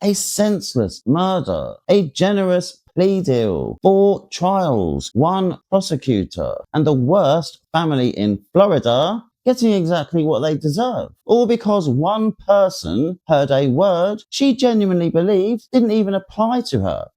a senseless murder, a generous plea deal, 4 trials, 1 prosecutor, and the worst family in Florida getting exactly what they deserve. All because one person heard a word she genuinely believed didn't even apply to her.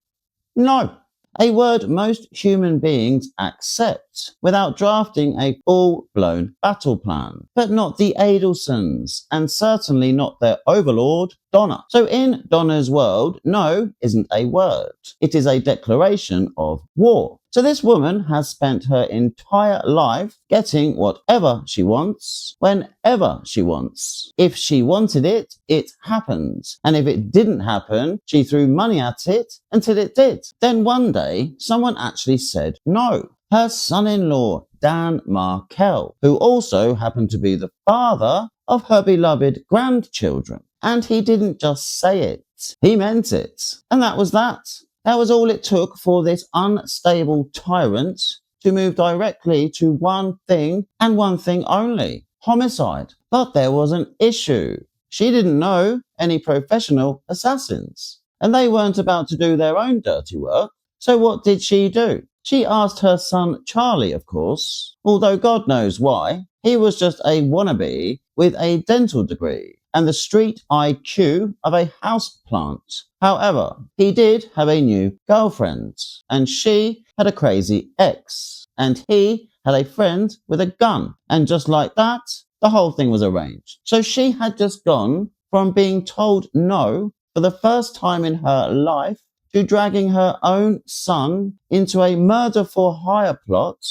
No. A word most human beings accept without drafting a full-blown battle plan. But not the Adelsons, and certainly not their overlord, Donna. So in Donna's world, no isn't a word. It is a declaration of war. So this woman has spent her entire life getting whatever she wants, whenever she wants. If she wanted it, it happened. And if it didn't happen, she threw money at it until it did. Then one day, someone actually said no. Her son-in-law, Dan Markel, who also happened to be the father of her beloved grandchildren. And he didn't just say it, he meant it. And that was that. That was all it took for this unstable tyrant to move directly to one thing and one thing only: homicide. But there was an issue. She didn't know any professional assassins, and they weren't about to do their own dirty work. So what did she do? She asked her son Charlie, of course, although God knows why. He was just a wannabe with a dental degree and the street IQ of a houseplant. However, he did have a new girlfriend, and she had a crazy ex, and he had a friend with a gun. And just like that, the whole thing was arranged. So she had just gone from being told no for the first time in her life to dragging her own son into a murder-for-hire plot,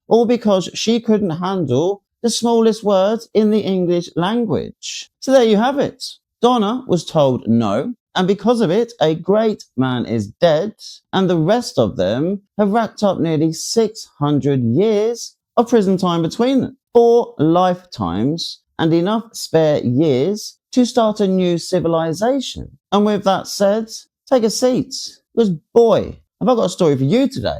all because she couldn't handle the smallest words in the English language. So there you have it. Donna was told no, and because of it, a great man is dead, and the rest of them have racked up nearly 600 years of prison time between them. 4 lifetimes and enough spare years to start a new civilization. And with that said, take a seat, because boy, have I got a story for you today.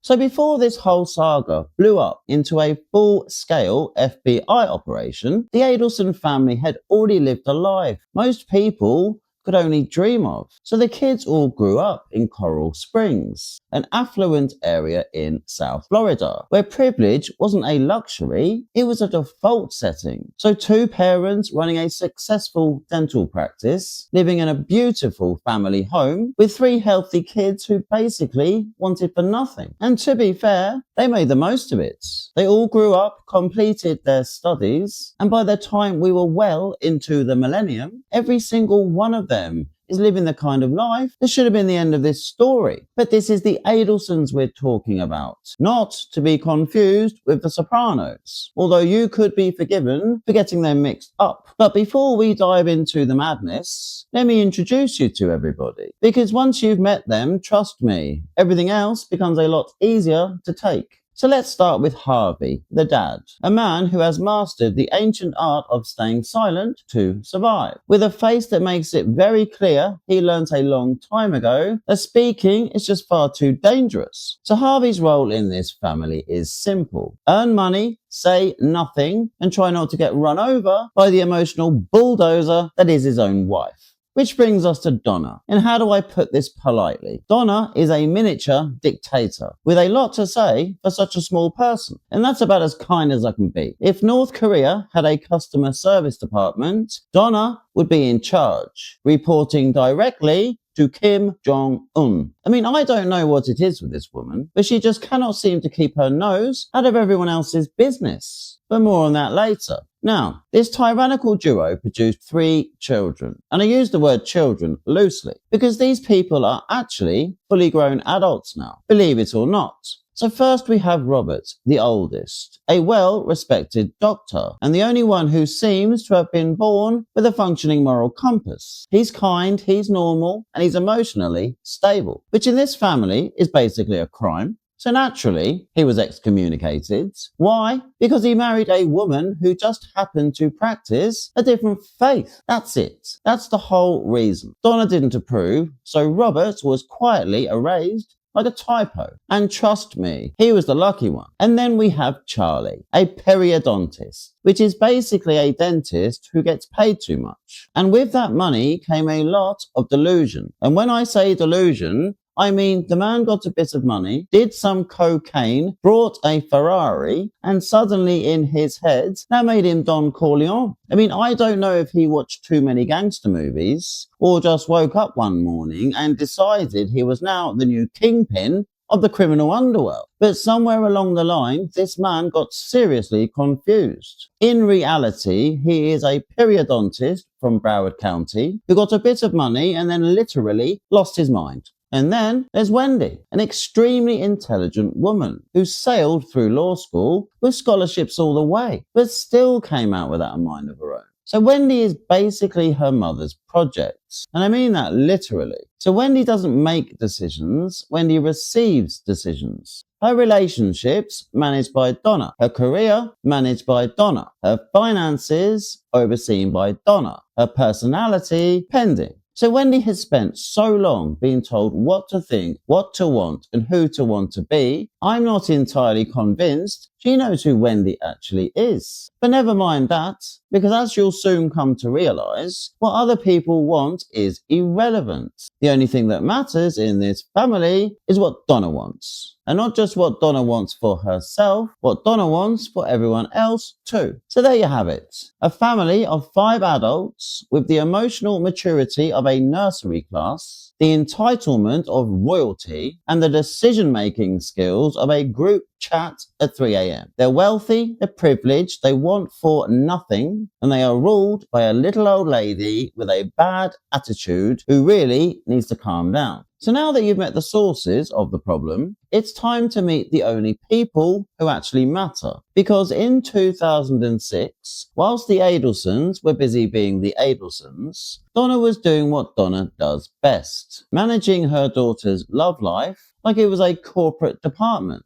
So before this whole saga blew up into a full-scale FBI operation, the Adelson family had already lived a life most people could only dream of. So the kids all grew up in Coral Springs, an affluent area in South Florida, where privilege wasn't a luxury, it was a default setting. So 2 parents running a successful dental practice, living in a beautiful family home with 3 healthy kids who basically wanted for nothing. And to be fair, they made the most of it. They all grew up, completed their studies, and by the time we were well into the millennium, every single one of them is living the kind of life that should have been the end of this story. But this is the Adelsons we're talking about, not to be confused with the Sopranos, although you could be forgiven for getting them mixed up. But before we dive into the madness, let me introduce you to everybody, because once you've met them, trust me, everything else becomes a lot easier to take. So let's start with Harvey, the dad, a man who has mastered the ancient art of staying silent to survive, with a face that makes it very clear he learned a long time ago that speaking is just far too dangerous. So Harvey's role in this family is simple: earn money, say nothing, and try not to get run over by the emotional bulldozer that is his own wife. Which brings us to Donna. And how do I put this politely? Donna is a miniature dictator with a lot to say for such a small person. And that's about as kind as I can be. If North Korea had a customer service department, Donna would be in charge, reporting directly to Kim Jong-un. I mean, I don't know what it is with this woman, but she just cannot seem to keep her nose out of everyone else's business. But more on that later. Now, this tyrannical duo produced 3 children, and I use the word children loosely because these people are actually fully grown adults now, believe it or not. So first we have Robert, the oldest, a well-respected doctor, and the only one who seems to have been born with a functioning moral compass. He's kind, he's normal, and he's emotionally stable, which in this family is basically a crime. So naturally, he was excommunicated. Why? Because he married a woman who just happened to practice a different faith. That's it. That's the whole reason. Donna didn't approve, so Robert was quietly erased like a typo. And trust me, he was the lucky one. And then we have Charlie, a periodontist, which is basically a dentist who gets paid too much. And with that money came a lot of delusion. And when I say delusion, I mean, the man got a bit of money, did some cocaine, brought a Ferrari, and suddenly in his head, that made him Don Corleone. I mean, I don't know if he watched too many gangster movies, or just woke up one morning and decided he was now the new kingpin of the criminal underworld. But somewhere along the line, this man got seriously confused. In reality, he is a periodontist from Broward County who got a bit of money and then literally lost his mind. And then there's Wendy, an extremely intelligent woman who sailed through law school with scholarships all the way, but still came out without a mind of her own. So Wendy is basically her mother's project. And I mean that literally. So Wendy doesn't make decisions, Wendy receives decisions. Her relationships managed by Donna. Her career managed by Donna. Her finances overseen by Donna. Her personality pending. So Wendy has spent so long being told what to think, what to want, and who to want to be, I'm not entirely convinced she knows who Wendy actually is. But never mind that, because as you'll soon come to realise, what other people want is irrelevant. The only thing that matters in this family is what Donna wants. And not just what Donna wants for herself, what Donna wants for everyone else too. So there you have it. A family of 5 adults with the emotional maturity of a nursery class, the entitlement of royalty, and the decision-making skills of a group chat at 3 a.m. They're wealthy, they're privileged, they want for nothing, and they are ruled by a little old lady with a bad attitude who really needs to calm down. So now that you've met the sources of the problem, it's time to meet the only people who actually matter. Because in 2006, whilst the Adelsons were busy being the Adelsons, Donna was doing what Donna does best, managing her daughter's love life like it was a corporate department.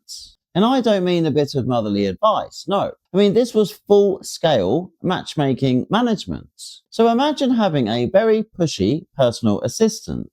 And I don't mean a bit of motherly advice, no. I mean, this was full-scale matchmaking management. So imagine having a very pushy personal assistant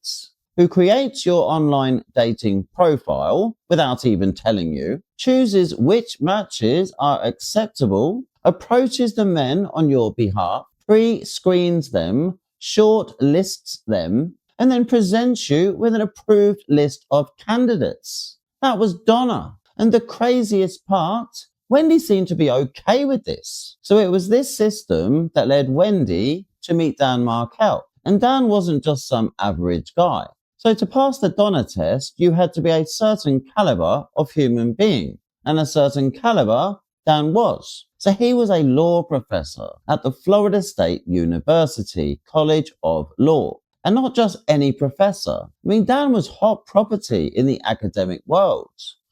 who creates your online dating profile without even telling you, chooses which matches are acceptable, approaches the men on your behalf, pre-screens them, shortlists them, and then presents you with an approved list of candidates. That was Donna. And the craziest part, Wendy seemed to be okay with this. So it was this system that led Wendy to meet Dan Markel. And Dan wasn't just some average guy. So to pass the Donna test, you had to be a certain caliber of human being. And a certain caliber Dan was. So he was a law professor at the Florida State University College of Law. And not just any professor. I mean, Dan was hot property in the academic world.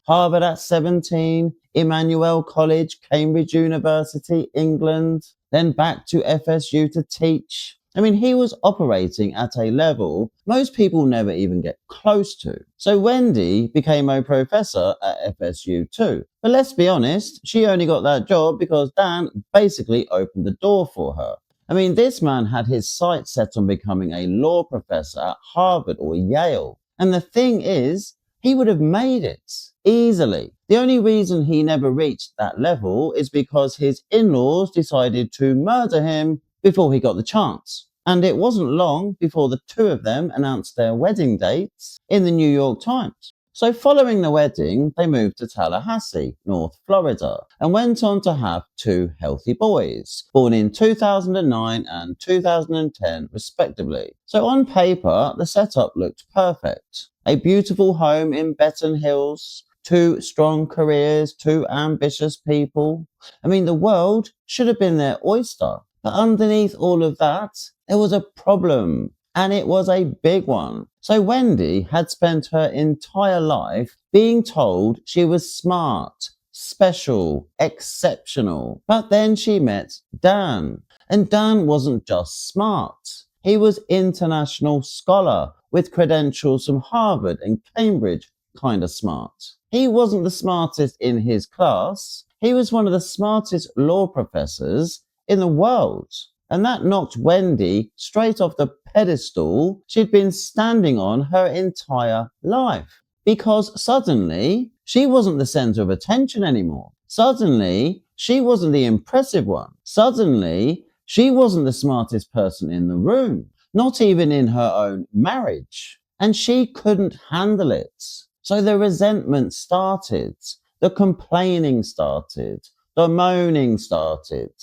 Harvard at 17, Emmanuel College, Cambridge University, England, then back to FSU to teach. I mean, he was operating at a level most people never even get close to. So Wendy became a professor at FSU too. But let's be honest, she only got that job because Dan basically opened the door for her. I mean, this man had his sights set on becoming a law professor at Harvard or Yale. And the thing is, he would have made it easily. The only reason he never reached that level is because his in-laws decided to murder him before he got the chance. And it wasn't long before the two of them announced their wedding dates in the New York Times. So following the wedding, they moved to Tallahassee, North Florida, and went on to have 2 healthy boys, born in 2009 and 2010 respectively. So on paper, the setup looked perfect. A beautiful home in Benton Hills, 2 strong careers, 2 ambitious people. I mean, the world should have been their oyster. But underneath all of that, there was a problem. And it was a big one. So Wendy had spent her entire life being told she was smart, special, exceptional. But then she met Dan. And Dan wasn't just smart. He was international scholar with credentials from Harvard and Cambridge, kind of smart. He wasn't the smartest in his class. He was one of the smartest law professors in the world. And that knocked Wendy straight off the pedestal she'd been standing on her entire life. Because suddenly, she wasn't the center of attention anymore. Suddenly, she wasn't the impressive one. Suddenly, she wasn't the smartest person in the room, not even in her own marriage. And she couldn't handle it. So the resentment started, the complaining started, the moaning started.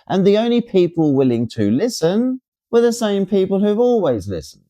And the only people willing to listen were the same people who've always listened.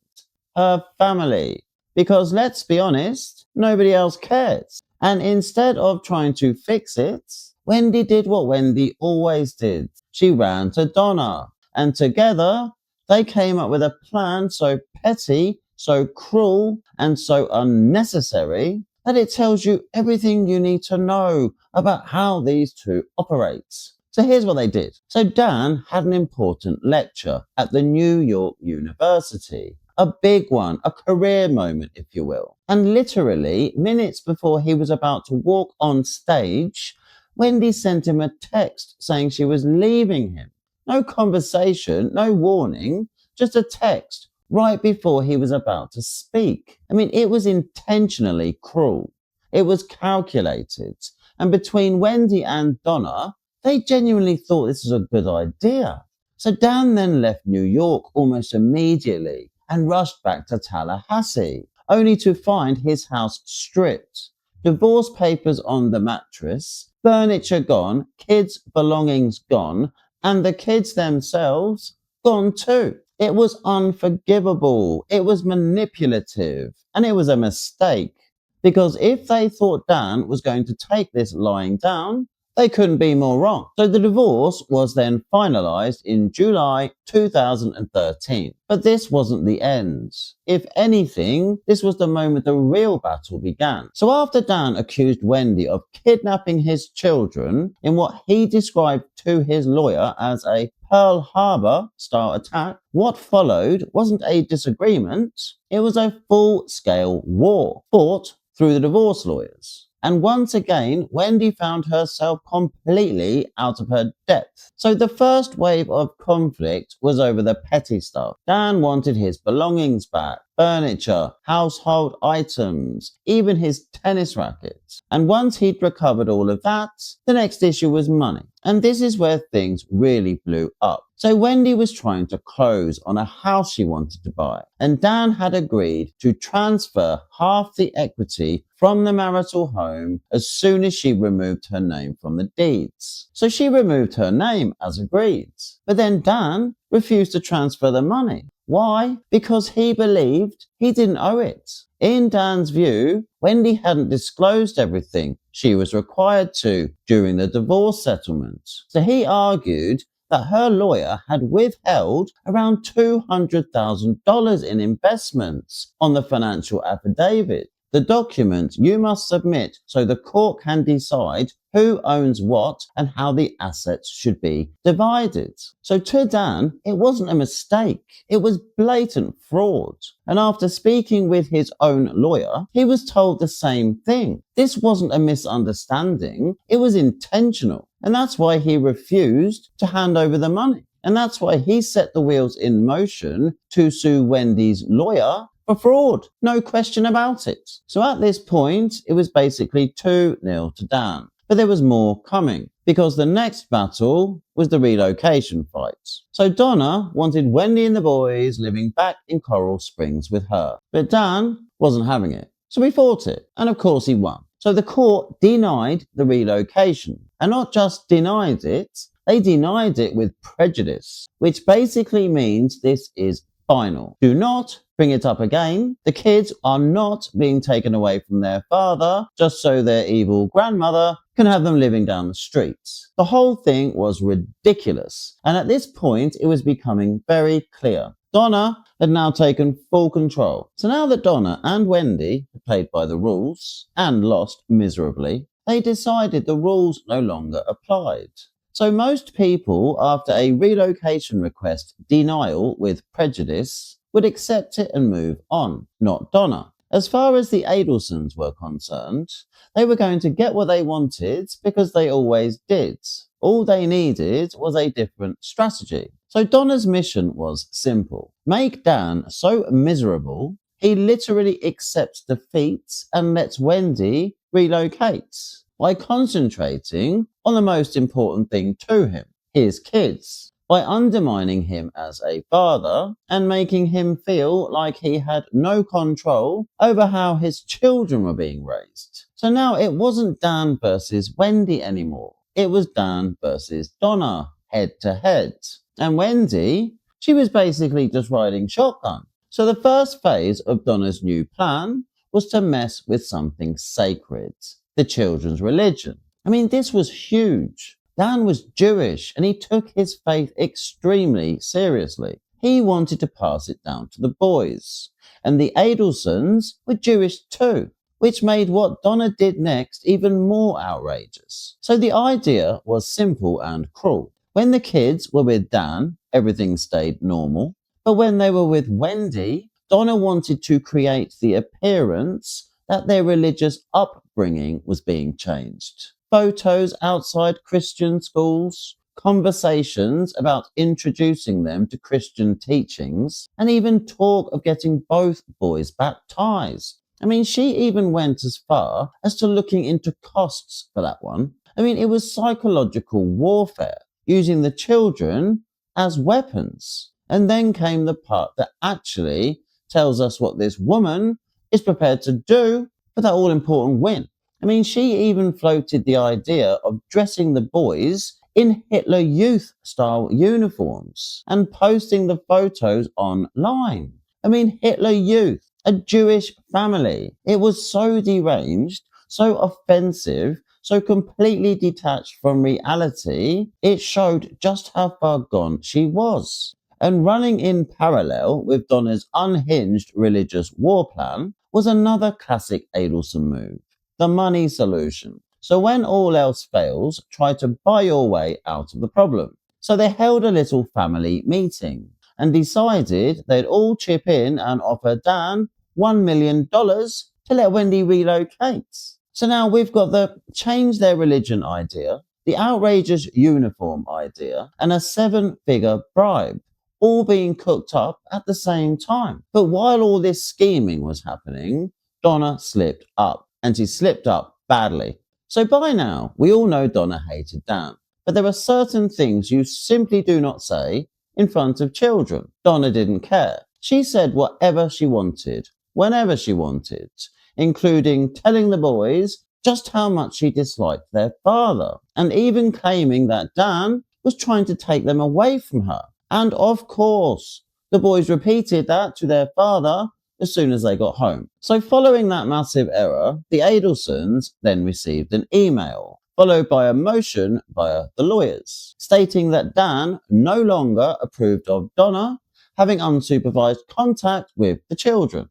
Her family. Because let's be honest, nobody else cares. And instead of trying to fix it, Wendy did what Wendy always did. She ran to Donna. And together, they came up with a plan so petty, so cruel, and so unnecessary that it tells you everything you need to know about how these two operate. So here's what they did. So Dan had an important lecture at the New York University. A big one, a career moment, if you will. And literally, minutes before he was about to walk on stage, Wendy sent him a text saying she was leaving him. No conversation, no warning, just a text right before he was about to speak. I mean, it was intentionally cruel. It was calculated. And between Wendy and Donna, they genuinely thought this was a good idea. So Dan then left New York almost immediately and rushed back to Tallahassee, only to find his house stripped, divorce papers on the mattress, furniture gone, kids' belongings gone, and the kids themselves gone too. It was unforgivable, it was manipulative, and it was a mistake. Because if they thought Dan was going to take this lying down, they couldn't be more wrong. So the divorce was then finalized in July 2013. But this wasn't the end. If anything, this was the moment the real battle began. So after Dan accused Wendy of kidnapping his children in what he described to his lawyer as a Pearl Harbor style attack, what followed wasn't a disagreement, it was a full-scale war fought through the divorce lawyers. And once again, Wendy found herself completely out of her depth. So the first wave of conflict was over the petty stuff. Dan wanted his belongings back, furniture, household items, even his tennis rackets. And once he'd recovered all of that, the next issue was money. And this is where things really blew up. So Wendy was trying to close on a house she wanted to buy, and Dan had agreed to transfer half the equity from the marital home as soon as she removed her name from the deeds. So she removed her name as agreed. But then Dan refused to transfer the money. Why? Because he believed he didn't owe it. In Dan's view, Wendy hadn't disclosed everything she was required to during the divorce settlement. So he argued that her lawyer had withheld around $200,000 in investments on the financial affidavit, the document you must submit so the court can decide who owns what and how the assets should be divided. So to Dan, it wasn't a mistake. It was blatant fraud. And after speaking with his own lawyer, he was told the same thing. This wasn't a misunderstanding. It was intentional. And that's why he refused to hand over the money. And that's why he set the wheels in motion to sue Wendy's lawyer for fraud. No question about it. So at this point, it was basically 2-0 to Dan. But there was more coming, because the next battle was the relocation fight. So Donna wanted Wendy and the boys living back in Coral Springs with her. But Dan wasn't having it. So he fought it. And of course he won. So the court denied the relocation. And not just denied it, they denied it with prejudice, which basically means this is final. Do not bring it up again. The kids are not being taken away from their father just so their evil grandmother can have them living down the streets. The whole thing was ridiculous. And at this point, it was becoming very clear. Donna had now taken full control. So now that Donna and Wendy had played by the rules and lost miserably, they decided the rules no longer applied. So most people, after a relocation request denial with prejudice, would accept it and move on, not Donna. As far as the Adelsons were concerned, they were going to get what they wanted because they always did. All they needed was a different strategy. So Donna's mission was simple. Make Dan so miserable He literally accepts defeat and lets Wendy relocate by concentrating on the most important thing to him, his kids, by undermining him as a father and making him feel like he had no control over how his children were being raised. So now it wasn't Dan versus Wendy anymore. It was Dan versus Donna, head to head. And Wendy, she was basically just riding shotgun. So the first phase of Donna's new plan was to mess with something sacred, the children's religion. I mean, this was huge. Dan was Jewish and he took his faith extremely seriously. He wanted to pass it down to the boys. And the Adelsons were Jewish too, which made what Donna did next even more outrageous. So the idea was simple and cruel. When the kids were with Dan, everything stayed normal. But when they were with Wendy, Donna wanted to create the appearance that their religious upbringing was being changed. Photos outside Christian schools, conversations about introducing them to Christian teachings, and even talk of getting both boys baptized. I mean, she even went as far as to looking into costs for that one. I mean, it was psychological warfare, using the children as weapons. And then came the part that actually tells us what this woman is prepared to do for that all-important win. I mean, she even floated the idea of dressing the boys in Hitler Youth-style uniforms and posting the photos online. I mean, Hitler Youth, a Jewish family. It was so deranged, so offensive, so completely detached from reality, it showed just how far gone she was. And running in parallel with Donna's unhinged religious war plan was another classic Adelson move, the money solution. So when all else fails, try to buy your way out of the problem. So they held a little family meeting and decided they'd all chip in and offer Dan $1 million to let Wendy relocate. So now we've got the change their religion idea, the outrageous uniform idea, and a 7-figure bribe, all being cooked up at the same time. But while all this scheming was happening, Donna slipped up, and she slipped up badly. So by now, we all know Donna hated Dan, but there are certain things you simply do not say in front of children. Donna didn't care. She said whatever she wanted, whenever she wanted, including telling the boys just how much she disliked their father, and even claiming that Dan was trying to take them away from her. And of course, the boys repeated that to their father as soon as they got home. So following that massive error, the Adelsons then received an email, followed by a motion via the lawyers, stating that Dan no longer approved of Donna having unsupervised contact with the children.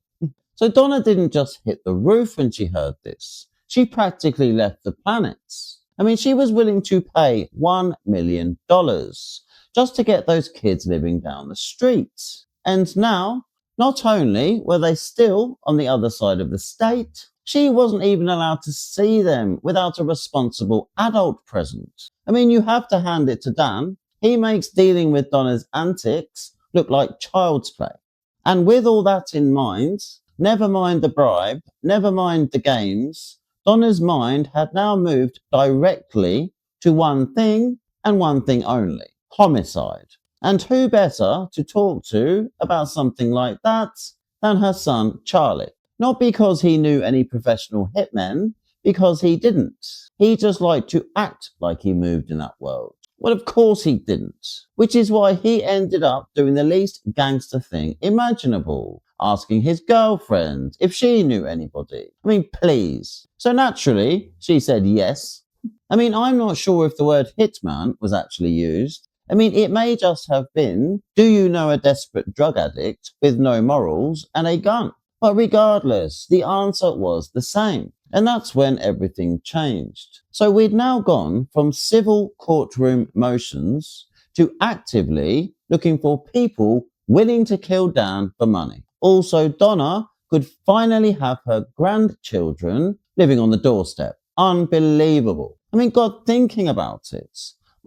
So Donna didn't just hit the roof when she heard this. She practically left the planet. I mean, she was willing to pay $1 million just to get those kids living down the street. And now, not only were they still on the other side of the state, she wasn't even allowed to see them without a responsible adult present. I mean, you have to hand it to Dan. He makes dealing with Donna's antics look like child's play. And with all that in mind, never mind the bribe, never mind the games, Donna's mind had now moved directly to one thing and one thing only: homicide. And who better to talk to about something like that than her son Charlie? Not because he knew any professional hitmen, because he didn't. He just liked to act like he moved in that world. Well, of course he didn't, which is why he ended up doing the least gangster thing imaginable, asking his girlfriend if she knew anybody. I mean, please. So naturally, she said yes. I mean, I'm not sure if the word hitman was actually used. I mean, it may just have been, do you know a desperate drug addict with no morals and a gun? But regardless, the answer was the same. And that's when everything changed. So we'd now gone from civil courtroom motions to actively looking for people willing to kill Dan for money. Also, Donna could finally have her grandchildren living on the doorstep. Unbelievable. I mean, God, thinking about it,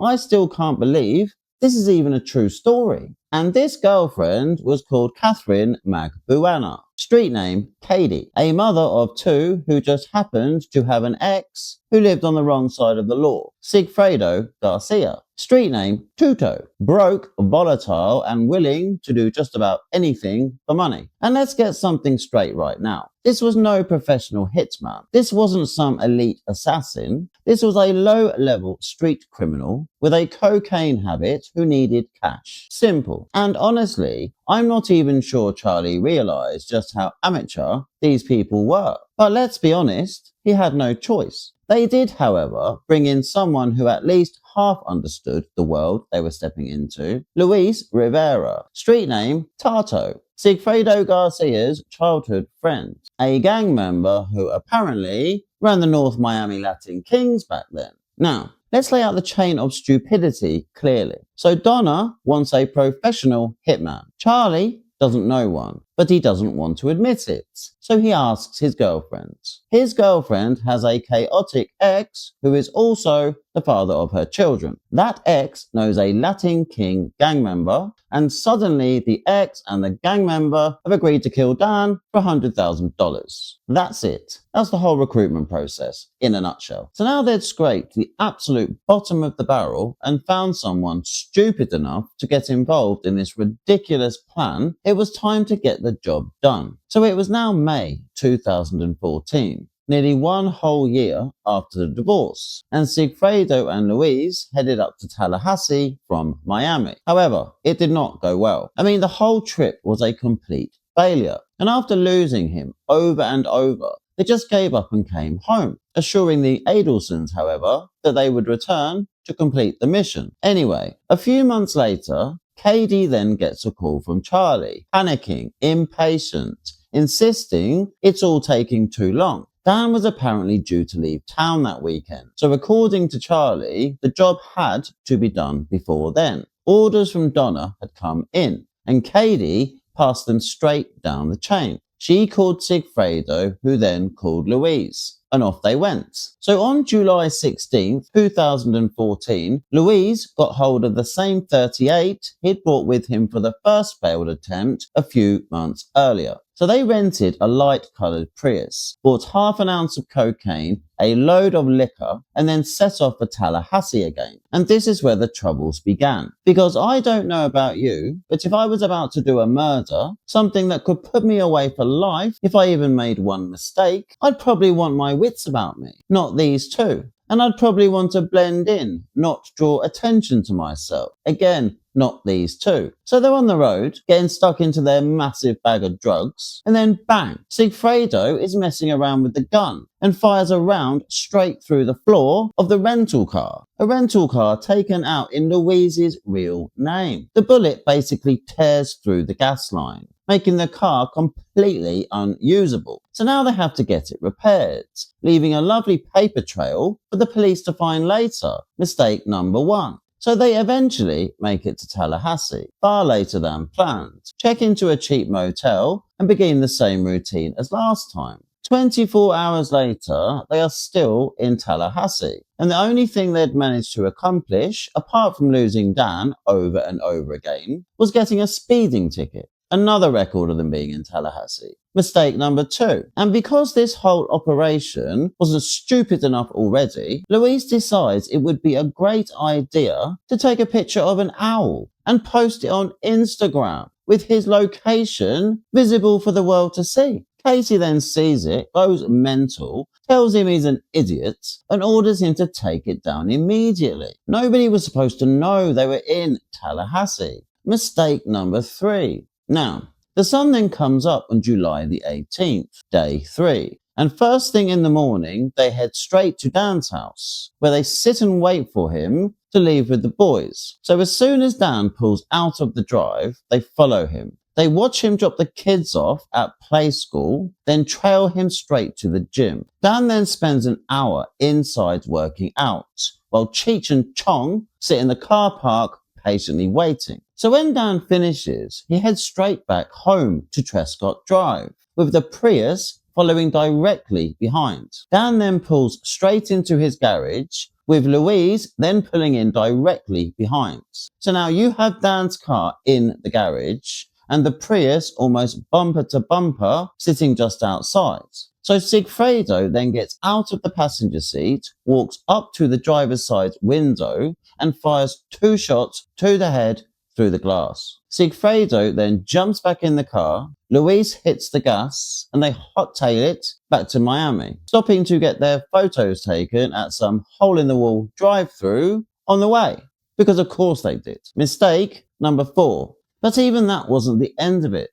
I still can't believe this is even a true story. And this girlfriend was called Katherine Magbanua. street name Katie, a mother of two who just happened to have an ex who lived on the wrong side of the law. Sigfredo Garcia, street name Tuto, broke, volatile and willing to do just about anything for money. And let's get something straight right now. This was no professional hitman. This wasn't some elite assassin. This was a low-level street criminal with a cocaine habit who needed cash. Simple. And honestly, I'm not even sure Charlie realized just how amateur these people were. But let's be honest, he had no choice. They did, however, bring in someone who at least half understood the world they were stepping into. Luis Rivera, street name Tato, Sigfredo Garcia's childhood friend, a gang member who apparently ran the North Miami Latin Kings back then. Now, let's lay out the chain of stupidity clearly. So Donna wants a professional hitman. Charlie doesn't know one, but he doesn't want to admit it. So he asks his girlfriend. His girlfriend has a chaotic ex who is also the father of her children. That ex knows a Latin King gang member, and suddenly the ex and the gang member have agreed to kill Dan for $100,000. That's it. That's the whole recruitment process in a nutshell. So now they'd scraped the absolute bottom of the barrel and found someone stupid enough to get involved in this ridiculous plan. It was time to get the job done. So it was now May 2014. Nearly one whole year after the divorce, and Sigfredo and Louise headed up to Tallahassee from Miami. However, it did not go well. I mean, the whole trip was a complete failure, and after losing him over and over, they just gave up and came home, assuring the Adelsons, however, that they would return to complete the mission. Anyway, a few months later, Katie then gets a call from Charlie, panicking, impatient, insisting it's all taking too long. Dan was apparently due to leave town that weekend, so according to Charlie, the job had to be done before then. Orders from Donna had come in, and Katie passed them straight down the chain. She called Sigfredo, who then called Louise, and off they went. So on July 16th, 2014, Louise got hold of the same 38 he'd brought with him for the first failed attempt a few months earlier. So they rented a light-coloured Prius, bought half an ounce of cocaine, a load of liquor, and then set off for Tallahassee again. And this is where the troubles began. Because I don't know about you, but if I was about to do a murder, something that could put me away for life if I even made one mistake, I'd probably want my wits about me, not these two. And I'd probably want to blend in, not draw attention to myself. Again, not these two. So they're on the road, getting stuck into their massive bag of drugs, and then bang, Sigfredo is messing around with the gun and fires a round straight through the floor of the rental car. A rental car taken out in Louise's real name. The bullet basically tears through the gas line, making the car completely unusable. So now they have to get it repaired, leaving a lovely paper trail for the police to find later. Mistake number one. So they eventually make it to Tallahassee, far later than planned, check into a cheap motel and begin the same routine as last time. 24 hours later, they are still in Tallahassee, and the only thing they'd managed to accomplish, apart from losing Dan over and over again, was getting a speeding ticket. Another record of them being in Tallahassee. Mistake number two. And because this whole operation wasn't stupid enough already, Louise decides it would be a great idea to take a picture of an owl and post it on Instagram with his location visible for the world to see. Katie then sees it, goes mental, tells him he's an idiot, and orders him to take it down immediately. Nobody was supposed to know they were in Tallahassee. Mistake number three. Now, the sun then comes up on July the 18th, day 3, and first thing in the morning, they head straight to Dan's house, where they sit and wait for him to leave with the boys. So as soon as Dan pulls out of the drive, they follow him. They watch him drop the kids off at play school, then trail him straight to the gym. Dan then spends an hour inside working out, while Cheech and Chong sit in the car park patiently waiting. So when Dan finishes, he heads straight back home to Trescott Drive, with the Prius following directly behind. Dan then pulls straight into his garage, with Louise then pulling in directly behind. So now you have Dan's car in the garage, and the Prius almost bumper to bumper sitting just outside. So Sigfredo then gets out of the passenger seat, walks up to the driver's side window and fires 2 shots to the head through the glass. Sigfredo then jumps back in the car, Louise hits the gas, and they hot-tail it back to Miami, stopping to get their photos taken at some hole-in-the-wall drive-through on the way. Because of course they did. Mistake number 4. But even that wasn't the end of it.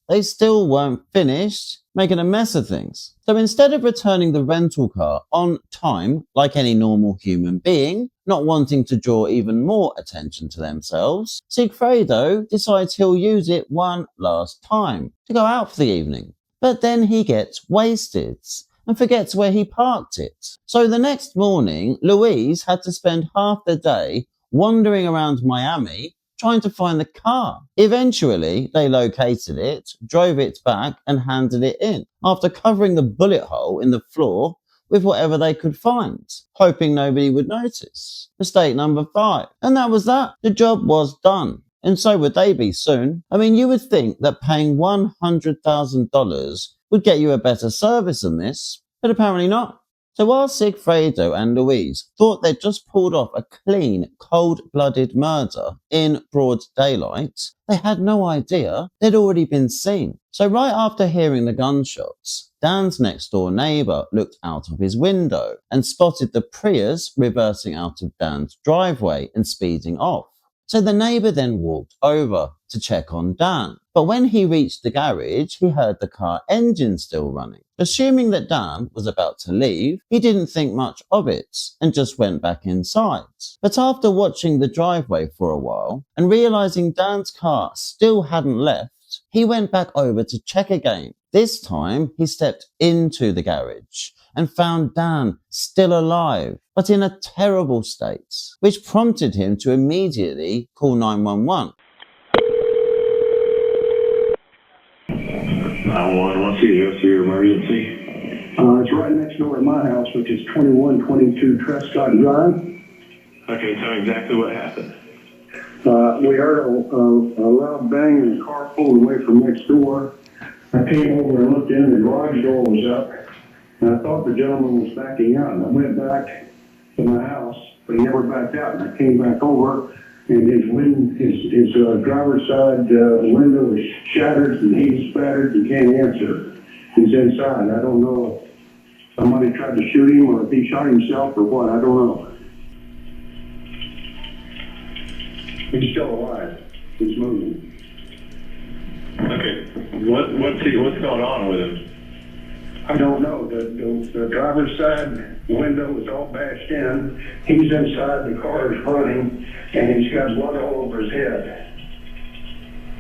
They still weren't finished making a mess of things. So instead of returning the rental car on time, like any normal human being, not wanting to draw even more attention to themselves, Sigfredo decides he'll use it one last time to go out for the evening. But then he gets wasted and forgets where he parked it. So the next morning, Louise had to spend half the day wandering around Miami trying to find the car. Eventually, they located it, drove it back and handed it in, after covering the bullet hole in the floor with whatever they could find, hoping nobody would notice. Mistake number 5. And that was that. The job was done. And so would they be soon. I mean, you would think that paying $100,000 would get you a better service than this, but apparently not. So while Sigfredo and Louise thought they'd just pulled off a clean, cold-blooded murder in broad daylight, they had no idea they'd already been seen. So right after hearing the gunshots, Dan's next-door neighbour looked out of his window and spotted the Prius reversing out of Dan's driveway and speeding off. So the neighbour then walked over to check on Dan. But when he reached the garage, he heard the car engine still running. Assuming that Dan was about to leave, he didn't think much of it and just went back inside. But after watching the driveway for a while and realising Dan's car still hadn't left, he went back over to check again. This time, he stepped into the garage and found Dan still alive, but in a terrible state, which prompted him to immediately call 911. 911, what's your emergency? It's right next door to my house, which is 2122 Trescott Drive. Okay, tell me exactly what happened. We heard a loud bang and the car pulled away from next door. I came over and looked in, the garage door was up, and I thought the gentleman was backing out, and I went back to my house, but he never backed out, and I came back over, and his driver's side window was shattered, and he's spattered, he can't answer. He's inside. I don't know if somebody tried to shoot him, or if he shot himself, or what, I don't know. He's still alive. He's moving. Okay, what's going on with him? I don't know. The driver's side window is all bashed in. He's inside. The car is running, and he's got blood all over his head.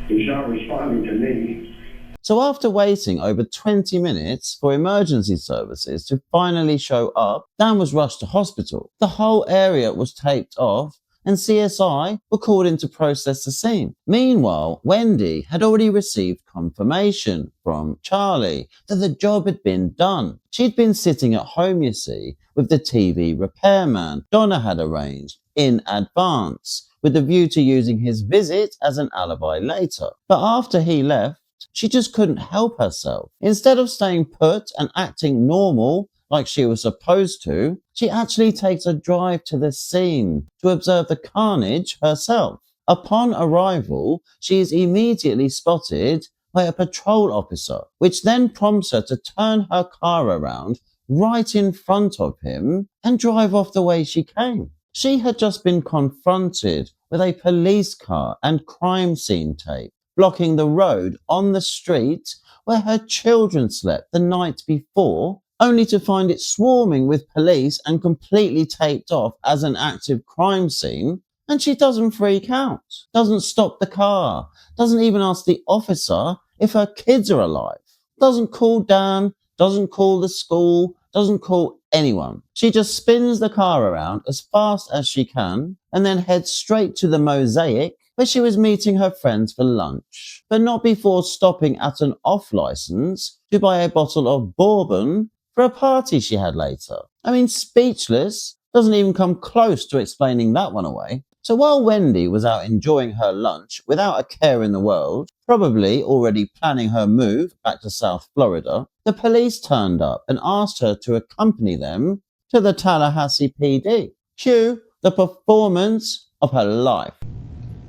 He's not responding to me. So after waiting over 20 minutes for emergency services to finally show up, Dan was rushed to hospital. The whole area was taped off, and CSI were called in to process the scene. Meanwhile, Wendy had already received confirmation from Charlie that the job had been done. She'd been sitting at home, you see, with the TV repairman Donna had arranged in advance, with a view to using his visit as an alibi later. But after he left, she just couldn't help herself. Instead of staying put and acting normal like she was supposed to, she actually takes a drive to the scene to observe the carnage herself. Upon arrival, she is immediately spotted by a patrol officer, which then prompts her to turn her car around right in front of him and drive off the way she came. She had just been confronted with a police car and crime scene tape blocking the road on the street where her children slept the night before, only to find it swarming with police and completely taped off as an active crime scene. And she doesn't freak out, doesn't stop the car, doesn't even ask the officer if her kids are alive, doesn't call Dan, doesn't call the school, doesn't call anyone. She just spins the car around as fast as she can and then heads straight to the Mosaic, where she was meeting her friends for lunch, but not before stopping at an off-license to buy a bottle of bourbon for a party she had later. I mean, speechless, doesn't even come close to explaining that one away. So while Wendy was out enjoying her lunch without a care in the world, probably already planning her move back to South Florida, the police turned up and asked her to accompany them to the Tallahassee PD. Cue the performance of her life.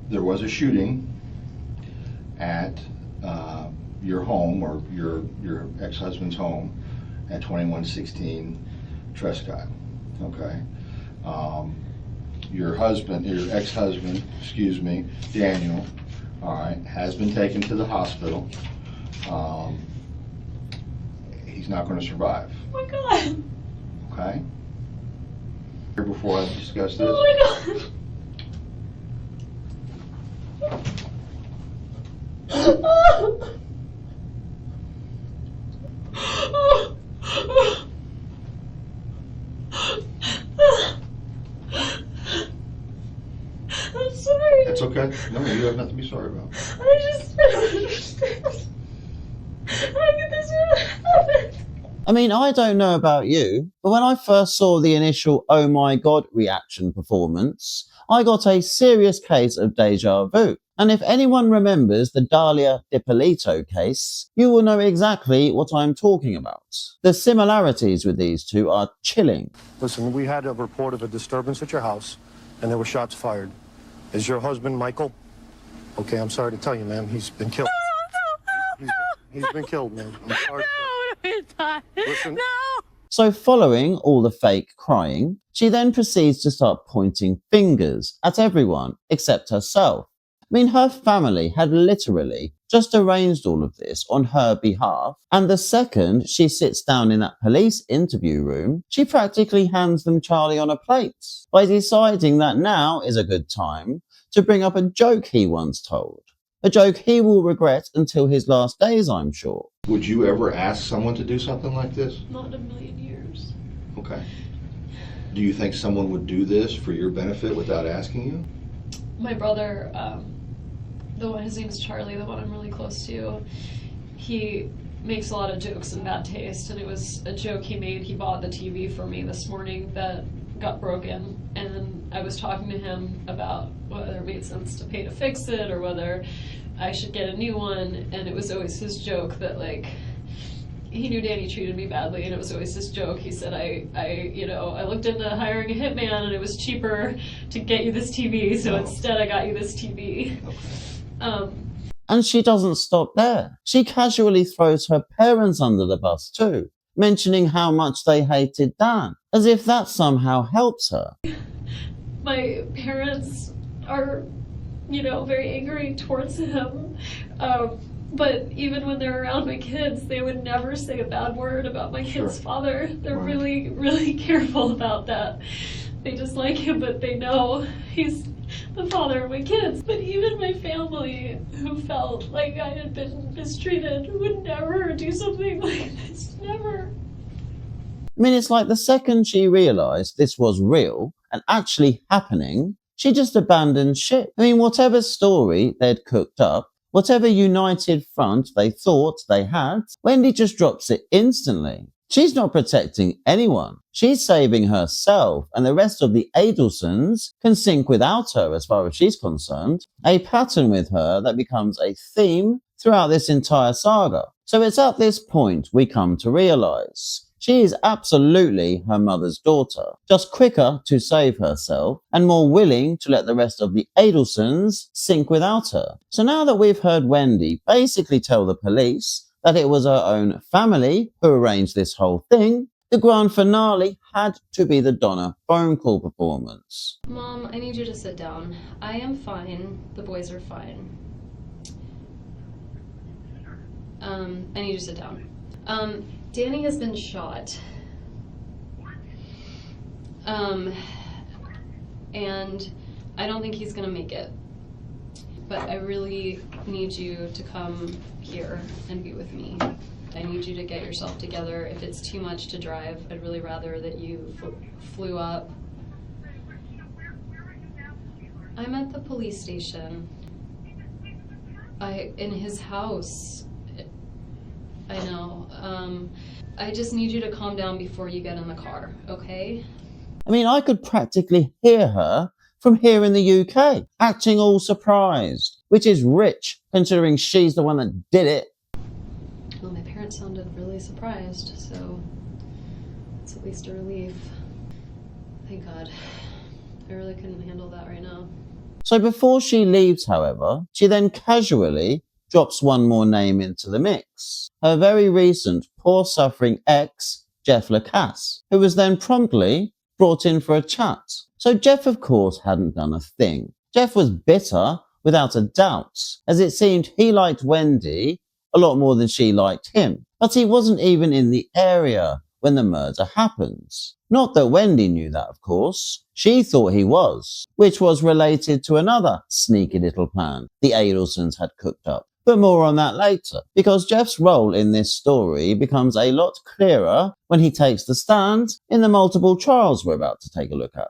There was a shooting at your home, or your ex-husband's home, at 2116 Trescott. Okay. Your ex-husband, Daniel, all right, has been taken to the hospital. He's not going to survive. Oh my God. Okay. Here before I discuss this. Oh my God. I'm sorry. That's okay. No, you have nothing to be sorry about. I just don't understand. How could this really happen? I mean, I don't know about you, but when I first saw the initial "oh my god" reaction performance, I got a serious case of deja vu. And if anyone remembers the Dalia DiPolito case, you will know exactly what I'm talking about. The similarities with these two are chilling. Listen, we had a report of a disturbance at your house, and there were shots fired. Is your husband Michael? Okay, I'm sorry to tell you, ma'am, he's been killed. He's been killed, man. I'm sorry. Listen. No. So following all the fake crying, she then proceeds to start pointing fingers at everyone except herself. I mean, her family had literally just arranged all of this on her behalf, and the second she sits down in that police interview room, she practically hands them Charlie on a plate by deciding that now is a good time to bring up a joke he once told. A joke he will regret until his last days, I'm sure. Would you ever ask someone to do something like this? Not in a million years. Okay. Do you think someone would do this for your benefit without asking you? My brother, the one, his name is Charlie, the one I'm really close to, he makes a lot of jokes in bad taste, and it was a joke he made. He bought the TV for me this morning that got broken, and I was talking to him about whether it made sense to pay to fix it or whether I should get a new one, and it was always his joke that, like, he knew Danny treated me badly, and it was always this joke. He said, I looked into hiring a hitman, and it was cheaper to get you this TV, so instead I got you this TV. Okay. And she doesn't stop there. She casually throws her parents under the bus too, mentioning how much they hated Dan, as if that somehow helps her. My parents are, very angry towards him. But even when they're around my kids, they would never say a bad word about my kid's father. They're really, really careful about that. They just like him, but they know he's the father of my kids. But even my family, who felt like I had been mistreated, would never do something like this. Never. I mean, it's like the second she realised this was real and actually happening, she just abandoned ship. I mean, whatever story they'd cooked up, whatever united front they thought they had, Wendy just drops it instantly. She's not protecting anyone. She's saving herself, and the rest of the Adelsons can sink without her as far as she's concerned. A pattern with her that becomes a theme throughout this entire saga. So it's at this point we come to realise she is absolutely her mother's daughter, just quicker to save herself and more willing to let the rest of the Adelsons sink without her. So now that we've heard Wendy basically tell the police that it was her own family who arranged this whole thing, the grand finale had to be the Donna phone call performance. Mom, I need you to sit down. I am fine. The boys are fine. I need you to sit down. Danny has been shot. And I don't think he's gonna make it. But I really need you to come here and be with me. I need you to get yourself together. If it's too much to drive, I'd really rather that you flew up. I'm at the police station. In his house. I know. I just need you to calm down before you get in the car, okay? I mean, I could practically hear her from here in the UK, acting all surprised, which is rich considering she's the one that did it. Well, my parents sounded really surprised, so it's at least a relief. Thank God. I really couldn't handle that right now. So before she leaves, however, she then casually drops one more name into the mix. Her very recent, poor suffering ex, Jeff Lacasse, who was then promptly brought in for a chat. So Jeff, of course, hadn't done a thing. Jeff was bitter, without a doubt, as it seemed he liked Wendy a lot more than she liked him. But he wasn't even in the area when the murder happened. Not that Wendy knew that, of course. She thought he was, which was related to another sneaky little plan the Adelsons had cooked up. But more on that later, because Jeff's role in this story becomes a lot clearer when he takes the stand in the multiple trials we're about to take a look at.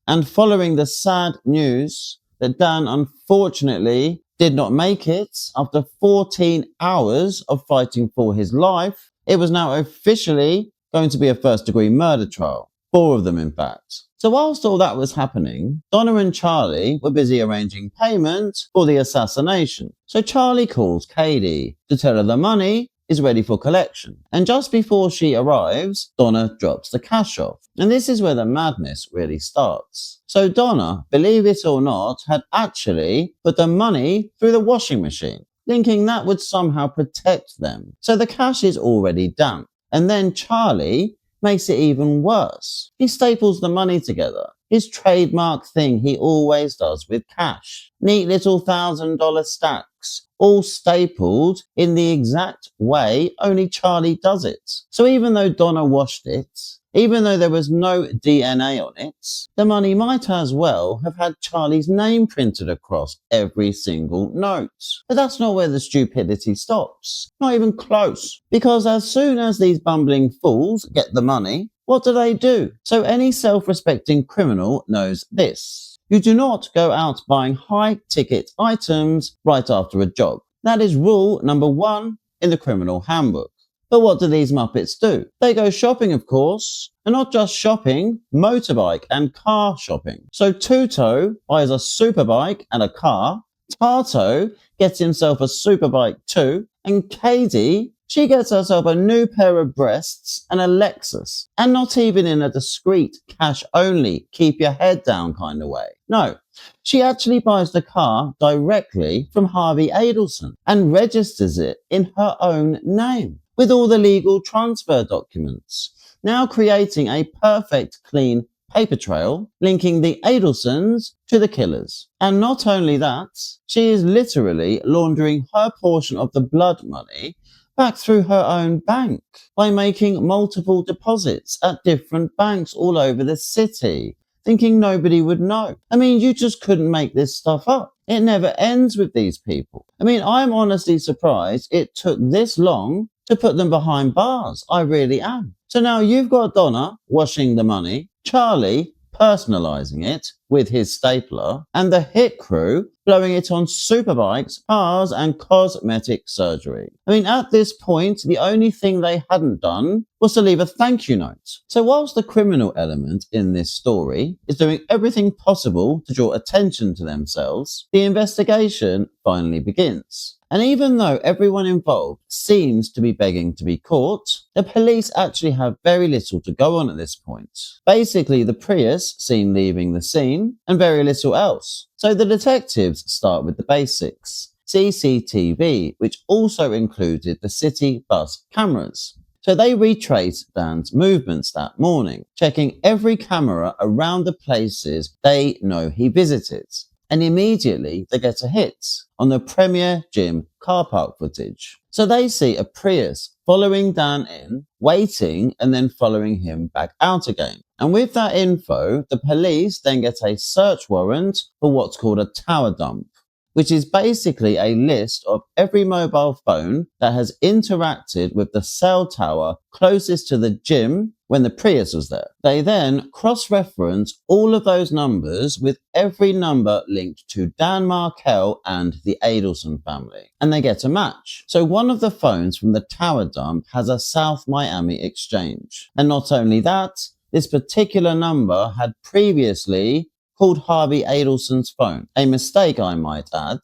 And following the sad news that Dan unfortunately did not make it after 14 hours of fighting for his life, it was now officially going to be a first-degree murder trial. 4 of them, in fact. So whilst all that was happening, Donna and Charlie were busy arranging payment for the assassination. So Charlie calls Katie to tell her the money is ready for collection. And just before she arrives, Donna drops the cash off. And this is where the madness really starts. So Donna, believe it or not, had actually put the money through the washing machine, thinking that would somehow protect them. So the cash is already damp. And then Charlie makes it even worse. He staples the money together, his trademark thing he always does with cash. Neat little $1,000 stacks, all stapled in the exact way only Charlie does it. So even though Donna washed it, even though there was no DNA on it, the money might as well have had Charlie's name printed across every single note. But that's not where the stupidity stops. Not even close. Because as soon as these bumbling fools get the money, what do? So any self-respecting criminal knows this. You do not go out buying high-ticket items right after a job. That is rule number 1 in the criminal handbook. But what do these Muppets do? They go shopping, of course, and not just shopping, motorbike and car shopping. So Tuto buys a superbike and a car, Tato gets himself a superbike too, and Katie, she gets herself a new pair of breasts and a Lexus. And not even in a discreet, cash-only, keep your head down kind of way. No, she actually buys the car directly from Harvey Adelson and registers it in her own name, with all the legal transfer documents, now creating a perfect clean paper trail linking the Adelsons to the killers. And not only that, she is literally laundering her portion of the blood money back through her own bank by making multiple deposits at different banks all over the city, thinking nobody would know. I mean, you just couldn't make this stuff up. It never ends with these people. I mean, I'm honestly surprised it took this long to put them behind bars. I really am. So now you've got Donna washing the money, Charlie personalizing it with his stapler, and the hit crew blowing it on superbikes, cars, and cosmetic surgery. I mean, at this point, the only thing they hadn't done was to leave a thank you note. So whilst the criminal element in this story is doing everything possible to draw attention to themselves, the investigation finally begins. And even though everyone involved seems to be begging to be caught, the police actually have very little to go on at this point. Basically, the Prius seen leaving the scene and very little else. So the detectives start with the basics. CCTV, which also included the city bus cameras. So they retrace Dan's movements that morning, checking every camera around the places they know he visited. And immediately they get a hit on the Premier Gym car park footage. So they see a Prius following Dan in, waiting, and then following him back out again. And with that info, the police then get a search warrant for what's called a tower dump, which is basically a list of every mobile phone that has interacted with the cell tower closest to the gym when the Prius was there. They then cross-reference all of those numbers with every number linked to Dan Markel and the Adelson family, and they get a match. So one of the phones from the tower dump has a South Miami exchange. And not only that, this particular number had previously called Harvey Adelson's phone. A mistake, I might add.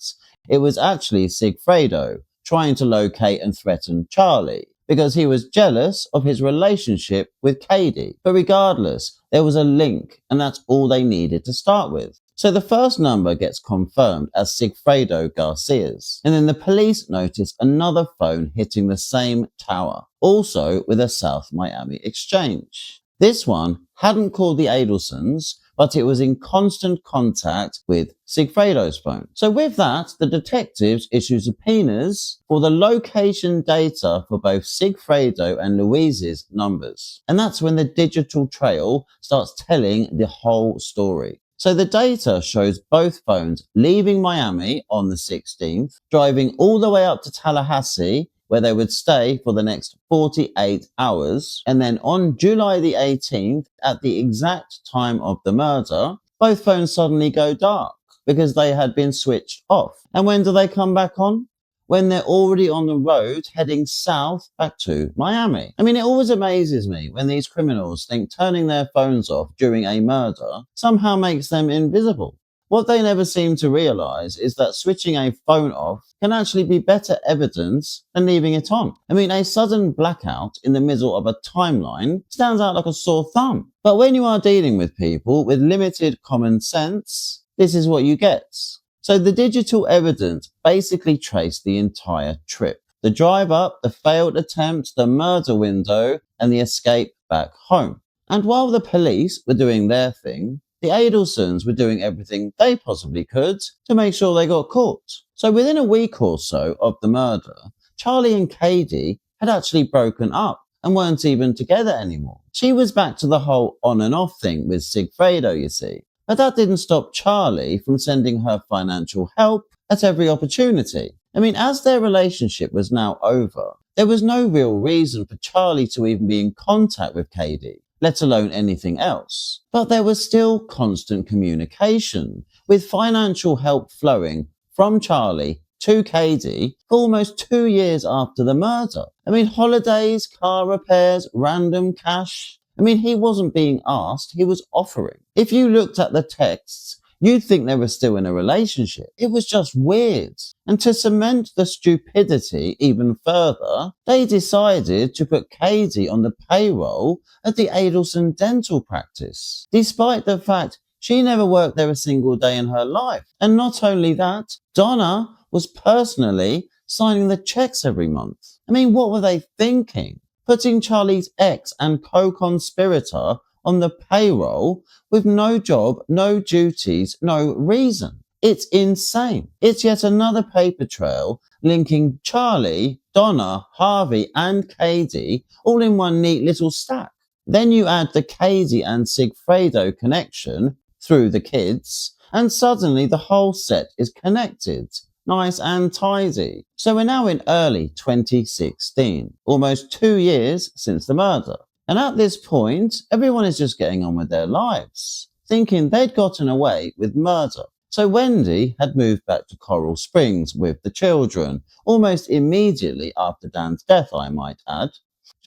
It was actually Sigfredo trying to locate and threaten Charlie because he was jealous of his relationship with Katie. But regardless, there was a link, and that's all they needed to start with. So the first number gets confirmed as Sigfredo Garcia's, and then the police notice another phone hitting the same tower, also with a South Miami exchange. This one hadn't called the Adelsons, but it was in constant contact with Sigfredo's phone. So with that, the detectives issue subpoenas for the location data for both Sigfredo and Louise's numbers. And that's when the digital trail starts telling the whole story. So the data shows both phones leaving Miami on the 16th, driving all the way up to Tallahassee, where they would stay for the next 48 hours. And then on July the 18th, at the exact time of the murder, both phones suddenly go dark because they had been switched off. And when do they come back on? When they're already on the road heading south back to Miami. I mean, it always amazes me when these criminals think turning their phones off during a murder somehow makes them invisible. What they never seem to realize is that switching a phone off can actually be better evidence than leaving it on. I mean, a sudden blackout in the middle of a timeline stands out like a sore thumb. But when you are dealing with people with limited common sense, this is what you get. So the digital evidence basically traced the entire trip. The drive up, the failed attempt, the murder window, and the escape back home. And while the police were doing their thing, the Adelsons were doing everything they possibly could to make sure they got caught. So within a week or so of the murder, Charlie and Katie had actually broken up and weren't even together anymore. She was back to the whole on and off thing with Sigfredo, you see. But that didn't stop Charlie from sending her financial help at every opportunity. I mean, as their relationship was now over, there was no real reason for Charlie to even be in contact with Katie, let alone anything else. But there was still constant communication, with financial help flowing from Charlie to Katie for almost 2 years after the murder. I mean, holidays, car repairs, random cash. I mean, he wasn't being asked, he was offering. If you looked at the texts, you'd think they were still in a relationship. It was just weird. And to cement the stupidity even further, they decided to put Katie on the payroll at the Adelson dental practice, despite the fact she never worked there a single day in her life. And not only that, Donna was personally signing the checks every month. I mean, what were they thinking? Putting Charlie's ex and co-conspirator on the payroll with no job, no duties, no reason. It's insane. It's yet another paper trail linking Charlie, Donna, Harvey and Katie all in one neat little stack. Then you add the Katie and Sigfredo connection through the kids, and suddenly the whole set is connected. Nice and tidy. So we're now in early 2016, almost 2 years since the murder. And at this point, everyone is just getting on with their lives, thinking they'd gotten away with murder. So Wendy had moved back to Coral Springs with the children, almost immediately after Dan's death, I might add,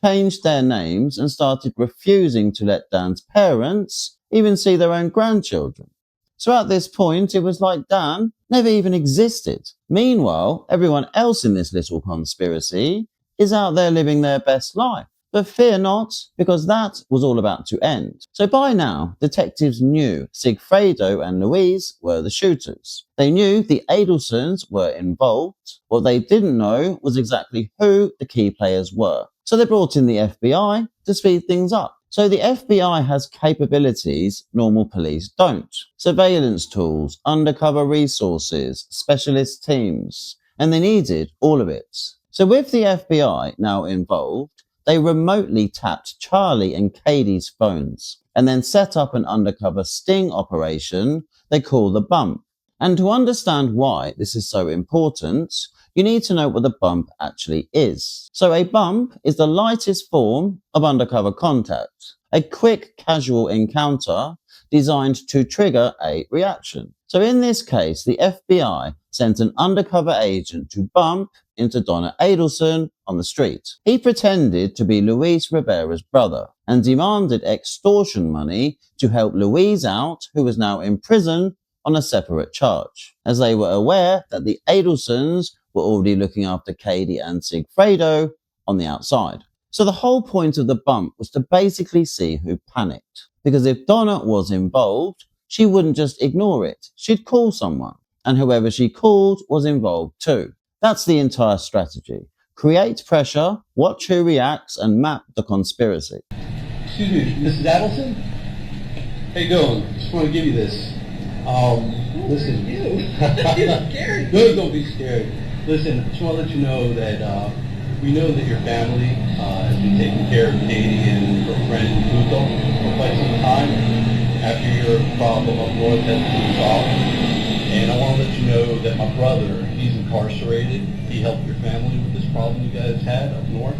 changed their names and started refusing to let Dan's parents even see their own grandchildren. So at this point, it was like Dan never even existed. Meanwhile, everyone else in this little conspiracy is out there living their best life. But fear not, because that was all about to end. So by now, detectives knew Sigfredo and Louise were the shooters. They knew the Adelsons were involved. What they didn't know was exactly who the key players were. So they brought in the FBI to speed things up. So the FBI has capabilities normal police don't. Surveillance tools, undercover resources, specialist teams, and they needed all of it. So with the FBI now involved, they remotely tapped Charlie and Katie's phones and then set up an undercover sting operation they call the bump. And to understand why this is so important, you need to know what the bump actually is. So a bump is the lightest form of undercover contact, a quick casual encounter designed to trigger a reaction. So in this case, the FBI sent an undercover agent to bump into Donna Adelson on the street. He pretended to be Luis Rivera's brother and demanded extortion money to help Luis out, who was now in prison on a separate charge, as they were aware that the Adelsons were already looking after Katie and Sigfredo on the outside. So the whole point of the bump was to basically see who panicked, because if Donna was involved, she wouldn't just ignore it, she'd call someone, and whoever she called was involved too. That's the entire strategy. Create pressure, watch who reacts, and map the conspiracy. Excuse me, Mrs. Adelson? How you doing? Just want to give you this. Listen. You're scared. No, don't be scared. Listen, I just want to let you know that we know that your family has been taking care of Katie and her friend Luto for quite some time after your problem up north has been solved. And I want to let you know that my brother, he's incarcerated. He helped your family with this problem you guys had up north.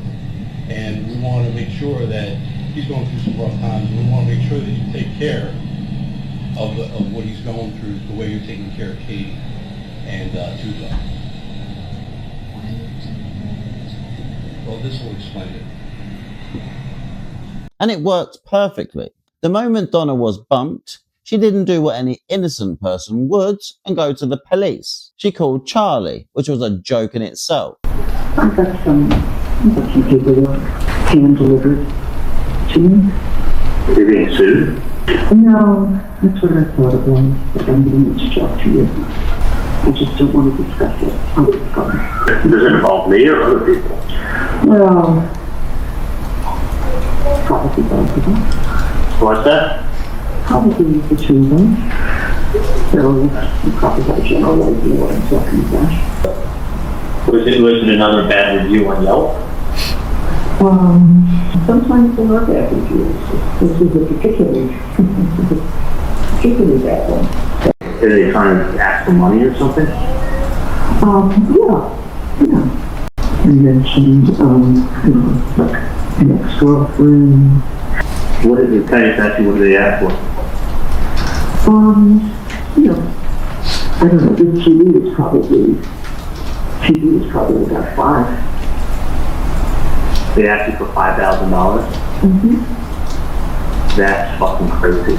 And we want to make sure that he's going through some rough times. We want to make sure that you take care of what he's going through, the way you're taking care of Katie and Tuto. Well, this will explain it. And it worked perfectly. The moment Donna was bumped, she didn't do what any innocent person would and go to the police. She called Charlie, which was a joke in itself. I got some paperwork hand-delivered to me. You're being sued? No, that's what I thought it was, but I'm going to talk to you. I just don't want to discuss it. I'll discuss it. Does it involve me or other people? Well, probably both of them. What's that? Probably the two of them. So, you probably got a general idea what I'm talking about. Was it another bad review on Yelp? Sometimes there are bad reviews. This is a particularly bad one. Are they trying to ask for money or something? Yeah. You mentioned, like an ex-girlfriend. What is it? Tell you exactly what do they ask for? I don't know, the TV is probably about $5,000. They asked you for $5,000? Mm-hmm. That's fucking crazy.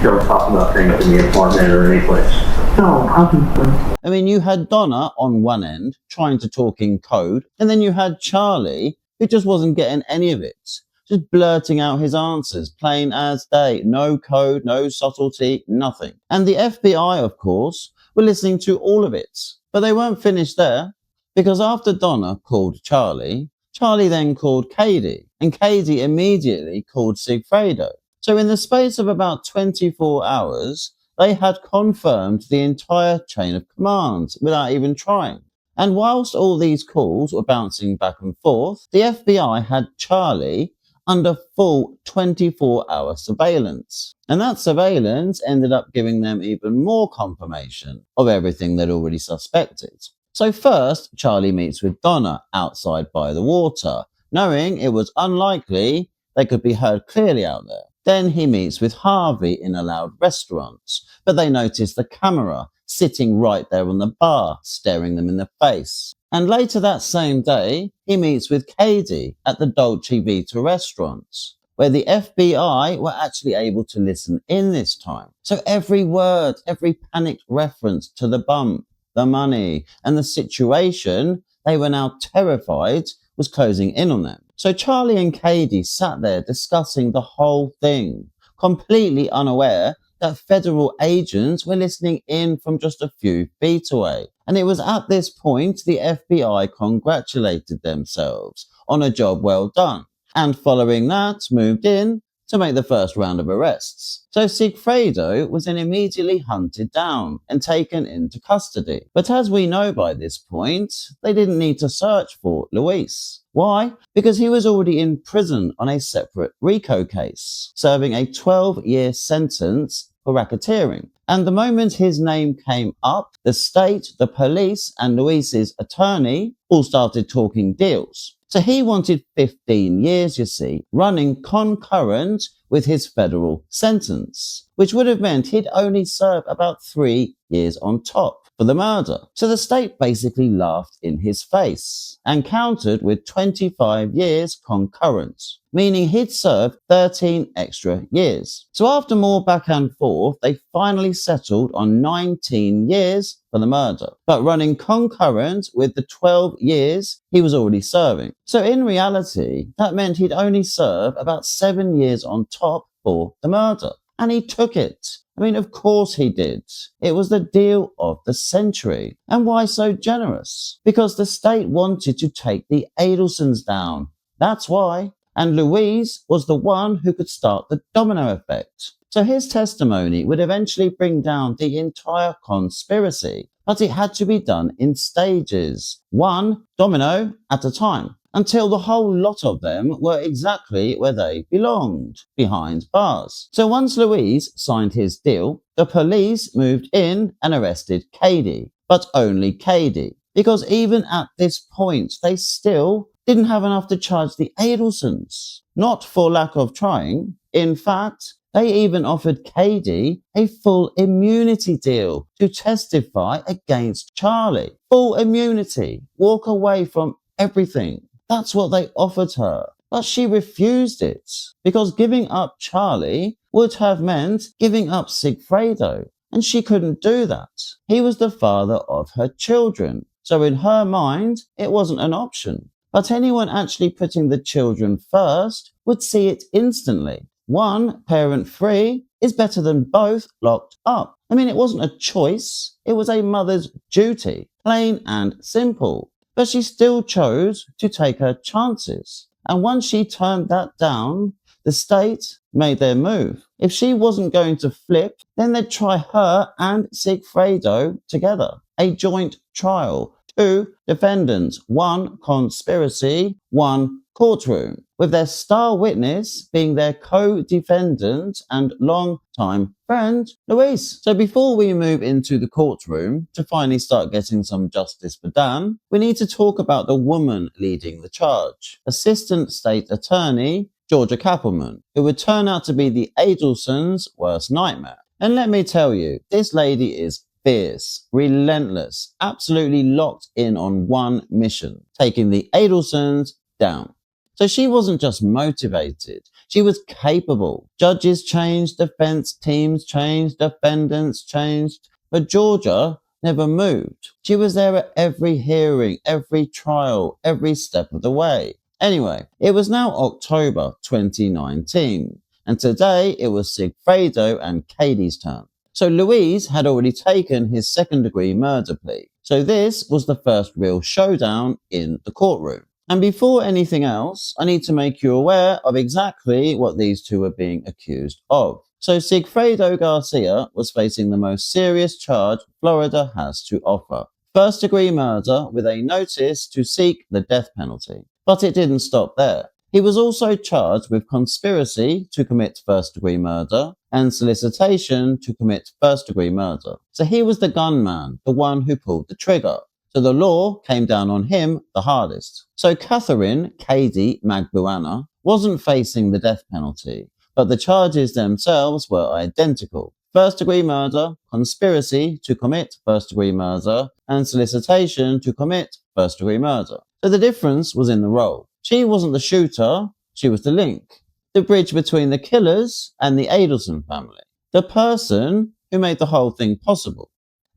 Don't talk about things in the apartment or any place. Oh, obviously. I mean, you had Donna on one end trying to talk in code, and then you had Charlie who just wasn't getting any of it. Just blurting out his answers, plain as day. No code, no subtlety, nothing. And the FBI, of course, were listening to all of it. But they weren't finished there, because after Donna called Charlie, Charlie then called Katie, and Katie immediately called Sigfredo. So in the space of about 24 hours, they had confirmed the entire chain of command without even trying. And whilst all these calls were bouncing back and forth, the FBI had Charlie under full 24-hour surveillance. And that surveillance ended up giving them even more confirmation of everything they'd already suspected. So first, Charlie meets with Donna outside by the water, knowing it was unlikely they could be heard clearly out there. Then he meets with Harvey in a loud restaurant, but they notice the camera sitting right there on the bar, staring them in the face. And later that same day, he meets with Katie at the Dolce Vita restaurant, where the FBI were actually able to listen in this time. So every word, every panicked reference to the bump, the money, and the situation they were now terrified was closing in on them. So Charlie and Katie sat there discussing the whole thing, completely unaware that federal agents were listening in from just a few feet away. And it was at this point the FBI congratulated themselves on a job well done, and following that moved in to make the first round of arrests. So Sigfredo was then immediately hunted down and taken into custody. But as we know by this point, they didn't need to search for Luis. Why? Because he was already in prison on a separate RICO case, serving a 12-year sentence for racketeering. And the moment his name came up, the state, the police, and Luis's attorney all started talking deals. So he wanted 15 years, you see, running concurrent with his federal sentence, which would have meant he'd only serve about 3 years on top for the murder. So the state basically laughed in his face and countered with 25 years concurrent, meaning he'd served 13 extra years. So after more back and forth, they finally settled on 19 years for the murder, but running concurrent with the 12 years he was already serving. So in reality, that meant he'd only serve about 7 years on top for the murder. And he took it. I mean, of course he did. It was the deal of the century. And why so generous? Because the state wanted to take the Adelsons down. That's why. And Louise was the one who could start the domino effect. So his testimony would eventually bring down the entire conspiracy. But it had to be done in stages, one domino at a time, until the whole lot of them were exactly where they belonged, behind bars. So once Louise signed his deal, the police moved in and arrested Katie, but only Katie, because even at this point, they still didn't have enough to charge the Adelsons. Not for lack of trying. In fact, they even offered Katie a full immunity deal to testify against Charlie. Full immunity. Walk away from everything. That's what they offered her. But she refused it because giving up Charlie would have meant giving up Sigfredo. And she couldn't do that. He was the father of her children. So in her mind, it wasn't an option. But anyone actually putting the children first would see it instantly. One parent free is better than both locked up. I mean, it wasn't a choice. It was a mother's duty, plain and simple. But she still chose to take her chances. And once she turned that down, the state made their move. If she wasn't going to flip, then they'd try her and Sigfredo together. A joint trial. 2 defendants, 1 conspiracy, 1 courtroom, with their star witness being their co-defendant and long-time friend, Louise. So before we move into the courtroom to finally start getting some justice for Dan, we need to talk about the woman leading the charge, Assistant State Attorney Georgia Kappelman, who would turn out to be the Adelsons' worst nightmare. And let me tell you, this lady is fierce, relentless, absolutely locked in on one mission, taking the Adelsons down. So she wasn't just motivated, she was capable. Judges changed, defense teams changed, defendants changed, but Georgia never moved. She was there at every hearing, every trial, every step of the way. Anyway, it was now October 2019, and today it was Sigfredo and Katie's turn. So Louise had already taken his second-degree murder plea. So this was the first real showdown in the courtroom. And before anything else, I need to make you aware of exactly what these two are being accused of. So Sigfredo Garcia was facing the most serious charge Florida has to offer. First-degree murder with a notice to seek the death penalty. But it didn't stop there. He was also charged with conspiracy to commit first-degree murder and solicitation to commit first-degree murder. So he was the gunman, the one who pulled the trigger. So the law came down on him the hardest. So Katherine, Katie Magbanua, wasn't facing the death penalty, but the charges themselves were identical. First-degree murder, conspiracy to commit first-degree murder, and solicitation to commit first-degree murder. So the difference was in the role. She wasn't the shooter, she was the link. The bridge between the killers and the Adelson family. The person who made the whole thing possible.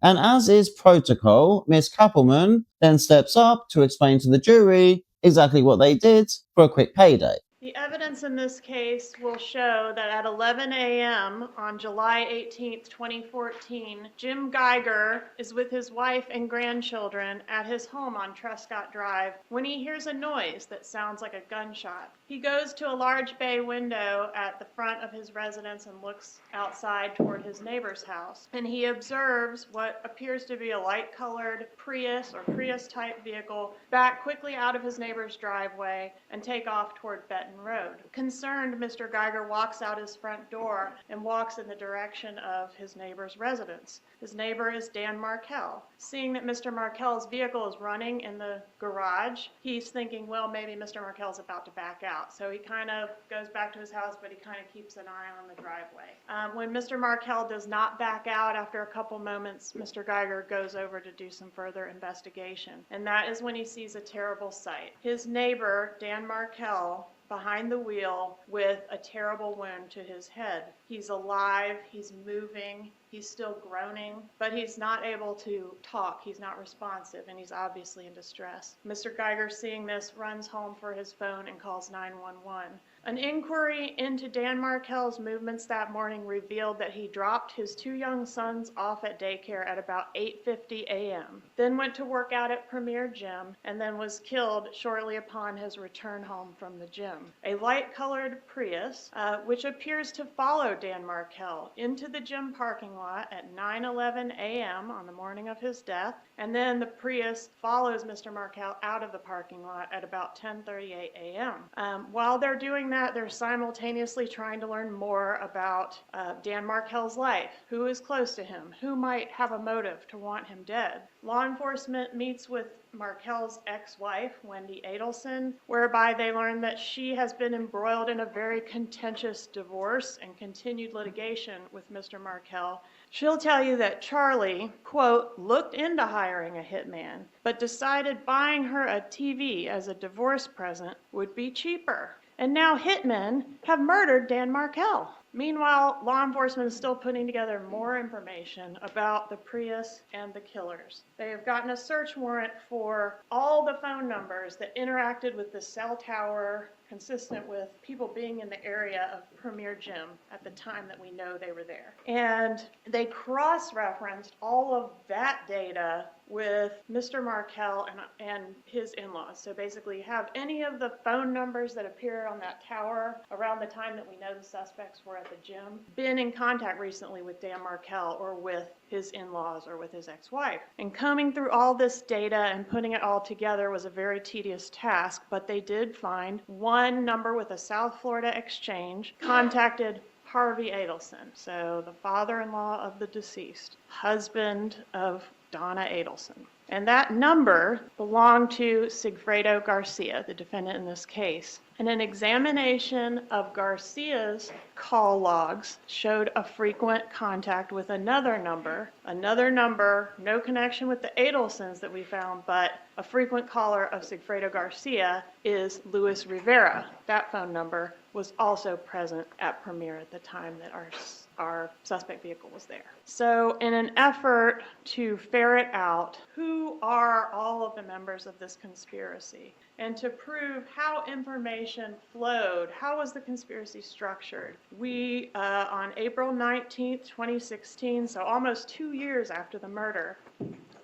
And as is protocol, Miss Kappelman then steps up to explain to the jury exactly what they did for a quick payday. The evidence in this case will show that at 11 a.m. on July 18th, 2014, Jim Geiger is with his wife and grandchildren at his home on Trescott Drive when he hears a noise that sounds like a gunshot. He goes to a large bay window at the front of his residence and looks outside toward his neighbor's house. And he observes what appears to be a light-colored Prius or Prius-type vehicle back quickly out of his neighbor's driveway and take off toward Benton. Benton Road. Concerned, Mr. Geiger walks out his front door and walks in the direction of his neighbor's residence. His neighbor is Dan Markel. Seeing that Mr. Markel's vehicle is running in the garage, he's thinking, well, maybe Mr. Markel's about to back out. So he kind of goes back to his house, but he kind of keeps an eye on the driveway. When Mr. Markel does not back out after a couple moments, Mr. Geiger goes over to do some further investigation. And that is when he sees a terrible sight. His neighbor, Dan Markel, behind the wheel with a terrible wound to his head. He's alive, he's moving, he's still groaning, but he's not able to talk, he's not responsive, and he's obviously in distress. Mr. Geiger, seeing this, runs home for his phone and calls 911. An inquiry into Dan Markel's movements that morning revealed that he dropped his 2 young sons off at daycare at about 8:50 a.m., then went to work out at Premier Gym, and then was killed shortly upon his return home from the gym. A light-colored Prius, which appears to follow Dan Markel into the gym parking lot at 9:11 a.m. on the morning of his death, and then the Prius follows Mr. Markel out of the parking lot at about 10:38 a.m. While they're doing that, they're simultaneously trying to learn more about Dan Markel's life, who is close to him, who might have a motive to want him dead. Law enforcement meets with Markel's ex-wife, Wendy Adelson, whereby they learn that she has been embroiled in a very contentious divorce and continued litigation with Mr. Markel. She'll tell you that Charlie, quote, looked into hiring a hitman, but decided buying her a TV as a divorce present would be cheaper. And now hitmen have murdered Dan Markel. Meanwhile, law enforcement is still putting together more information about the Prius and the killers. They have gotten a search warrant for all the phone numbers that interacted with the cell tower, consistent with people being in the area of Premier Gym at the time that we know they were there. And they cross-referenced all of that data with Mr. Markel and his in-laws. So basically, have any of the phone numbers that appear on that tower around the time that we know the suspects were at the gym been in contact recently with Dan Markel or with his in-laws or with his ex-wife? And combing through all this data and putting it all together was a very tedious task, but they did find one number with a South Florida exchange contacted Harvey Adelson, so the father-in-law of the deceased, husband of Donna Adelson. And that number belonged to Sigfredo Garcia, the defendant in this case. And an examination of Garcia's call logs showed a frequent contact with another number, no connection with the Adelsons that we found, but a frequent caller of Sigfredo Garcia is Luis Rivera. That phone number was also present at Premier at the time that our suspect vehicle was there. So in an effort to ferret out who are all of the members of this conspiracy and to prove how information flowed, how was the conspiracy structured, we, on April 19th, 2016, so almost 2 years after the murder,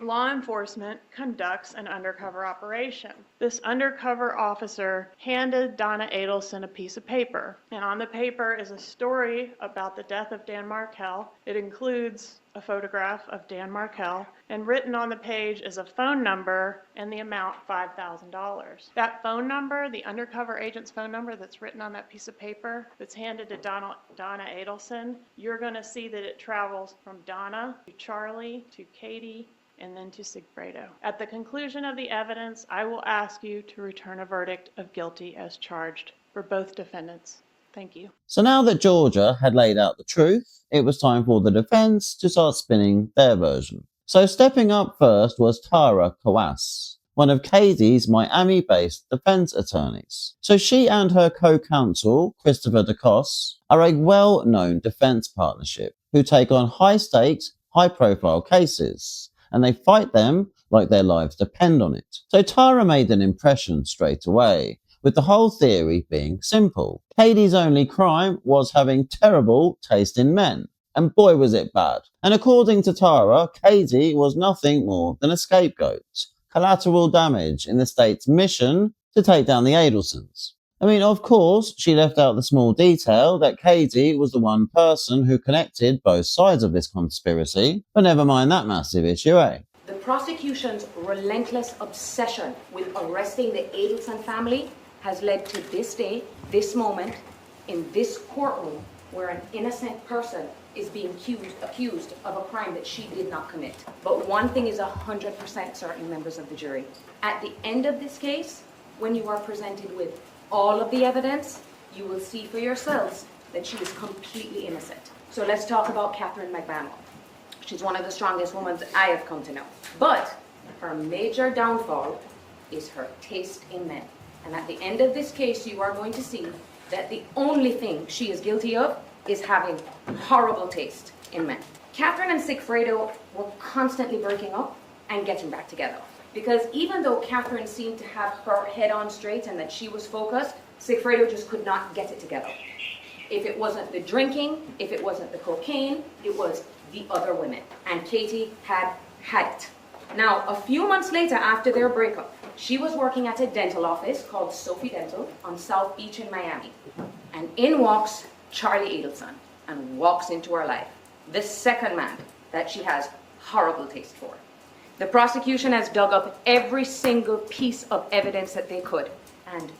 law enforcement conducts an undercover operation. This undercover officer handed Donna Adelson a piece of paper, and on the paper is a story about the death of Dan Markel. It includes a photograph of Dan Markel, and written on the page is a phone number and the amount $5,000. That phone number, the undercover agent's phone number that's written on that piece of paper that's handed to Donna Adelson, you're going to see that it travels from Donna to Charlie to Katie and then to Sigfredo. At the conclusion of the evidence, I will ask you to return a verdict of guilty as charged for both defendants. Thank you. So now that Georgia had laid out the truth, it was time for the defense to start spinning their version. So stepping up first was Tara Kawas, one of Katie's Miami-based defense attorneys. So she and her co-counsel, Christopher DeCoste, are a well-known defense partnership who take on high-stakes, high-profile cases, and they fight them like their lives depend on it. So Tara made an impression straight away, with the whole theory being simple. Katie's only crime was having terrible taste in men, and boy was it bad. And according to Tara, Katie was nothing more than a scapegoat, collateral damage in the state's mission to take down the Adelsons. I mean, of course, she left out the small detail that Katie was the one person who connected both sides of this conspiracy, but never mind that massive issue, eh? The prosecution's relentless obsession with arresting the Adelson family has led to this day, this moment, in this courtroom, where an innocent person is being accused of a crime that she did not commit. But one thing is 100% certain, members of the jury. At the end of this case, when you are presented with all of the evidence, you will see for yourselves that she is completely innocent. So let's talk about Katherine Magbanua. She's one of the strongest women I have come to know. But her major downfall is her taste in men. And at the end of this case, you are going to see that the only thing she is guilty of is having horrible taste in men. Katherine and Sigfredo were constantly breaking up and getting back together. Because even though Katherine seemed to have her head on straight and that she was focused, Sigfredo just could not get it together. If it wasn't the drinking, if it wasn't the cocaine, it was the other women. And Katie had it. Now, a few months later after their breakup, she was working at a dental office called Sophie Dental on South Beach in Miami. And in walks Charlie Adelson and walks into her life. The second man that she has horrible taste for. The prosecution has dug up every single piece of evidence that they could, and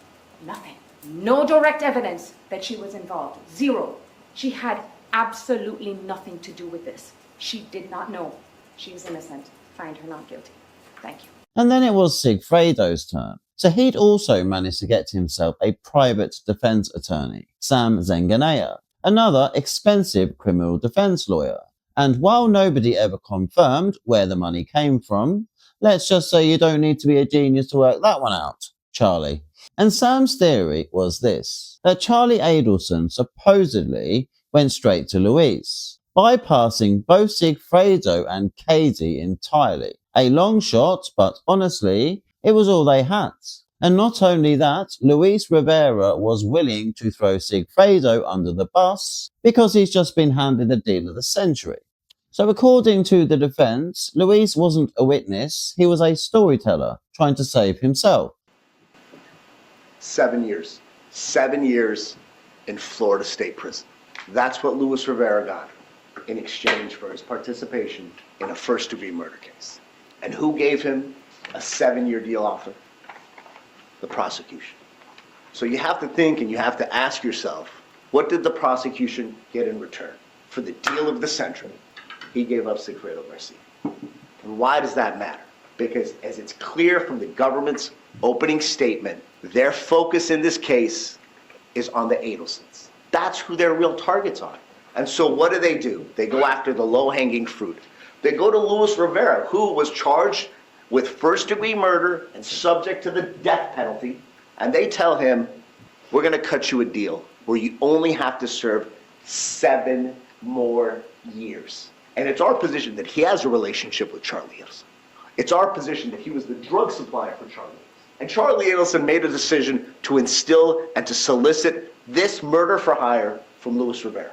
nothing. No direct evidence that she was involved. Zero. She had absolutely nothing to do with this. She did not know. She was innocent. Find her not guilty. Thank you. And then it was Sigfredo's turn. So he'd also managed to get himself a private defense attorney, Sam Zenganea, another expensive criminal defense lawyer. And while nobody ever confirmed where the money came from, let's just say you don't need to be a genius to work that one out, Charlie. And Sam's theory was this, that Charlie Adelson supposedly went straight to Louise, bypassing both Sigfredo and Katie entirely. A long shot, but honestly, it was all they had. And not only that, Luis Rivera was willing to throw Sigfredo under the bus because he's just been handed the deal of the century. So according to the defense, Luis wasn't a witness, he was a storyteller trying to save himself. 7 years. 7 years in Florida State Prison. That's what Luis Rivera got in exchange for his participation in a first-degree murder case. And who gave him a 7-year deal offer? The prosecution. So you have to think and you have to ask yourself, what did the prosecution get in return? For the deal of the century, he gave up Sigfredo Garcia. And why does that matter? Because as it's clear from the government's opening statement, their focus in this case is on the Adelsons. That's who their real targets are. And so what do? They go after the low-hanging fruit. They go to Luis Rivera, who was charged with first-degree murder and subject to the death penalty, and they tell him, we're going to cut you a deal where you only have to serve 7 more years. And it's our position that he has a relationship with Charlie Adelson. It's our position that he was the drug supplier for Charlie Adelson. And Charlie Adelson made a decision to instill and to solicit this murder for hire from Luis Rivera.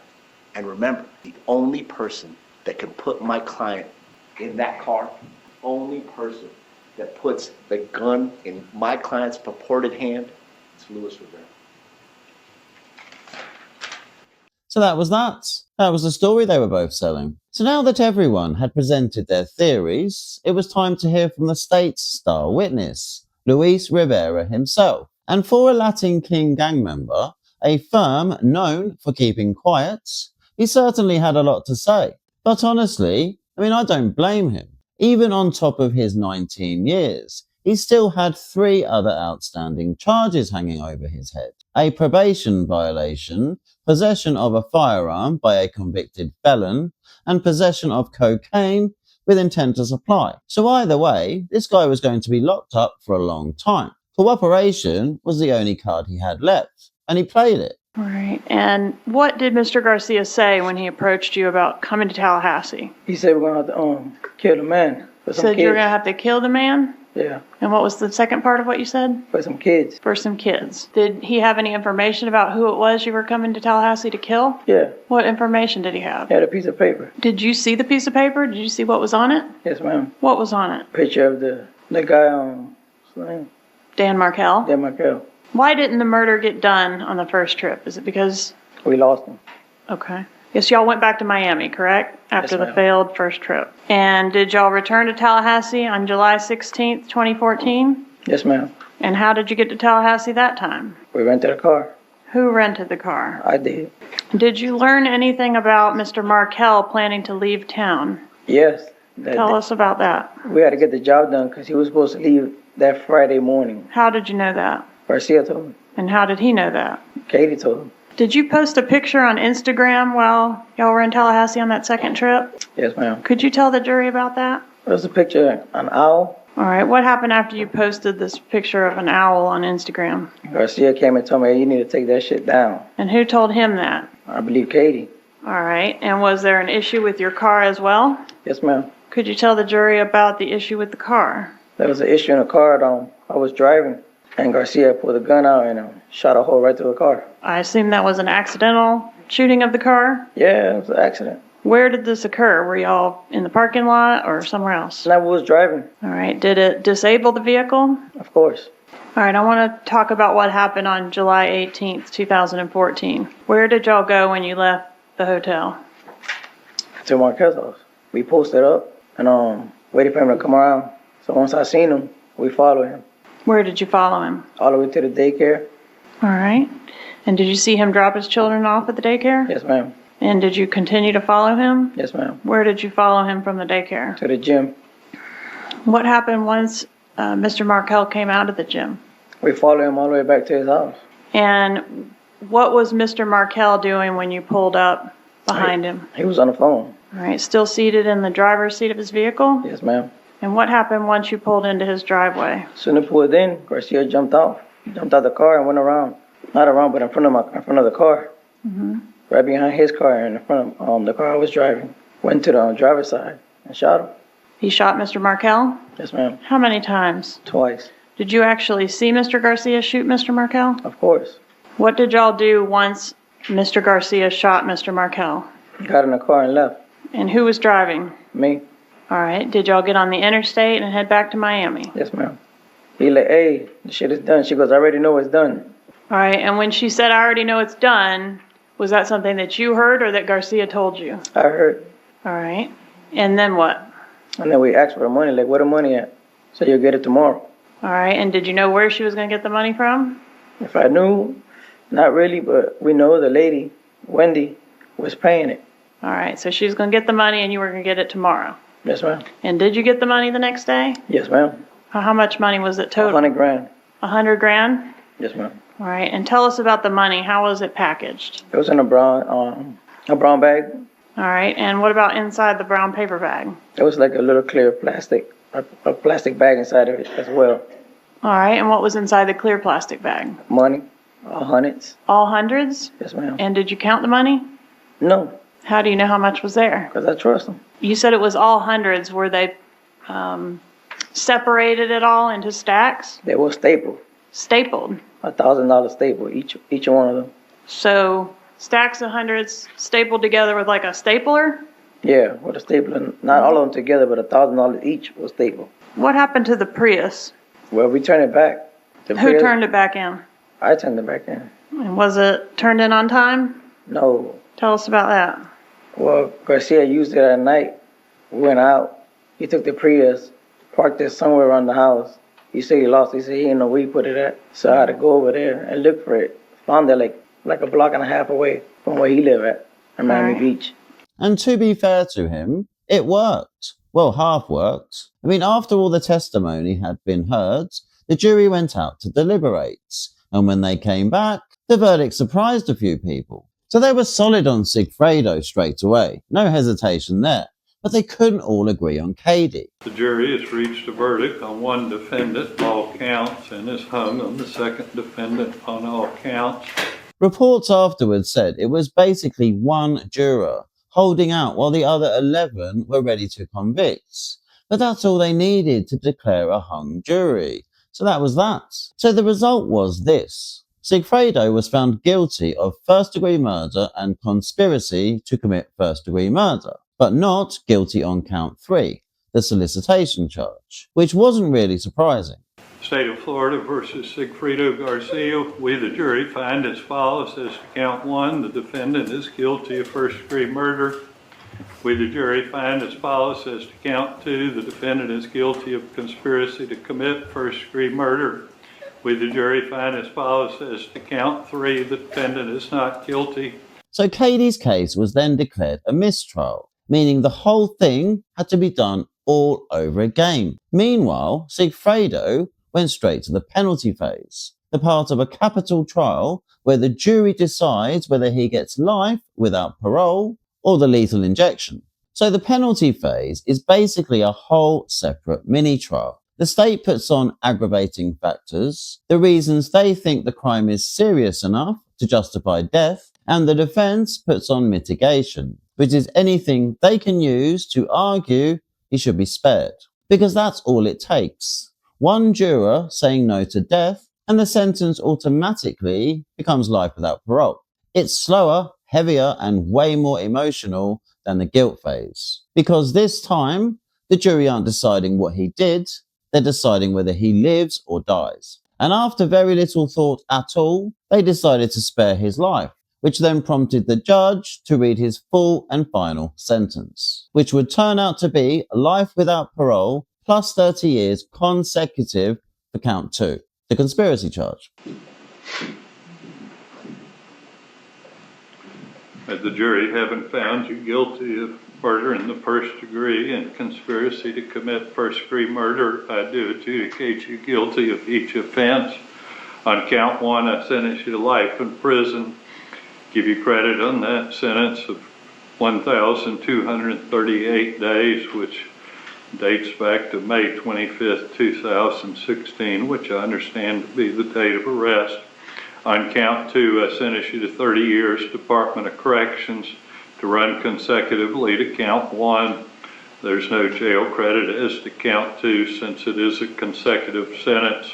And remember, the only person that can put my client in that car, only person that puts the gun in my client's purported hand, it's Luis Rivera. So that was that. That was the story they were both selling. So now that everyone had presented their theories, it was time to hear from the state's star witness, Luis Rivera himself. And for a Latin King gang member, a firm known for keeping quiet, he certainly had a lot to say. But honestly, I don't blame him. Even on top of his 19 years, he still had 3 other outstanding charges hanging over his head. A probation violation, possession of a firearm by a convicted felon, and possession of cocaine with intent to supply. So either way, this guy was going to be locked up for a long time. Cooperation was the only card he had left, and he played it. Right. And what did Mr. Garcia say when he approached you about coming to Tallahassee? He said we're going to have to kill the man. Said you were going to have to kill the man? Yeah. And what was the second part of what you said? For some kids. For some kids. Did he have any information about who it was you were coming to Tallahassee to kill? Yeah. What information did he have? He had a piece of paper. Did you see the piece of paper? Did you see what was on it? Yes, ma'am. What was on it? Picture of the guy on Slam. Dan Markel? Dan Markel. Why didn't the murder get done on the first trip? Is it because... We lost him. Okay. Yes, y'all went back to Miami, correct? After Yes, the failed first trip. And did y'all return to Tallahassee on July 16th, 2014? Yes, ma'am. And how did you get to Tallahassee that time? We rented a car. Who rented the car? I did. Did you learn anything about Mr. Markel planning to leave town? Yes. Tell us about that. We had to get the job done because he was supposed to leave that Friday morning. How did you know that? Garcia told me. And how did he know that? Katie told him. Did you post a picture on Instagram while y'all were in Tallahassee on that second trip? Yes, ma'am. Could you tell the jury about that? There was a picture of an owl. All right, what happened after you posted this picture of an owl on Instagram? Garcia came and told me, hey, you need to take that shit down. And who told him that? I believe Katie. All right, and was there an issue with your car as well? Yes, ma'am. Could you tell the jury about the issue with the car? There was an issue in the car that I was driving, and Garcia pulled a gun out and shot a hole right through the car. I assume that was an accidental shooting of the car? Yeah, it was an accident. Where did this occur? Were y'all in the parking lot or somewhere else? I was driving. All right, did it disable the vehicle? Of course. All right, I want to talk about what happened on July 18th, 2014. Where did y'all go when you left the hotel? To Markel's house. We posted up and waited for him to come around. So once I seen him, we followed him. Where did you follow him? All the way to the daycare. All right. And did you see him drop his children off at the daycare? Yes, ma'am. And did you continue to follow him? Yes, ma'am. Where did you follow him from the daycare? To the gym. What happened once Mr. Markel came out of the gym? We followed him all the way back to his house. And what was Mr. Markel doing when you pulled up behind him? He was on the phone. All right, still seated in the driver's seat of his vehicle? Yes, ma'am. And what happened once you pulled into his driveway? As soon as I pulled in, Garcia jumped off. He jumped out the car and went around. Not around, but in front of the car. Mm-hmm. Right behind his car and in front of the car I was driving. Went to the driver's side and shot him. He shot Mr. Markel? Yes, ma'am. How many times? Twice. Did you actually see Mr. Garcia shoot Mr. Markel? Of course. What did y'all do once Mr. Garcia shot Mr. Markel? Got in the car and left. And who was driving? Me. All right. Did y'all get on the interstate and head back to Miami? Yes, ma'am. He like, hey, the shit is done. She goes, I already know it's done. All right. And when she said, I already know it's done, was that something that you heard or that Garcia told you? I heard. All right. And then what? And then we asked for the money, like, where the money at? So you'll get it tomorrow. All right. And did you know where she was going to get the money from? If I knew, not really, but we know the lady, Wendy, was paying it. All right. So she was going to get the money and you were going to get it tomorrow. Yes, ma'am. And did you get the money the next day? Yes, ma'am. How much money was it total? $100,000. $100,000? Yes, ma'am. All right. And tell us about the money. How was it packaged? It was in a brown bag. All right. And what about inside the brown paper bag? It was like a little clear plastic, a plastic bag inside of it as well. All right. And what was inside the clear plastic bag? Money, all hundreds. All hundreds? Yes, ma'am. And did you count the money? No. How do you know how much was there? Because I trust them. You said it was all hundreds. Were they separated at all into stacks? They were stapled. Stapled? $1,000 staple, each one of them. So stacks of hundreds stapled together with like a stapler? Yeah, with a stapler. Not all of them together, but $1,000 each was stapled. What happened to the Prius? Well, we turned it back. Who turned it back in? I turned it back in. And was it turned in on time? No. Tell us about that. Well, Garcia used it at night. We went out. He took the Prius, parked it somewhere around the house. He said he lost it. He said he didn't know where he put it at. So I had to go over there and look for it. Found it like a block and a half away from where he lived at in Miami Beach. And to be fair to him, it worked. Well, half worked. I mean, after all the testimony had been heard, the jury went out to deliberate. And when they came back, the verdict surprised a few people. So they were solid on Sigfredo straight away. No hesitation there. But they couldn't all agree on Katie. The jury has reached a verdict on one defendant, all counts, and has hung on the second defendant on all counts. Reports afterwards said it was basically one juror holding out while the other 11 were ready to convict. But that's all they needed to declare a hung jury. So that was that. So the result was this. Sigfredo was found guilty of first-degree murder and conspiracy to commit first-degree murder, but not guilty on count 3, the solicitation charge, which wasn't really surprising. State of Florida versus Sigfredo Garcia. We, the jury, find as follows. As to count 1, the defendant is guilty of first-degree murder. We, the jury, find as follows as to count 2, the defendant is guilty of conspiracy to commit first-degree murder. We, the jury, find as follows as to count 3, the defendant is not guilty. So Katie's case was then declared a mistrial, meaning the whole thing had to be done all over again. Meanwhile, Sigfredo went straight to the penalty phase, the part of a capital trial where the jury decides whether he gets life without parole or the lethal injection. So the penalty phase is basically a whole separate mini-trial. The state puts on aggravating factors, the reasons they think the crime is serious enough to justify death, and the defense puts on mitigation, which is anything they can use to argue he should be spared. Because that's all it takes. One juror saying no to death, and the sentence automatically becomes life without parole. It's slower, heavier, and way more emotional than the guilt phase. Because this time, the jury aren't deciding what he did, they're deciding whether he lives or dies. And after very little thought at all, they decided to spare his life, which then prompted the judge to read his full and final sentence, which would turn out to be life without parole plus 30 years consecutive for count 2, the conspiracy charge. The jury, having found you guilty of murder in the first degree and conspiracy to commit first-degree murder, I do adjudicate you guilty of each offense. On count 1, I sentence you to life in prison. Give you credit on that sentence of 1,238 days, which dates back to May 25th, 2016, which I understand to be the date of arrest. On count 2, I sentence you to 30 years Department of Corrections to run consecutively to count 1. There's no jail credit as to count 2 since it is a consecutive sentence.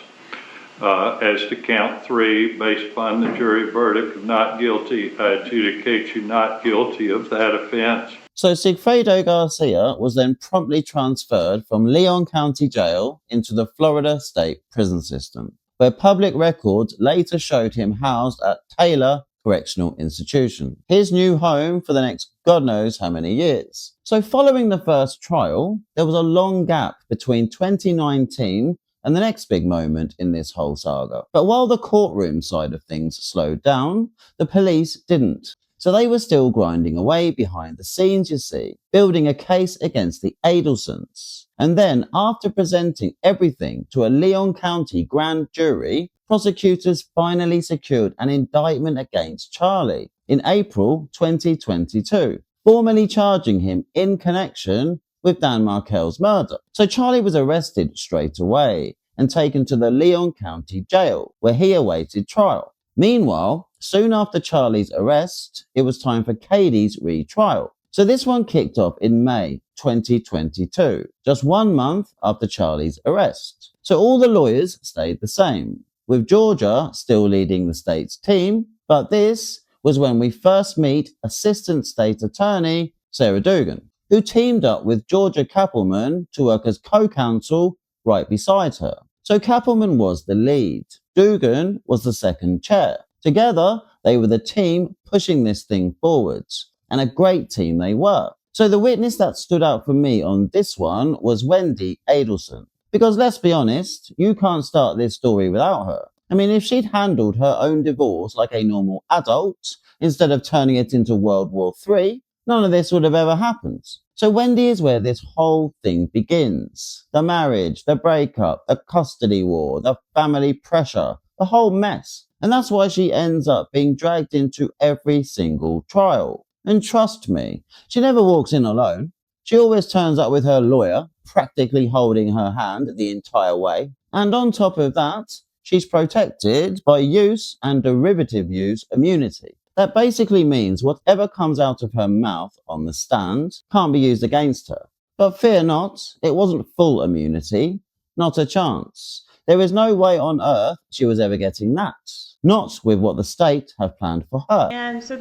As to count 3, based upon the jury verdict of not guilty, I adjudicate you not guilty of that offense. So Sigfredo Garcia was then promptly transferred from Leon County Jail into the Florida State Prison System, where public records later showed him housed at Taylor Correctional Institution, his new home for the next God knows how many years. So following the first trial, there was a long gap between 2019 and the next big moment in this whole saga. But while the courtroom side of things slowed down, the police didn't. So they were still grinding away behind the scenes, you see, building a case against the Adelsons. And then, after presenting everything to a Leon County grand jury, prosecutors finally secured an indictment against Charlie in April 2022, formally charging him in connection with Dan Markel's murder. So Charlie was arrested straight away and taken to the Leon County Jail, where he awaited trial. Meanwhile, soon after Charlie's arrest, it was time for Katie's retrial. So this one kicked off in May 2022, just 1 month after Charlie's arrest. So all the lawyers stayed the same, with Georgia still leading the state's team, but this was when we first meet Assistant State Attorney Sarah Dugan, who teamed up with Georgia Kappelman to work as co-counsel right beside her. So Kappelman was the lead. Dugan was the second chair. Together, they were the team pushing this thing forwards, and a great team they were. So the witness that stood out for me on this one was Wendy Adelson. Because let's be honest, you can't start this story without her. I mean, if she'd handled her own divorce like a normal adult, instead of turning it into World War III, none of this would have ever happened. So Wendy is where this whole thing begins. The marriage, the breakup, the custody war, the family pressure, the whole mess. And that's why she ends up being dragged into every single trial. And trust me, she never walks in alone. She always turns up with her lawyer, practically holding her hand the entire way. And on top of that, she's protected by use and derivative use immunity. That basically means whatever comes out of her mouth on the stand can't be used against her. But fear not, it wasn't full immunity. Not a chance. There is no way on earth she was ever getting that. not with what the state have planned for her. And so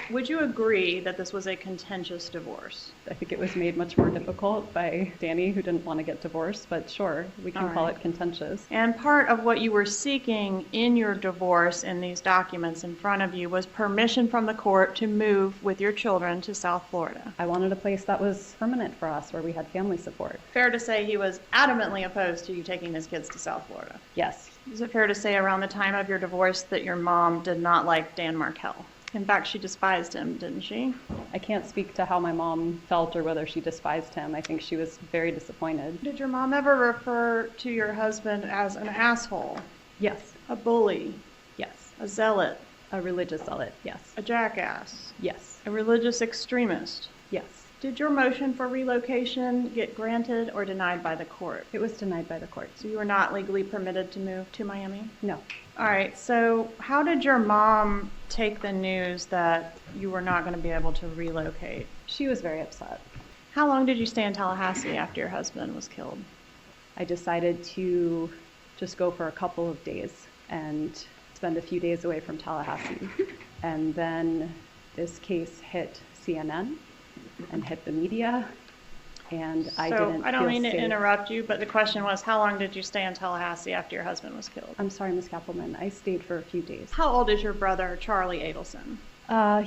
would you agree that this was a contentious divorce? I think it was made much more difficult by Danny, who didn't want to get divorced, but sure, we can call it contentious. And part of what you were seeking in your divorce in these documents in front of you was permission from the court to move with your children to South Florida. I wanted a place that was permanent for us, where we had family support. Fair to say he was adamantly opposed to you taking his kids to South Florida? Yes. Is it fair to say around the time of your divorce that your mom did not like Dan Markel? In fact, she despised him, didn't she? I can't speak to how my mom felt or whether she despised him. I think she was very disappointed. Did your mom ever refer to your husband as an asshole? Yes. A bully? Yes. A zealot? A religious zealot, yes. A jackass? Yes. A religious extremist? Yes. Did your motion for relocation get granted or denied by the court? It was denied by the court. So you were not legally permitted to move to Miami? No. All right, so how did your mom take the news that you were not going to be able to relocate? She was very upset. How long did you stay in Tallahassee after your husband was killed? I decided to just go for a couple of days and spend a few days away from Tallahassee. And then this case hit CNN and hit the media, and I didn't I don't mean safe. to interrupt you, but the question was, how long did you stay in Tallahassee after your husband was killed? I'm sorry, Ms. Kappelman. I stayed for a few days. How old is your brother, Charlie Adelson?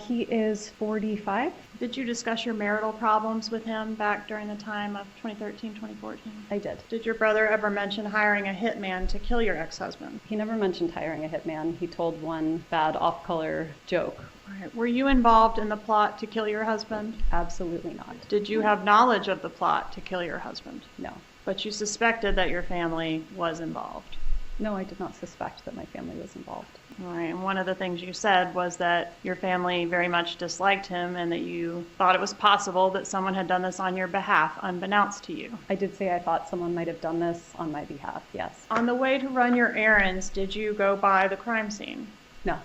He is 45. Did you discuss your marital problems with him back during the time of 2013, 2014? I did. Did your brother ever mention hiring a hitman to kill your ex-husband? He never mentioned hiring a hitman. He told one bad off-color joke. All right. Were you involved in the plot to kill your husband? Absolutely not. Did you have knowledge of the plot to kill your husband? No. But you suspected that your family was involved? No, I did not suspect that my family was involved. All right, and one of the things you said was that your family very much disliked him and that you thought it was possible that someone had done this on your behalf, unbeknownst to you. I did say I thought someone might have done this on my behalf, yes. On the way to run your errands, did you go by the crime scene? No.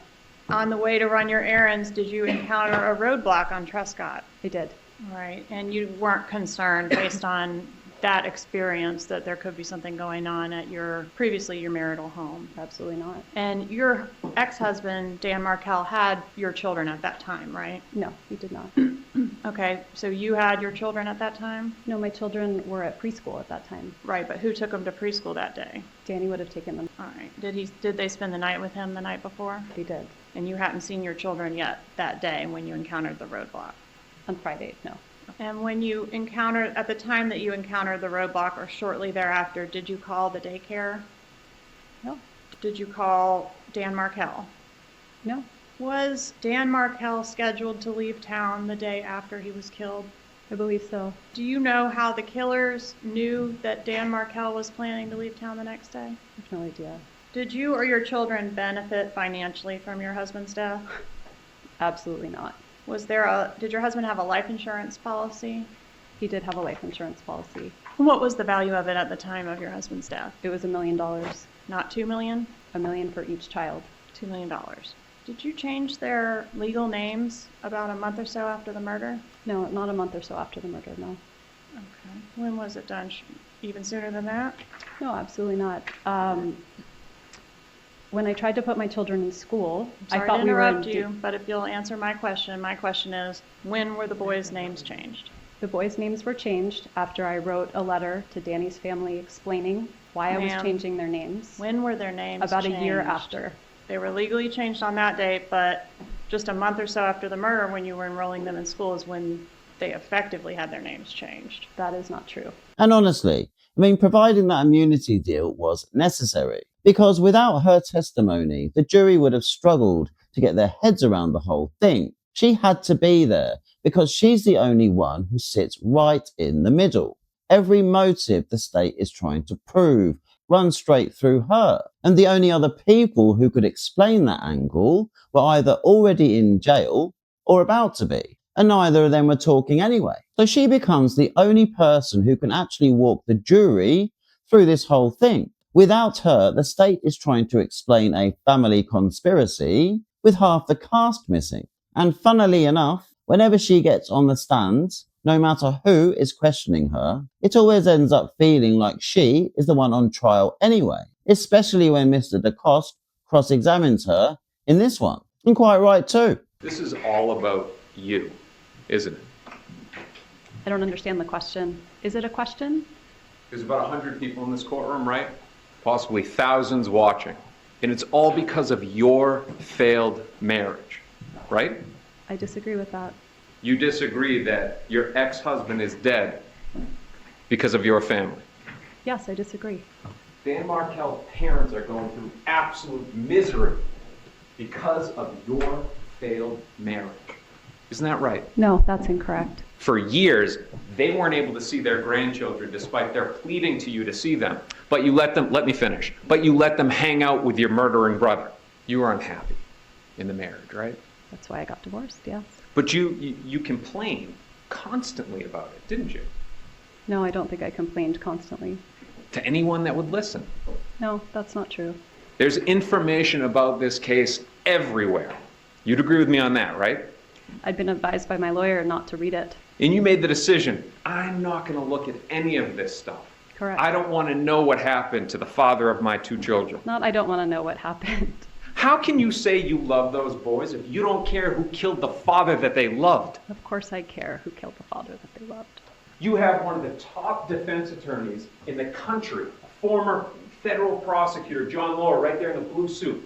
On the way to run your errands, did you encounter a roadblock on Trescott? I did. All right, and you weren't concerned based on that experience that there could be something going on at your marital home? Absolutely not. And your ex-husband, Dan Markel, had your children at that time, right? No, he did not. Okay, so you had your children at that time? No, my children were at preschool at that time. Right, but who took them to preschool that day? Danny would have taken them. All right. Did they spend the night with him the night before? They did. And you hadn't seen your children yet that day when you encountered the roadblock? On Friday, no. And when you encountered, at the time that you encountered the roadblock or shortly thereafter, did you call the daycare? No. Did you call Dan Markel? No. Was Dan Markel scheduled to leave town the day after he was killed? I believe so. Do you know how the killers knew that Dan Markel was planning to leave town the next day? I have no idea. Did you or your children benefit financially from your husband's death? Absolutely not. Did your husband have a life insurance policy? He did have a life insurance policy. What was the value of it at the time of your husband's death? It was $1 million. Not $2 million? $1 million for each child. $2 million. Did you change their legal names about a month or so after the murder? No, not a month or so after the murder, no. Okay. When was it done? Even sooner than that? No, absolutely not. When I tried to put my children in school, I thought we were in... Sorry to interrupt you, but if you'll answer my question is, when were the boys' names changed? The boys' names were changed after I wrote a letter to Danny's family explaining why I was changing their names. When were their names About changed? a year after. They were legally changed on that date, but just a month or so after the murder, when you were enrolling them in school, is when they effectively had their names changed. That is not true. And honestly, providing that immunity deal was necessary, because without her testimony, the jury would have struggled to get their heads around the whole thing. She had to be there because she's the only one who sits right in the middle. Every motive the state is trying to prove runs straight through her. And the only other people who could explain that angle were either already in jail or about to be. And neither of them were talking anyway. So she becomes the only person who can actually walk the jury through this whole thing. Without her, the state is trying to explain a family conspiracy with half the cast missing. And funnily enough, whenever she gets on the stand, no matter who is questioning her, it always ends up feeling like she is the one on trial anyway, especially when Mr. DeCoste cross-examined her in this one. And quite right too. This is all about you, isn't it? I don't understand the question. Is it a question? There's about 100 people in this courtroom, right? Possibly thousands watching. And it's all because of your failed marriage, right? I disagree with that. You disagree that your ex-husband is dead because of your family. Yes, I disagree. Dan Markel's parents are going through absolute misery because of your failed marriage. Isn't that right? No, that's incorrect. For years, they weren't able to see their grandchildren despite their pleading to you to see them. But you let them, let me finish, but you let them hang out with your murdering brother. You were unhappy in the marriage, right? That's why I got divorced, yes. But you complained constantly about it, didn't you? No, I don't think I complained constantly. To anyone that would listen. No, that's not true. There's information about this case everywhere. You'd agree with me on that, right? I'd been advised by my lawyer not to read it. And you made the decision, I'm not going to look at any of this stuff. Correct. I don't want to know what happened to the father of my 2 children. Not I don't want to know what happened. How can you say you love those boys if you don't care who killed the father that they loved? Of course I care who killed the father that they loved. You have one of the top defense attorneys in the country, a former federal prosecutor, John Lohr, right there in the blue suit,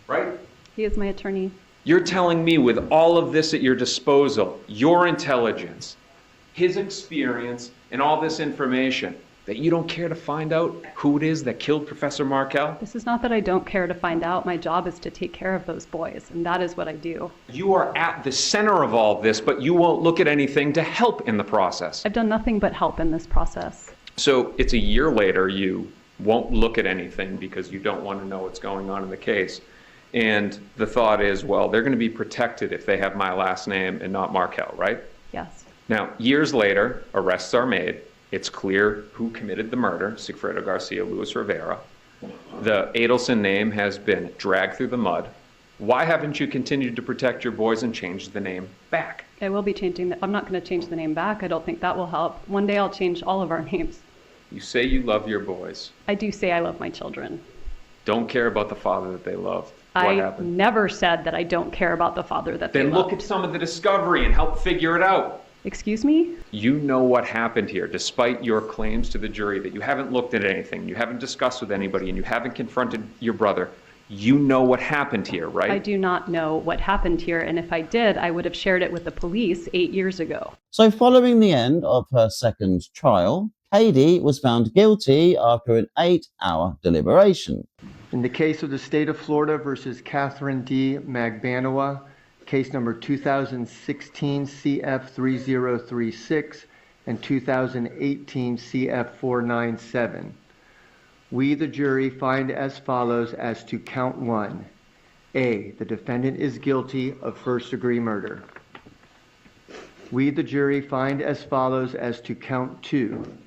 right? He is my attorney. You're telling me with all of this at your disposal, your intelligence, his experience, and all this information, that you don't care to find out who it is that killed Professor Markel? This is not that I don't care to find out. My job is to take care of those boys, and that is what I do. You are at the center of all this, but you won't look at anything to help in the process. I've done nothing but help in this process. So it's a year later, you won't look at anything because you don't want to know what's going on in the case. And the thought is, well, they're going to be protected if they have my last name and not Markel, right? Yes. Now, years later, arrests are made. It's clear who committed the murder, Sigfredo Garcia, Luis Rivera. The Adelson name has been dragged through the mud. Why haven't you continued to protect your boys and changed the name back? I will be changing I'm not going to change the name back. I don't think that will help. One day I'll change all of our names. You say you love your boys. I do say I love my children. Don't care about the father that they loved. What I happened? never said that I don't care about the father that they Then loved. look at some of the discovery and help figure it out. Excuse me? You know what happened here, despite your claims to the jury that you haven't looked at anything, you haven't discussed with anybody, and you haven't confronted your brother. You know what happened here, right? I do not know what happened here, and if I did, I would have shared it with the police 8 years ago. So following the end of her second trial, Katie was found guilty after an 8-hour deliberation. In the case of the state of Florida versus Katherine D. Magbanua, case number 2016 CF 3036 and 2018 CF 497. We, the jury, find as follows as to count 1. A, the defendant is guilty of first-degree murder. We, the jury, find as follows as to count 2.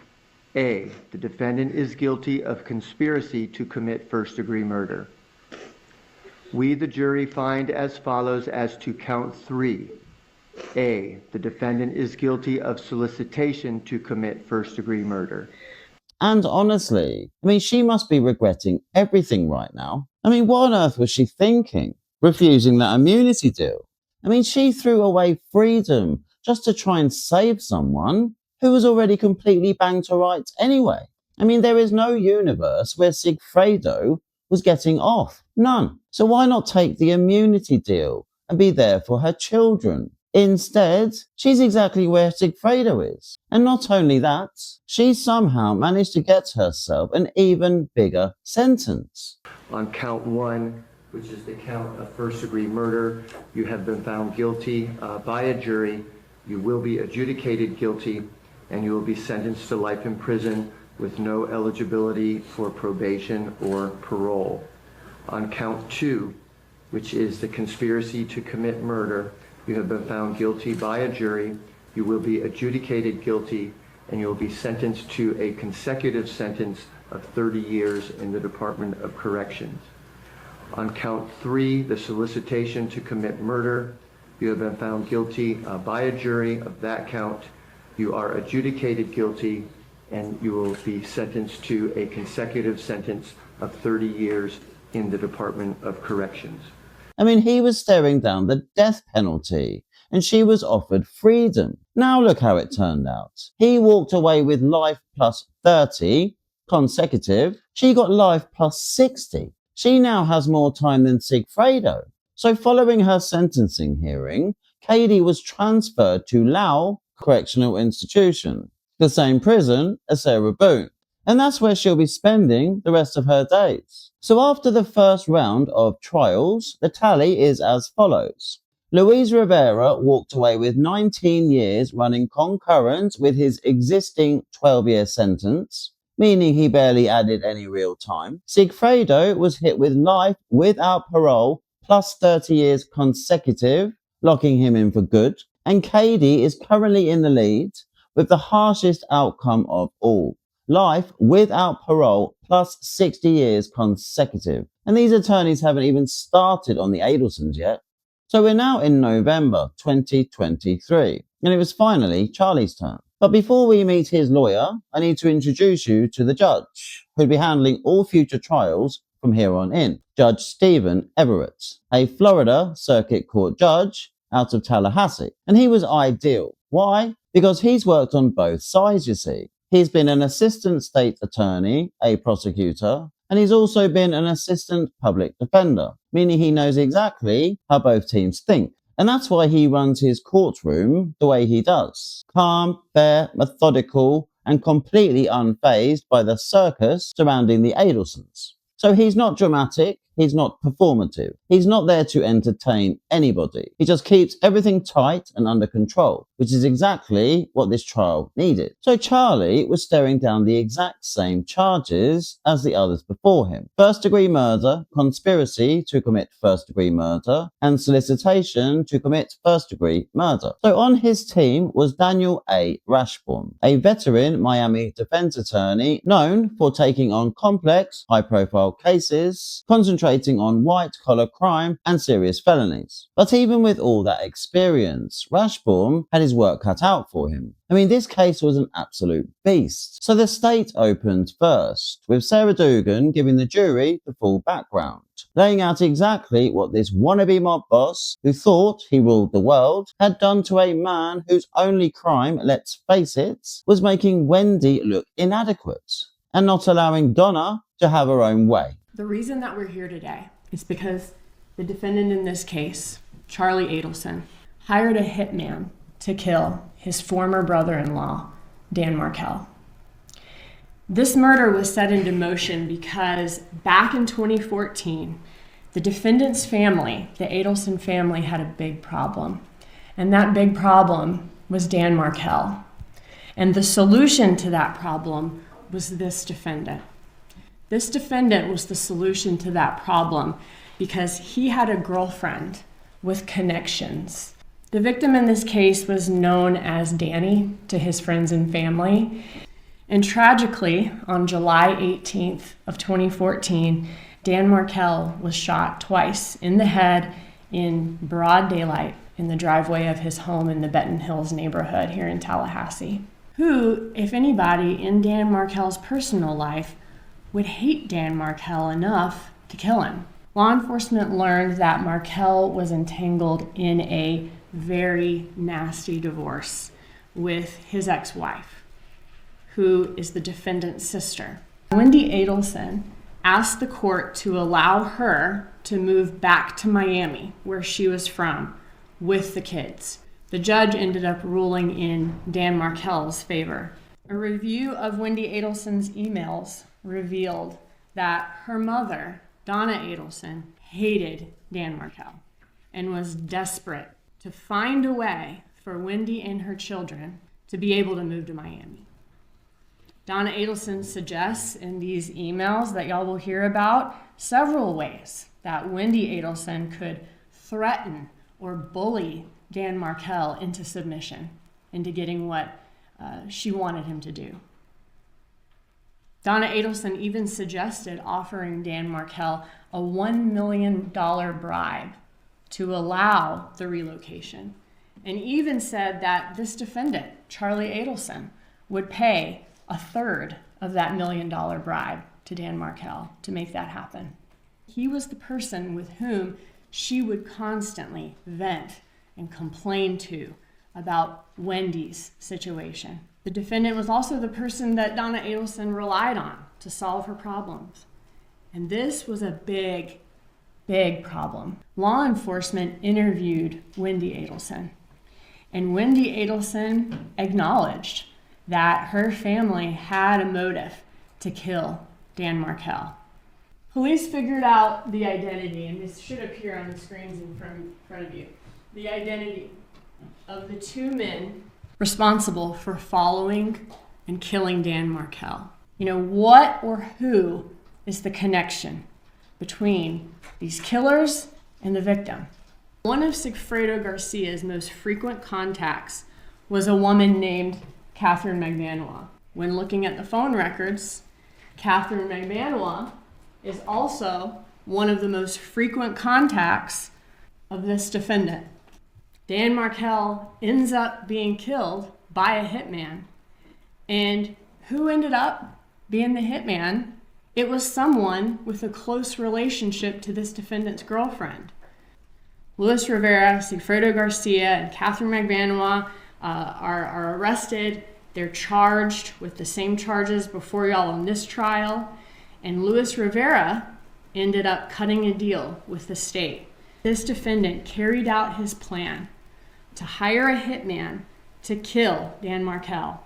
A, the defendant is guilty of conspiracy to commit first-degree murder. We, the jury, find as follows as to count 3. A, the defendant is guilty of solicitation to commit first-degree murder. And honestly, she must be regretting everything right now. What on earth was she thinking? Refusing that immunity deal. She threw away freedom just to try and save someone who was already completely banged to rights anyway. There is no universe where Sigfredo was getting off. None. So why not take the immunity deal and be there for her children? Instead, she's exactly where Sigfredo is. And not only that, she somehow managed to get herself an even bigger sentence. On count 1, which is the count of first-degree murder, you have been found guilty by a jury. You will be adjudicated guilty, and you will be sentenced to life in prison with no eligibility for probation or parole. On count 2, which is the conspiracy to commit murder, you have been found guilty by a jury. You will be adjudicated guilty, and you will be sentenced to a consecutive sentence of 30 years in the Department of Corrections. On count 3, the solicitation to commit murder, you have been found guilty by a jury of that count. You are adjudicated guilty, and you will be sentenced to a consecutive sentence of 30 years in the Department of Corrections. I mean, he was staring down the death penalty, and she was offered freedom. Now look how it turned out. He walked away with life plus 30 consecutive. She got life plus 60. She now has more time than Sigfredo. So following her sentencing hearing, Katie was transferred to Lau Correctional Institution, the same prison as Sarah Boone. And that's where she'll be spending the rest of her days. So after the first round of trials, the tally is as follows. Luis Rivera walked away with 19 years running concurrent with his existing 12-year sentence, meaning he barely added any real time. Sigfredo was hit with life without parole plus 30 years consecutive, locking him in for good. And Katie is currently in the lead with the harshest outcome of all. Life without parole plus 60 years consecutive. And these attorneys haven't even started on the Adelsons yet. So we're now in November 2023, and it was finally Charlie's turn. But before we meet his lawyer, I need to introduce you to the judge, who'll be handling all future trials from here on in. Judge Stephen Everett, a Florida Circuit Court judge out of Tallahassee. And he was ideal. Why? Because he's worked on both sides, you see. He's been an assistant state attorney, a prosecutor, and he's also been an assistant public defender, meaning he knows exactly how both teams think. And that's why he runs his courtroom the way he does. Calm, fair, methodical, and completely unfazed by the circus surrounding the Adelsons. So he's not dramatic, he's not performative, he's not there to entertain anybody. He just keeps everything tight and under control, which is exactly what this trial needed. So Charlie was staring down the exact same charges as the others before him. First-degree murder, conspiracy to commit first-degree murder, and solicitation to commit first-degree murder. So on his team was Daniel A. Rashbourne, a veteran Miami defense attorney known for taking on complex, high-profile cases, concentrating on white-collar crime and serious felonies. But even with all that experience, Rashbourne had his work cut out for him. I mean, this case was an absolute beast. So the state opened first, with Sarah Dugan giving the jury the full background, laying out exactly what this wannabe mob boss, who thought he ruled the world, had done to a man whose only crime, let's face it, was making Wendy look inadequate, and not allowing Donna to have her own way. The reason that we're here today is because the defendant in this case, Charlie Adelson, hired a hitman to kill his former brother-in-law, Dan Markel. This murder was set into motion because back in 2014, the defendant's family, the Adelson family, had a big problem. And that big problem was Dan Markel. And the solution to that problem was this defendant. This defendant was the solution to that problem because he had a girlfriend with connections. The victim in this case was known as Danny to his friends and family. And tragically, on July 18th of 2014, Dan Markel was shot twice in the head in broad daylight in the driveway of his home in the Benton Hills neighborhood here in Tallahassee. Who, if anybody in Dan Markel's personal life, would hate Dan Markel enough to kill him. Law enforcement learned that Markel was entangled in a very nasty divorce with his ex-wife, who is the defendant's sister. Wendy Adelson asked the court to allow her to move back to Miami, where she was from, with the kids. The judge ended up ruling in Dan Markel's favor. A review of Wendy Adelson's emails revealed that her mother, Donna Adelson, hated Dan Markel and was desperate to find a way for Wendy and her children to be able to move to Miami. Donna Adelson suggests in these emails that y'all will hear about several ways that Wendy Adelson could threaten or bully Dan Markel into submission, into getting what she wanted him to do. Donna Adelson even suggested offering Dan Markel a $1 million bribe to allow the relocation, and even said that this defendant, Charlie Adelson, would pay a third of that $1 million bribe to Dan Markel to make that happen. He was the person with whom she would constantly vent and complain to about Wendy's situation. The defendant was also the person that Donna Adelson relied on to solve her problems. And this was a big, big problem. Law enforcement interviewed Wendy Adelson, and Wendy Adelson acknowledged that her family had a motive to kill Dan Markel. Police figured out the identity, and this should appear on the screens in front of you, the identity of the two men responsible for following and killing Dan Markel. You know, what or who is the connection between these killers and the victim? One of Sigfredo Garcia's most frequent contacts was a woman named Katherine Magbanua. When looking at the phone records, Katherine Magbanua is also one of the most frequent contacts of this defendant. Dan Markel ends up being killed by a hitman. And who ended up being the hitman? It was someone with a close relationship to this defendant's girlfriend. Luis Rivera, Sigfredo Garcia, and Katherine Magbanua are arrested. They're charged with the same charges before y'all on this trial. And Luis Rivera ended up cutting a deal with the state. This defendant carried out his plan to hire a hitman to kill Dan Markel.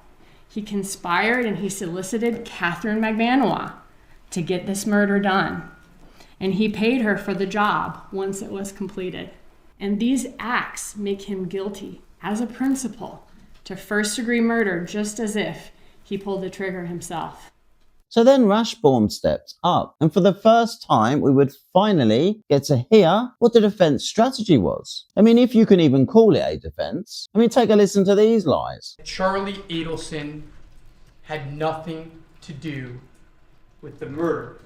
He conspired and he solicited Katherine Magbanua to get this murder done. And he paid her for the job once it was completed. And these acts make him guilty as a principal to first-degree murder, just as if he pulled the trigger himself. So then Rashbaum stepped up, and for the first time we would finally get to hear what the defense strategy was. I mean, if you can even call it a defense. I mean, take a listen to these lies. Charlie Adelson had nothing to do with the murder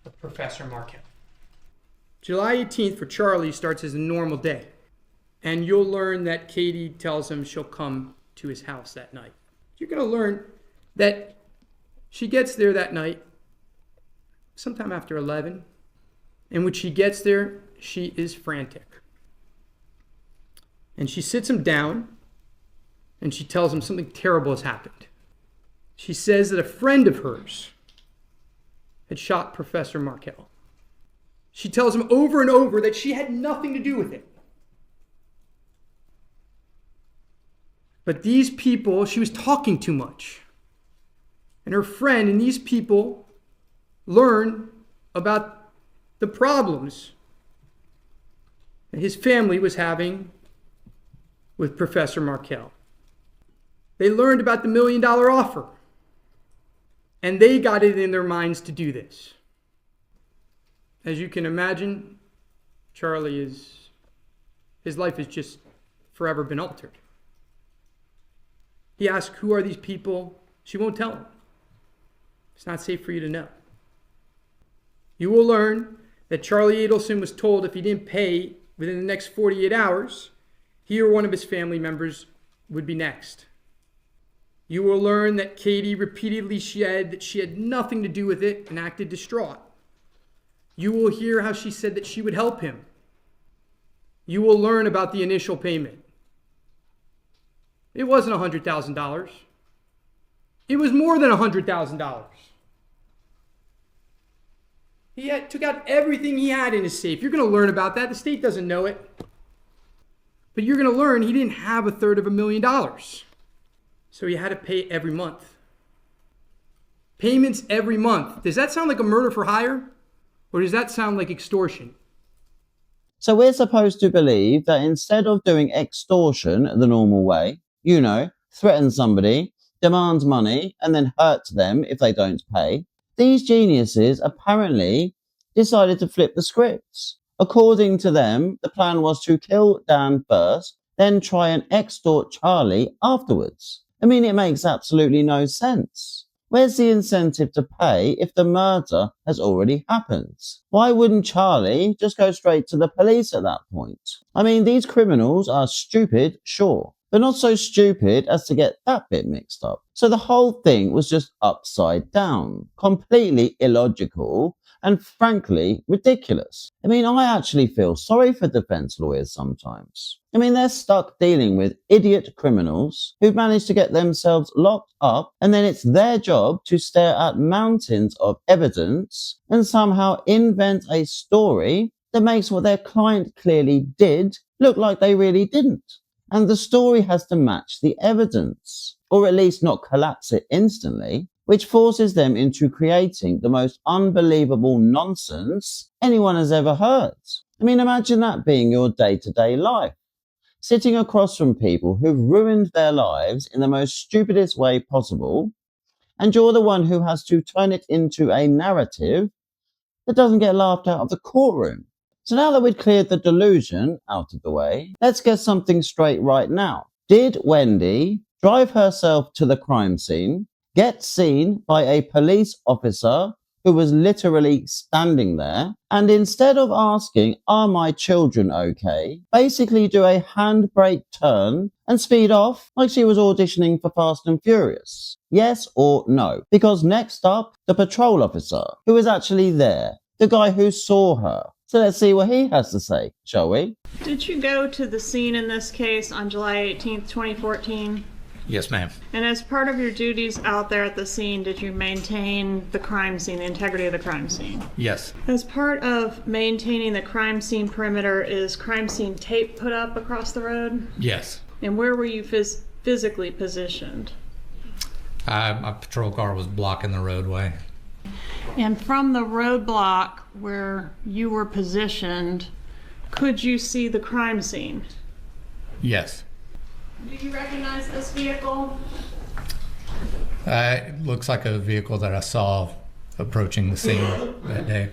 of Professor Markel. July 18th for Charlie starts as a normal day, and you'll learn that Katie tells him she'll come to his house that night. You're going to learn that she gets there that night sometime after 11, and when she gets there, she is frantic. And she sits him down, and she tells him something terrible has happened. She says that a friend of hers had shot Professor Markel. She tells him over and over that she had nothing to do with it. But these people, she was talking too much. And her friend and these people learn about the problems that his family was having with Professor Markel. They learned about the $1 million offer. And they got it in their minds to do this. As you can imagine, his life has just forever been altered. He asks, who are these people? She won't tell him. It's not safe for you to know. You will learn that Charlie Adelson was told if he didn't pay within the next 48 hours, he or one of his family members would be next. You will learn that Katie repeatedly said that she had nothing to do with it and acted distraught. You will hear how she said that she would help him. You will learn about the initial payment. It wasn't $100,000. It was more than $100,000. He took out everything he had in his safe. You're going to learn about that. The state doesn't know it. But you're going to learn he didn't have $1/3 So he had to pay every month. Payments every month. Does that sound like a murder for hire? Or does that sound like extortion? So we're supposed to believe that instead of doing extortion the normal way, threaten somebody, demand money, and then hurt them if they don't pay, these geniuses apparently decided to flip the scripts. According to them, the plan was to kill Dan first, then try and extort Charlie afterwards. I mean, it makes absolutely no sense. Where's the incentive to pay if the murder has already happened? Why wouldn't Charlie just go straight to the police at that point? I mean, these criminals are stupid, sure, but not so stupid as to get that bit mixed up. So the whole thing was just upside down, completely illogical, and frankly, ridiculous. I mean, I actually feel sorry for defense lawyers sometimes. I mean, they're stuck dealing with idiot criminals who've managed to get themselves locked up, and then it's their job to stare at mountains of evidence and somehow invent a story that makes what their client clearly did look like they really didn't. And the story has to match the evidence, or at least not collapse it instantly, which forces them into creating the most unbelievable nonsense anyone has ever heard. I mean, imagine that being your day-to-day life, sitting across from people who've ruined their lives in the most stupidest way possible, and you're the one who has to turn it into a narrative that doesn't get laughed out of the courtroom. So now that we've cleared the delusion out of the way, let's get something straight right now. Did Wendy drive herself to the crime scene, get seen by a police officer who was literally standing there, and instead of asking, "Are my children okay?" basically do a handbrake turn and speed off like she was auditioning for Fast and Furious? Yes or no? Because next up, the patrol officer who was actually there, the guy who saw her. So let's see what he has to say, shall we? Did you go to the scene in this case on July 18th, 2014? Yes, ma'am. And as part of your duties out there at the scene, did you maintain the crime scene, the integrity of the crime scene? Yes. As part of maintaining the crime scene perimeter, is crime scene tape put up across the road? Yes. And where were you physically positioned? My patrol car was blocking the roadway. And from the roadblock where you were positioned, could you see the crime scene? Yes. Do you recognize this vehicle? It looks like a vehicle that I saw approaching the scene that day.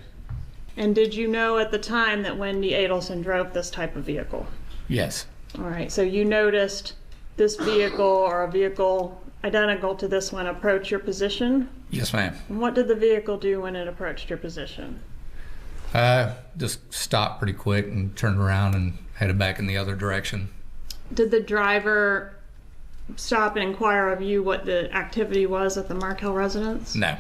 And did you know at the time that Wendy Adelson drove this type of vehicle? Yes. All right, so you noticed this vehicle or a vehicle identical to this one approach your position? Yes, ma'am. And what did the vehicle do when it approached your position? Just stopped pretty quick and turned around and headed back in the other direction. Did the driver stop and inquire of you what the activity was at the Markel residence? No.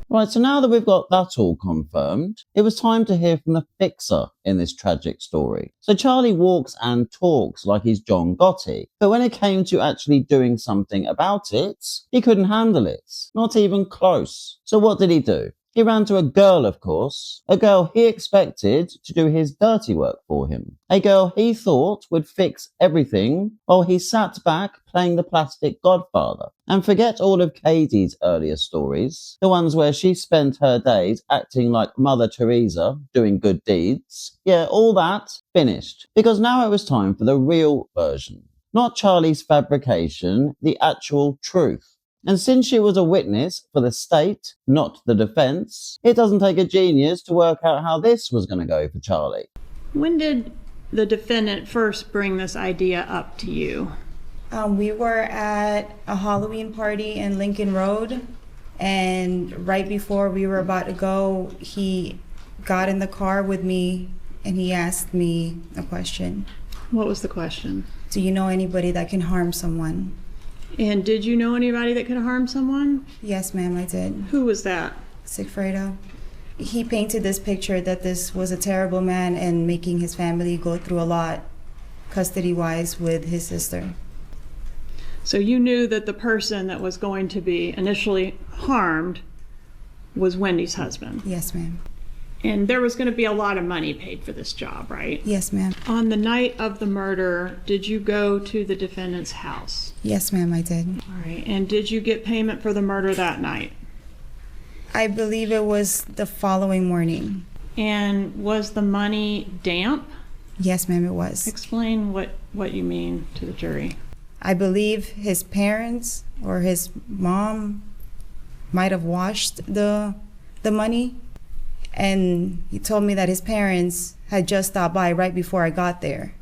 Right, so now that we've got that all confirmed, it was time to hear from the fixer in this tragic story. So Charlie walks and talks like he's John Gotti, but when it came to actually doing something about it, he couldn't handle it. Not even close. So what did he do? He ran to a girl, of course, a girl he expected to do his dirty work for him, a girl he thought would fix everything while he sat back playing the plastic godfather. And forget all of Katie's earlier stories, the ones where she spent her days acting like Mother Teresa, doing good deeds. Yeah, all that finished, because now it was time for the real version. Not Charlie's fabrication, the actual truth. And since she was a witness for the state, not the defense, it doesn't take a genius to work out how this was going to go for Charlie. When did the defendant first bring this idea up to you? We were at a Halloween party in Lincoln Road, and right before we were about to go, he got in the car with me and he asked me a question. What was the question? Do you know anybody that can harm someone? And did you know anybody that could harm someone? Yes, ma'am, I did. Who was that? Sigfredo. He painted this picture that this was a terrible man and making his family go through a lot custody-wise with his sister. So you knew that the person that was going to be initially harmed was Wendy's husband? Yes, ma'am. And there was going to be a lot of money paid for this job, right? Yes, ma'am. On the night of the murder, did you go to the defendant's house? Yes, ma'am, I did. All right. And did you get payment for the murder that night? I believe it was the following morning. And was the money damp? Yes, ma'am, it was. Explain what you mean to the jury. I believe his parents or his mom might have washed the money. And he told me that his parents had just stopped by right before I got there.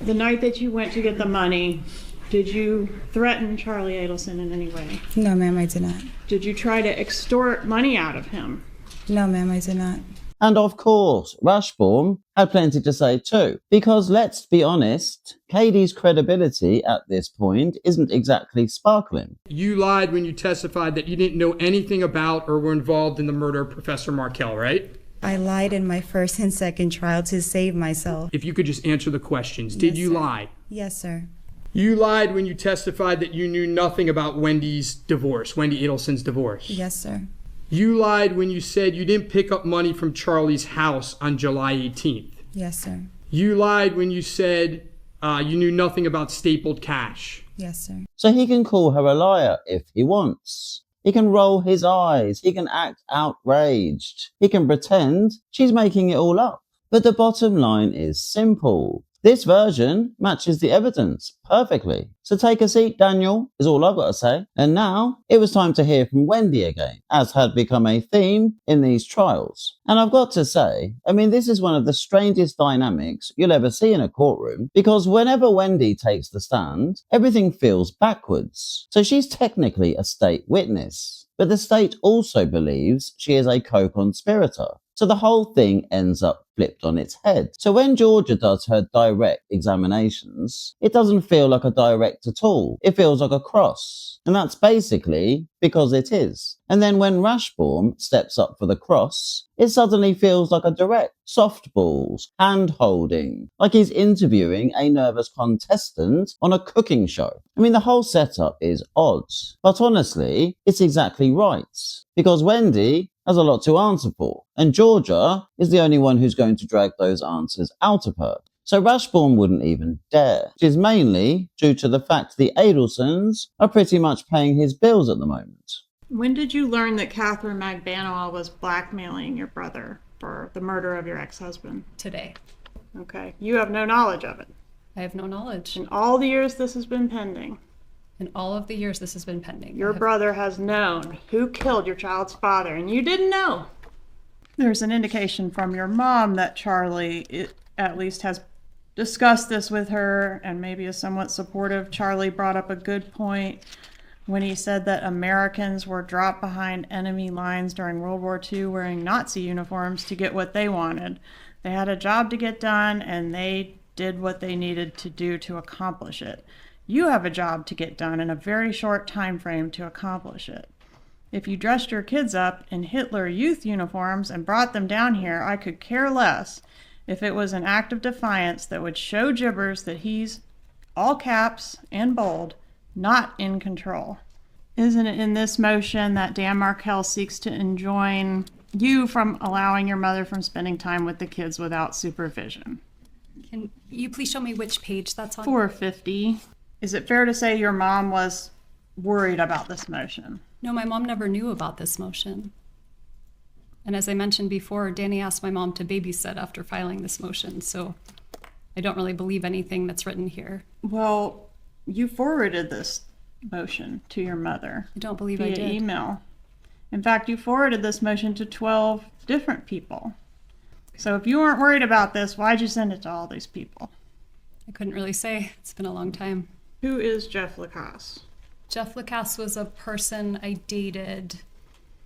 The night that you went to get the money, did you threaten Charlie Adelson in any way? No, ma'am, I did not. Did you try to extort money out of him? No, ma'am, I did not. And of course, Rushbaum had plenty to say too, because let's be honest, Katie's credibility at this point isn't exactly sparkling. You lied when you testified that you didn't know anything about or were involved in the murder of Professor Markel, right? I lied in my first and second trial to save myself. If you could just answer the questions. Did you lie? Yes, sir. You lied when you testified that you knew nothing about Wendy's divorce, Wendy Adelson's divorce. Yes, sir. You lied when you said you didn't pick up money from Charlie's house on July 18th. Yes, sir. You lied when you said you knew nothing about stapled cash. Yes, sir. So he can call her a liar if he wants. He can roll his eyes. He can act outraged. He can pretend she's making it all up. But the bottom line is simple. This version matches the evidence perfectly. So take a seat, Daniel, is all I've got to say. And now it was time to hear from Wendy again, as had become a theme in these trials. And I've got to say, this is one of the strangest dynamics you'll ever see in a courtroom, because whenever Wendy takes the stand, everything feels backwards. So she's technically a state witness, but the state also believes she is a co-conspirator. So the whole thing ends up flipped on its head. So when Georgia does her direct examinations, it doesn't feel like a direct at all. It feels like a cross. And that's basically because it is. And then when Rushbaum steps up for the cross, it suddenly feels like a direct. Softballs, hand-holding, like he's interviewing a nervous contestant on a cooking show. The whole setup is odd. But honestly, it's exactly right. Because Wendy has a lot to answer for, and Georgia is the only one who's going to drag those answers out of her. So Rushbaum wouldn't even dare, which is mainly due to the fact the Adelsons are pretty much paying his bills at the moment. When did you learn that Katherine Magbanua was blackmailing your brother for the murder of your ex-husband? Today. Okay. You have no knowledge of it? I have no knowledge. In all the years this has been pending? In all of the years this has been pending. Your brother has known who killed your child's father, and you didn't know. There's an indication from your mom that Charlie at least has discussed this with her and maybe is somewhat supportive. Charlie brought up a good point when he said that Americans were dropped behind enemy lines during World War II wearing Nazi uniforms to get what they wanted. They had a job to get done, and they did what they needed to do to accomplish it. You have a job to get done in a very short time frame to accomplish it. If you dressed your kids up in Hitler Youth uniforms and brought them down here, I could care less if it was an act of defiance that would show Jibbers that he's, all caps and bold, not in control. Isn't it in this motion that Dan Markel seeks to enjoin you from allowing your mother from spending time with the kids without supervision? Can you please show me which page that's on? 450. Is it fair to say your mom was worried about this motion? No, my mom never knew about this motion. And as I mentioned before, Danny asked my mom to babysit after filing this motion, so I don't really believe anything that's written here. Well, you forwarded this motion to your mother. I don't believe I via did. Email. In fact, you forwarded this motion to 12 different people. So if you weren't worried about this, why'd you send it to all these people? I couldn't really say. It's been a long time. Who is Jeff Lacasse? Jeff Lacasse was a person I dated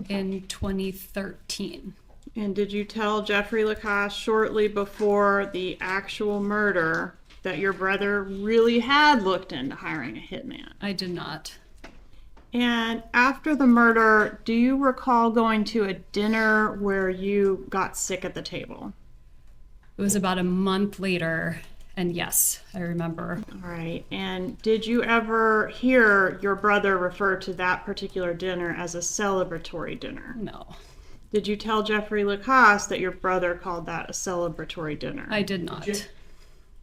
in 2013. And did you tell Jeffrey Lacasse shortly before the actual murder that your brother really had looked into hiring a hitman? I did not. And after the murder, do you recall going to a dinner where you got sick at the table? It was about a month later, and yes, I remember. All right. And did you ever hear your brother refer to that particular dinner as a celebratory dinner? No. Did you tell Jeffrey Lacasse that your brother called that a celebratory dinner? I did not.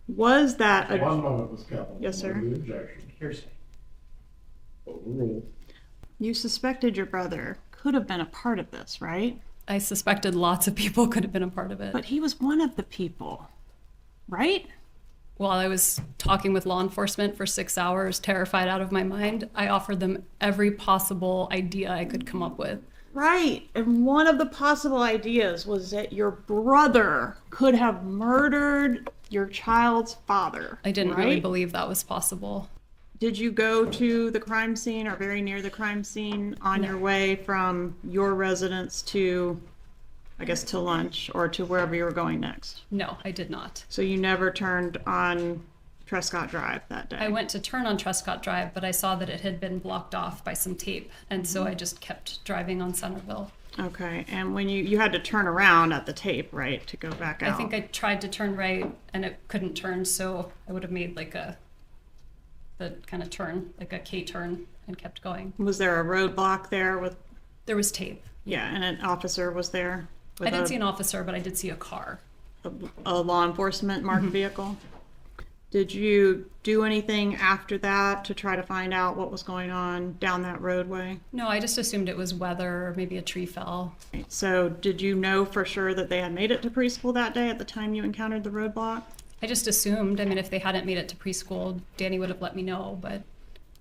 Was that a... One moment, Ms. Kaplan. Yes, sir. The objection. Hearsay. Overruled. You suspected your brother could have been a part of this, right? I suspected lots of people could have been a part of it. But he was one of the people, right? While I was talking with law enforcement for 6 hours, terrified out of my mind, I offered them every possible idea I could come up with. Right. And one of the possible ideas was that your brother could have murdered your child's father. I didn't really believe that was possible. Did you go to the crime scene or very near the crime scene on your way from your residence to I guess, to lunch or to wherever you were going next? No, I did not. So you never turned on Trescott Drive that day? I went to turn on Trescott Drive, but I saw that it had been blocked off by some tape, and so I just kept driving on Centerville. Okay, and when you had to turn around at the tape, right, to go back out? I think I tried to turn right, and it couldn't turn, so I would have made like the kind of turn, like a K-turn, and kept going. Was there a roadblock there with? There was tape. Yeah, and an officer was there? I didn't see an officer, but I did see a car. A law enforcement marked vehicle? Did you do anything after that to try to find out what was going on down that roadway? No, I just assumed it was weather, or maybe a tree fell. So did you know for sure that they had made it to preschool that day at the time you encountered the roadblock? I just assumed. I mean, if they hadn't made it to preschool, Danny would have let me know, but...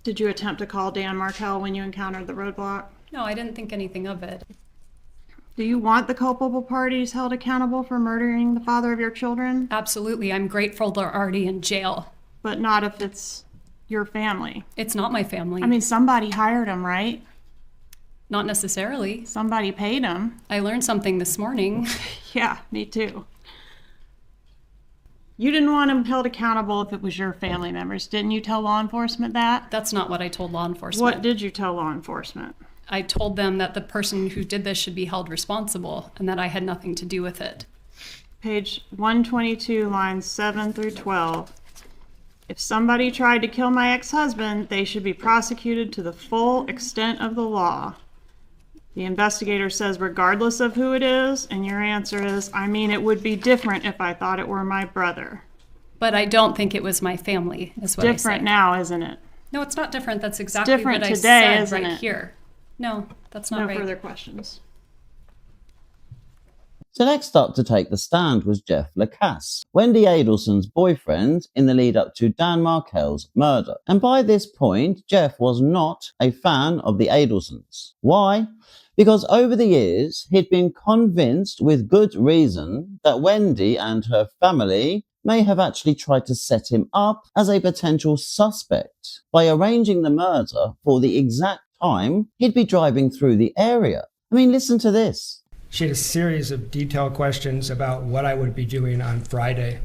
Did you attempt to call Dan Markel when you encountered the roadblock? No, I didn't think anything of it. Do you want the culpable parties held accountable for murdering the father of your children? Absolutely. I'm grateful they're already in jail. But not if it's your family. It's not my family. I mean, somebody hired them, right? Not necessarily. Somebody paid them. I learned something this morning. Yeah, me too. You didn't want them held accountable if it was your family members. Didn't you tell law enforcement that? That's not what I told law enforcement. What did you tell law enforcement? I told them that the person who did this should be held responsible and that I had nothing to do with it. Page 122, lines 7 through 12. If somebody tried to kill my ex-husband, they should be prosecuted to the full extent of the law. The investigator says regardless of who it is, and your answer is, I mean, it would be different if I thought it were my brother. But I don't think it was my family, is what I said. Different now, isn't it? No, it's not different. That's exactly different what I today, said isn't right it? here. No, that's not No right. further questions. So next up to take the stand was Jeff Lacasse, Wendy Adelson's boyfriend in the lead up to Dan Markel's murder. And by this point, Jeff was not a fan of the Adelsons. Why? Because over the years, he'd been convinced with good reason that Wendy and her family may have actually tried to set him up as a potential suspect by arranging the murder for the exact time he'd be driving through the area. I mean, listen to this. She had a series of detailed questions about what I would be doing on Friday.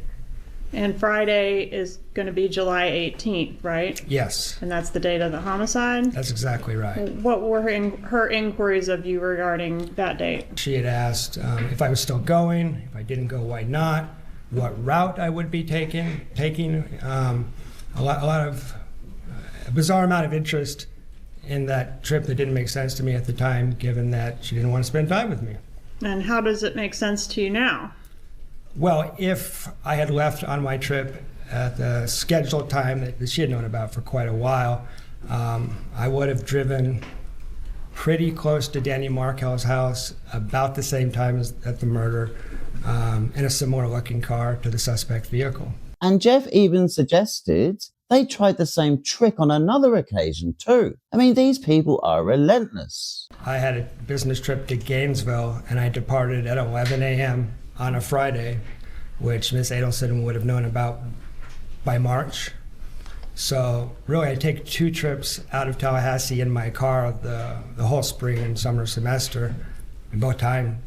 And Friday is going to be July 18th, right? Yes. And that's the date of the homicide? That's exactly right. What were her inquiries of you regarding that date? She had asked if I was still going, if I didn't go, why not, what route I would be taking a lot of a bizarre amount of interest in that trip that didn't make sense to me at the time, given that she didn't want to spend time with me. And how does it make sense to you now? Well, if I had left on my trip at the scheduled time that she had known about for quite a while, I would have driven pretty close to Danny Markel's house about the same time as at the murder, in a similar looking car to the suspect vehicle. And Jeff even suggested they tried the same trick on another occasion too. I mean, these people are relentless. I had a business trip to Gainesville and I departed at 11 a.m. on a Friday, which Miss Adelson would have known about by March. So really I take 2 trips out of Tallahassee in my car the whole spring and summer semester. And both times,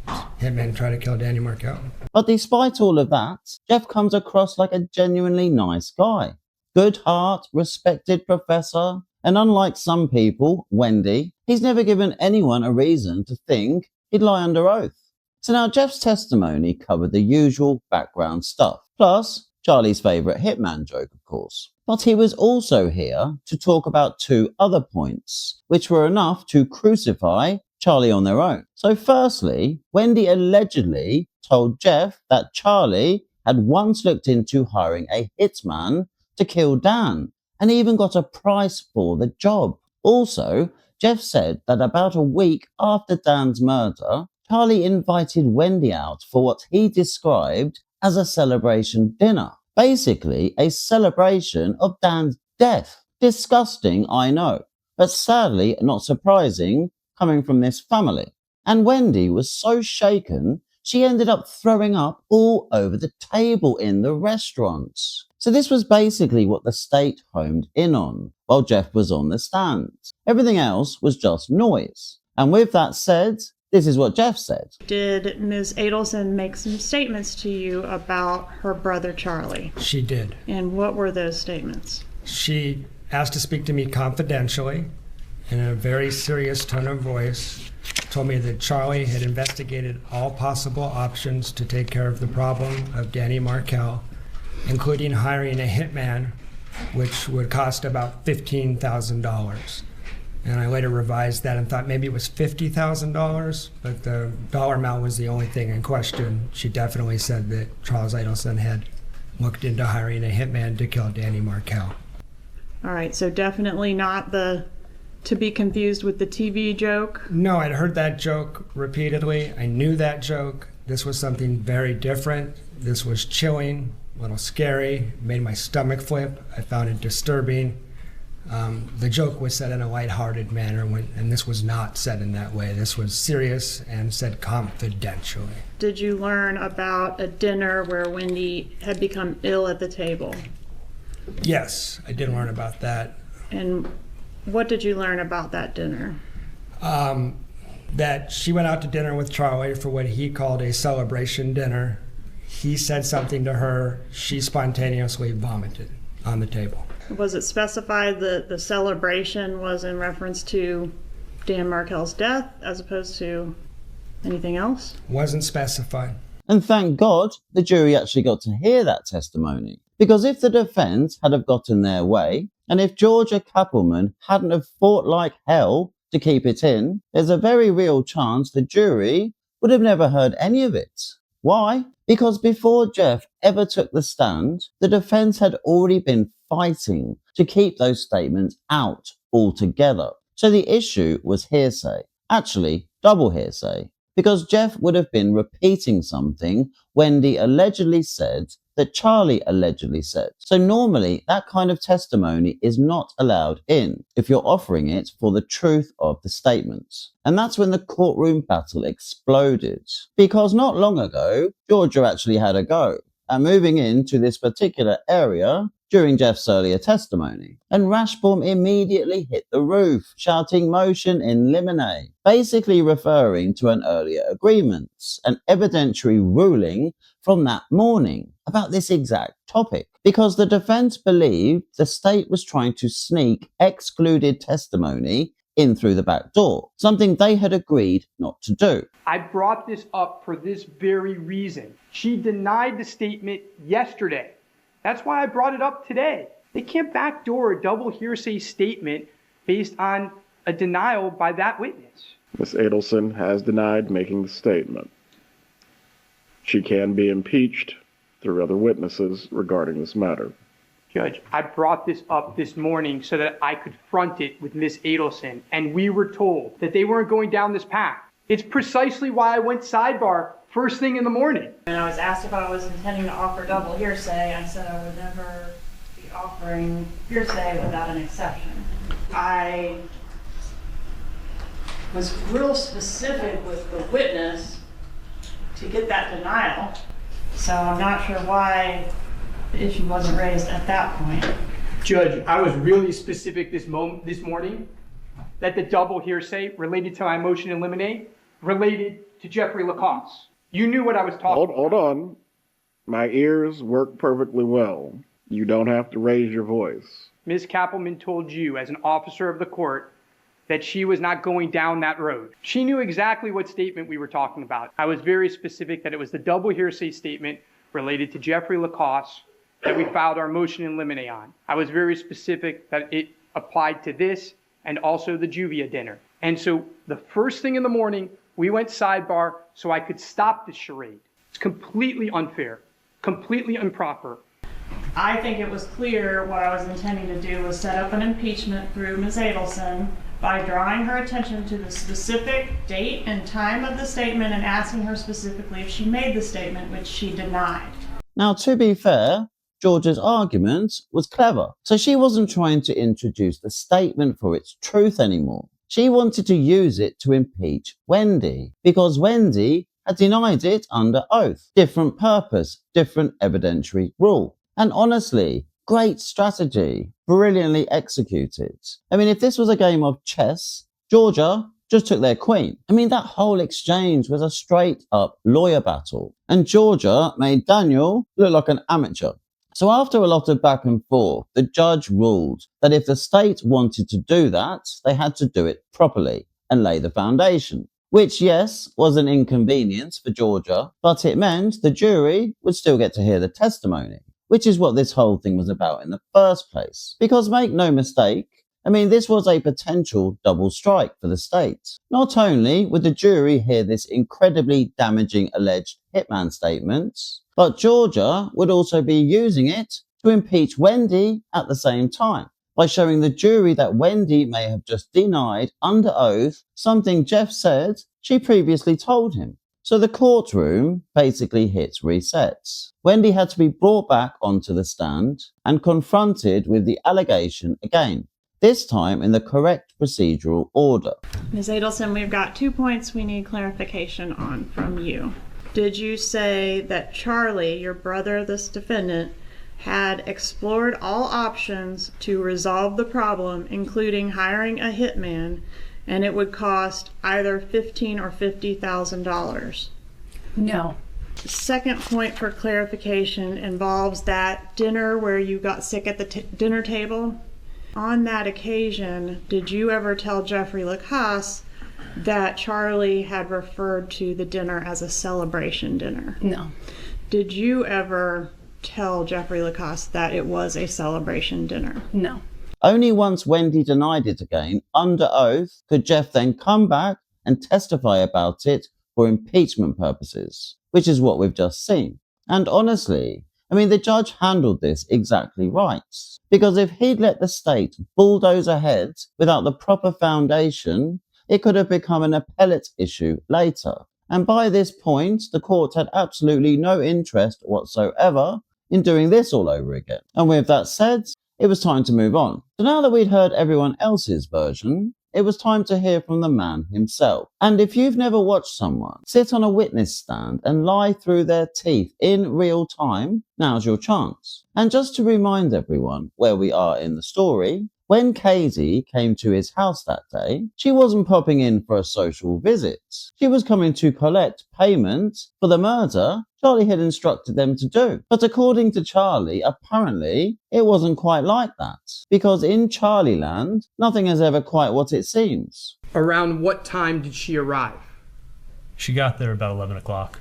hitmen try to kill Danny Markel. But despite all of that, Jeff comes across like a genuinely nice guy. Good heart, respected professor, and unlike some people, Wendy, he's never given anyone a reason to think he'd lie under oath. So now Jeff's testimony covered the usual background stuff, plus Charlie's favourite hitman joke, of course. But he was also here to talk about 2 other points, which were enough to crucify Charlie on their own. So firstly, Wendy allegedly told Jeff that Charlie had once looked into hiring a hitman to kill Dan, and even got a price for the job. Also, Jeff said that about a week after Dan's murder, Charlie invited Wendy out for what he described as a celebration dinner. Basically, a celebration of Dan's death. Disgusting, I know, but sadly not surprising coming from this family. And Wendy was so shaken, she ended up throwing up all over the table in the restaurant. So this was basically what the state homed in on while Jeff was on the stand. Everything else was just noise. And with that said, This is what Jeff said. Did Ms. Adelson make some statements to you about her brother Charlie? She did. And what were those statements? She asked to speak to me confidentially in a very serious tone of voice, told me that Charlie had investigated all possible options to take care of the problem of Danny Markel, including hiring a hitman, which would cost about $15,000. And I later revised that and thought maybe it was $50,000, but the dollar amount was the only thing in question. She definitely said that Charles Adelson had looked into hiring a hitman to kill Danny Markel. All right, so definitely not the to be confused with the TV joke? No, I'd heard that joke repeatedly. I knew that joke. This was something very different. This was chilling, a little scary, made my stomach flip. I found it disturbing. The joke was said in a lighthearted manner, and this was not said in that way. This was serious and said confidentially. Did you learn about a dinner where Wendy had become ill at the table? Yes, I did learn about that. And what did you learn about that dinner? That she went out to dinner with Charlie for what he called a celebration dinner. He said something to her. She spontaneously vomited on the table. Was it specified that the celebration was in reference to Dan Markel's death as opposed to anything else? Wasn't specified. And thank God the jury actually got to hear that testimony. Because if the defence had have gotten their way, and if Georgia Kappelman hadn't have fought like hell to keep it in, there's a very real chance the jury would have never heard any of it. Why? Because before Jeff ever took the stand, the defence had already been fighting to keep those statements out altogether. So the issue was hearsay. Actually, double hearsay. Because Jeff would have been repeating something Wendy allegedly said that Charlie allegedly said. So normally that kind of testimony is not allowed in if you're offering it for the truth of the statements. And that's when the courtroom battle exploded. Because not long ago, Georgia actually had a go at moving into this particular area during Jeff's earlier testimony. And Rashbaum immediately hit the roof, shouting motion in limine, basically referring to an earlier agreement, an evidentiary ruling from that morning about this exact topic. Because the defense believed the state was trying to sneak excluded testimony in through the back door, something they had agreed not to do. I brought this up for this very reason. She denied the statement yesterday. That's why I brought it up today. They can't backdoor a double hearsay statement based on a denial by that witness. Ms. Adelson has denied making the statement. She can be impeached through other witnesses regarding this matter. Judge, I brought this up this morning so that I could front it with Ms. Adelson, and we were told that they weren't going down this path. It's precisely why I went sidebar first thing in the morning. And I was asked if I was intending to offer double hearsay. I said I would never be offering hearsay without an exception. I was real specific with the witness to get that denial. So I'm not sure why the issue wasn't raised at that point. Judge, I was really specific this morning that the double hearsay related to my motion in limine related to Jeffrey Lacoste. You knew what I was talking about. Hold on. My ears work perfectly well. You don't have to raise your voice. Ms. Kappelman told you as an officer of the court that she was not going down that road. She knew exactly what statement we were talking about. I was very specific that it was the double hearsay statement related to Jeffrey Lacoste that we filed our motion in limine on. I was very specific that it applied to this and also the Juvia dinner. And so the first thing in the morning, we went sidebar so I could stop the charade. It's completely unfair, completely improper. I think it was clear what I was intending to do was set up an impeachment through Ms. Adelson by drawing her attention to the specific date and time of the statement and asking her specifically if she made the statement, which she denied. Now, to be fair, Georgia's argument was clever. So she wasn't trying to introduce the statement for its truth anymore. She wanted to use it to impeach Wendy, because Wendy had denied it under oath. Different purpose, different evidentiary rule. And honestly, great strategy, brilliantly executed. I mean, if this was a game of chess, Georgia just took their queen. I mean, that whole exchange was a straight up lawyer battle. And Georgia made Daniel look like an amateur. So after a lot of back and forth, the judge ruled that if the state wanted to do that, they had to do it properly and lay the foundation. Which, yes, was an inconvenience for Georgia, but it meant the jury would still get to hear the testimony, which is what this whole thing was about in the first place. Because make no mistake, I mean, this was a potential double strike for the state. Not only would the jury hear this incredibly damaging alleged hitman statement, but Georgia would also be using it to impeach Wendy at the same time, by showing the jury that Wendy may have just denied under oath something Jeff said she previously told him. So the courtroom basically hits resets. Wendy had to be brought back onto the stand and confronted with the allegation again, this time in the correct procedural order. Ms. Adelson, we've got 2 points we need clarification on from you. Did you say that Charlie, your brother, this defendant, had explored all options to resolve the problem, including hiring a hitman, and it would cost either $15,000 or $50,000? No. The second point for clarification involves that dinner where you got sick at the dinner table. On that occasion, did you ever tell Jeffrey Lacasse that Charlie had referred to the dinner as a celebration dinner? No. Did you ever tell Jeffrey Lacasse that it was a celebration dinner? No. Only once Wendy denied it again, under oath, could Jeff then come back and testify about it for impeachment purposes, which is what we've just seen. And honestly, I mean, the judge handled this exactly right. Because if he'd let the state bulldoze ahead without the proper foundation, it could have become an appellate issue later. And by this point, the court had absolutely no interest whatsoever in doing this all over again. And with that said, it was time to move on. So now that we'd heard everyone else's version, it was time to hear from the man himself. And if you've never watched someone sit on a witness stand and lie through their teeth in real time, now's your chance. And just to remind everyone where we are in the story, when Katie came to his house that day, she wasn't popping in for a social visit. She was coming to collect payment for the murder Charlie had instructed them to do. But according to Charlie, apparently it wasn't quite like that. Because in Charlie land, nothing is ever quite what it seems. Around what time did she arrive? She got there about 11 o'clock.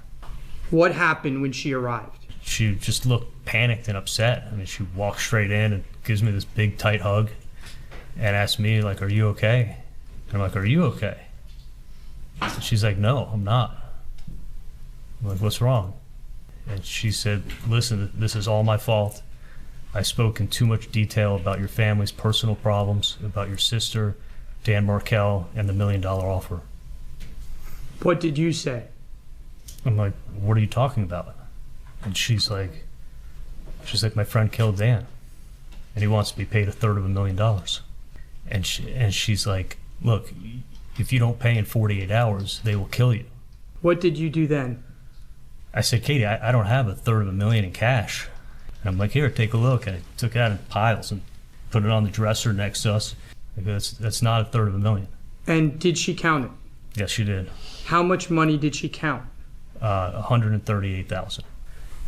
What happened when she arrived? She just looked panicked and upset. I mean, she walked straight in and gives me this big, tight hug and asked me, like, "Are you okay?" And I'm like, "Are you okay?" And she's like, "No, I'm not." I'm like, "What's wrong?" And she said, "Listen, this is all my fault. I spoke in too much detail about your family's personal problems, about your sister, Dan Markel, and the $1 million offer." What did you say? I'm like, "What are you talking about?" And she's like, "My friend killed Dan, and he wants to be paid $250,000. And she's like, "Look, if you don't pay in 48 hours, they will kill you." What did you do then? I said, "Katie, I don't have $250,000 in cash." And I'm like, "Here, take a look." And I took it out in piles and put it on the dresser next to us. Like, that's not $250,000. And did she count it? Yes, she did. How much money did she count? $138,000.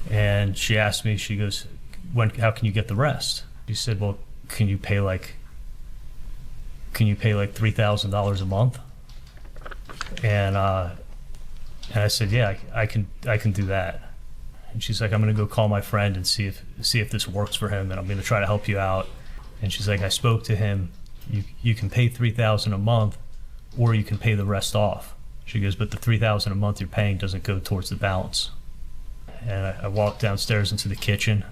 And she asked me, she goes, how can you get the rest? She said, "Well, can you pay like $3,000 a month?" And I said, "Yeah, I can do that." And she's like, "I'm gonna go call my friend and see if this works for him, and I'm gonna try to help you out." And she's like, "I spoke to him. You can pay $3,000 a month, or you can pay the rest off." She goes, "But the $3,000 a month you're paying doesn't go towards the balance." And I walked downstairs into the kitchen,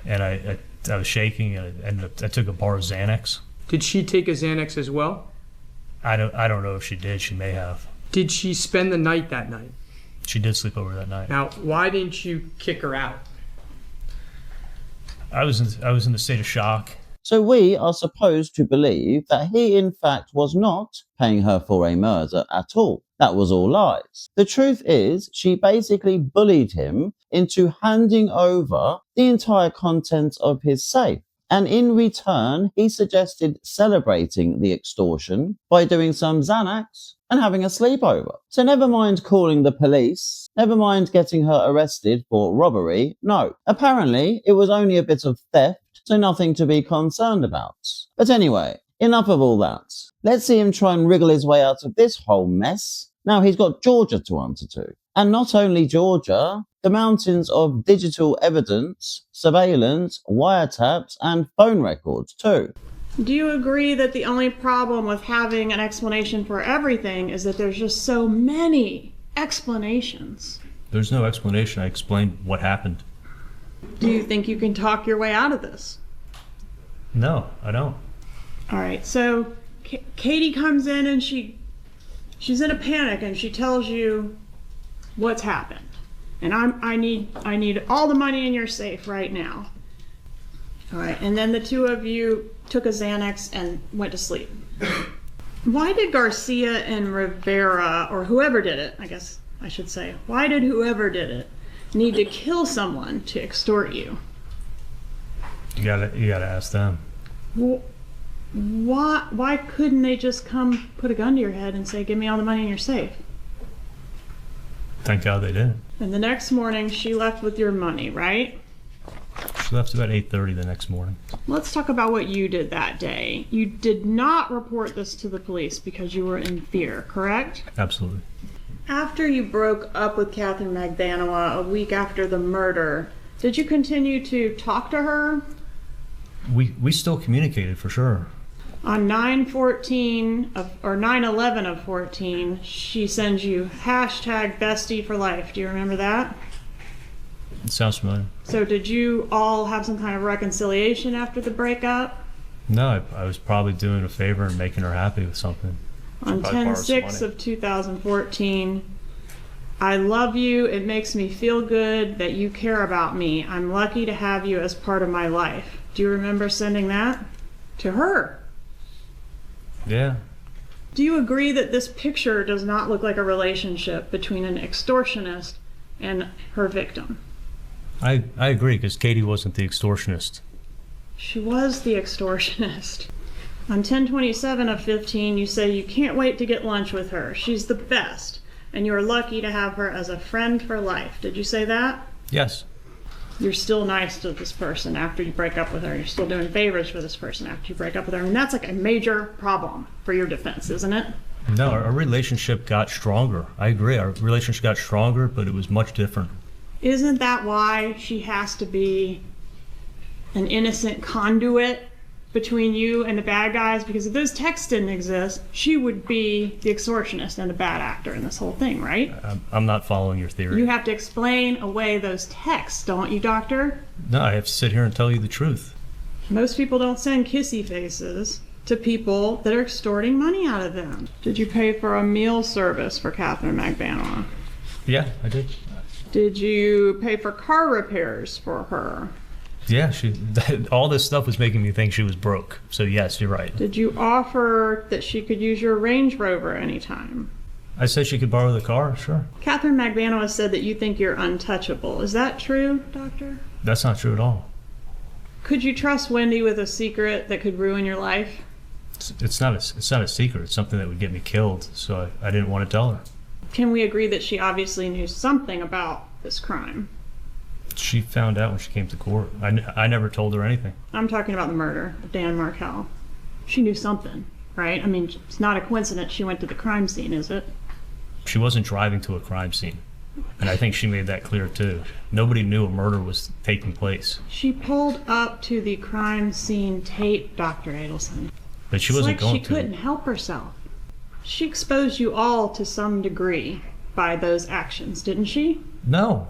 and I was shaking, and I took a bar of Xanax. Did she take a Xanax as well? I don't know if she did. She may have. Did she spend the night that night? She did sleep over that night. Now, why didn't you kick her out? I was in the state of shock. So we are supposed to believe that he in fact was not paying her for a murder at all. That was all lies. The truth is, she basically bullied him into handing over the entire contents of his safe. and in return, he suggested celebrating the extortion by doing some Xanax and having a sleepover. So never mind calling the police, never mind getting her arrested for robbery, no. Apparently, it was only a bit of theft, so nothing to be concerned about. But anyway, enough of all that. Let's see him try and wriggle his way out of this whole mess. Now he's got Georgia to answer to. And not only Georgia, the mountains of digital evidence, surveillance, wiretaps, and phone records too. Do you agree that the only problem with having an explanation for everything is that there's just so many explanations? There's no explanation. I explained what happened. Do you think you can talk your way out of this? No, I don't. All right, so Katie comes in and she's in a panic and she tells you what's happened. And I need all the money in your safe right now. All right, and then the two of you took a Xanax and went to sleep. Why did Garcia and Rivera, or whoever did it, I guess I should say, why did whoever did it need to kill someone to extort you? You gotta ask them. Well, why couldn't they just come put a gun to your head and say, give me all the money in your safe? Thank God they didn't. And the next morning, she left with your money, right? She left about 8:30 the next morning. Let's talk about what you did that day. You did not report this to the police because you were in fear, correct? Absolutely. After you broke up with Katherine Magbanua a week after the murder, did you continue to talk to her? We still communicated for sure. On 9/11 of 14, she sends you #bestie for life. Do you remember that? It sounds familiar. So did you all have some kind of reconciliation after the breakup? No, I was probably doing a favor and making her happy with something. On 10/6 of 2014, I love you. It makes me feel good that you care about me. I'm lucky to have you as part of my life. Do you remember sending that to her? Yeah. Do you agree that this picture does not look like a relationship between an extortionist and her victim? I agree, because Katie wasn't the extortionist. She was the extortionist. On 10/27 of 15, you say you can't wait to get lunch with her. She's the best, and you're lucky to have her as a friend for life. Did you say that? Yes. You're still nice to this person after you break up with her. You're still doing favors for this person after you break up with her. And that's like a major problem for your defense, isn't it? No, our relationship got stronger. I agree. Our relationship got stronger, but it was much different. Isn't that why she has to be an innocent conduit between you and the bad guys? Because if those texts didn't exist, she would be the extortionist and the bad actor in this whole thing, right? I'm not following your theory. You have to explain away those texts, don't you, Doctor? No, I have to sit here and tell you the truth. Most people don't send kissy faces to people that are extorting money out of them. Did you pay for a meal service for Katherine Magbanua? Yeah, I did. Did you pay for car repairs for her? Yeah, all this stuff was making me think she was broke. So yes, you're right. Did you offer that she could use your Range Rover anytime? I said she could borrow the car, sure. Katherine Magbanua said that you think you're untouchable. Is that true, Doctor? That's not true at all. Could you trust Wendy with a secret that could ruin your life? It's not a secret. It's something that would get me killed, so I didn't want to tell her. Can we agree that she obviously knew something about this crime? She found out when she came to court. I never told her anything. I'm talking about the murder of Dan Markel. She knew something, right? I mean, it's not a coincidence she went to the crime scene, is it? She wasn't driving to a crime scene. And I think she made that clear too. Nobody knew a murder was taking place. She pulled up to the crime scene tape, Dr. Adelson. But she wasn't going to. She couldn't help herself. She exposed you all to some degree by those actions, didn't she? No,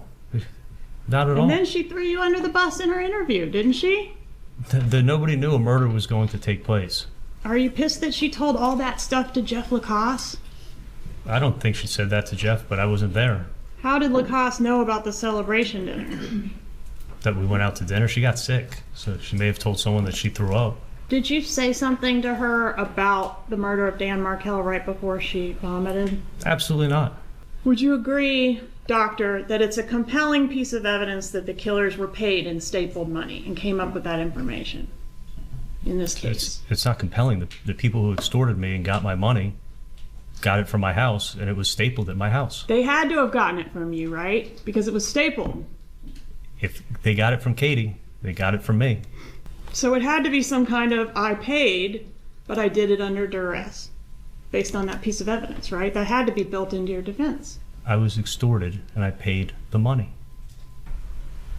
not at all. And then she threw you under the bus in her interview, didn't she? Nobody knew a murder was going to take place. Are you pissed that she told all that stuff to Jeff Lacoste? I don't think she said that to Jeff, but I wasn't there. How did Lacoste know about the celebration dinner? That we went out to dinner? She got sick, so she may have told someone that she threw up. Did you say something to her about the murder of Dan Markel right before she vomited? Absolutely not. Would you agree, Doctor, that it's a compelling piece of evidence that the killers were paid in stapled money and came up with that information? in this case. It's not compelling. The people who extorted me and got my money got it from my house, and it was stapled at my house. They had to have gotten it from you, right? Because it was stapled. If they got it from Katie, they got it from me. So it had to be some kind of, I paid, but I did it under duress, based on that piece of evidence, right? That had to be built into your defense. I was extorted, and I paid the money.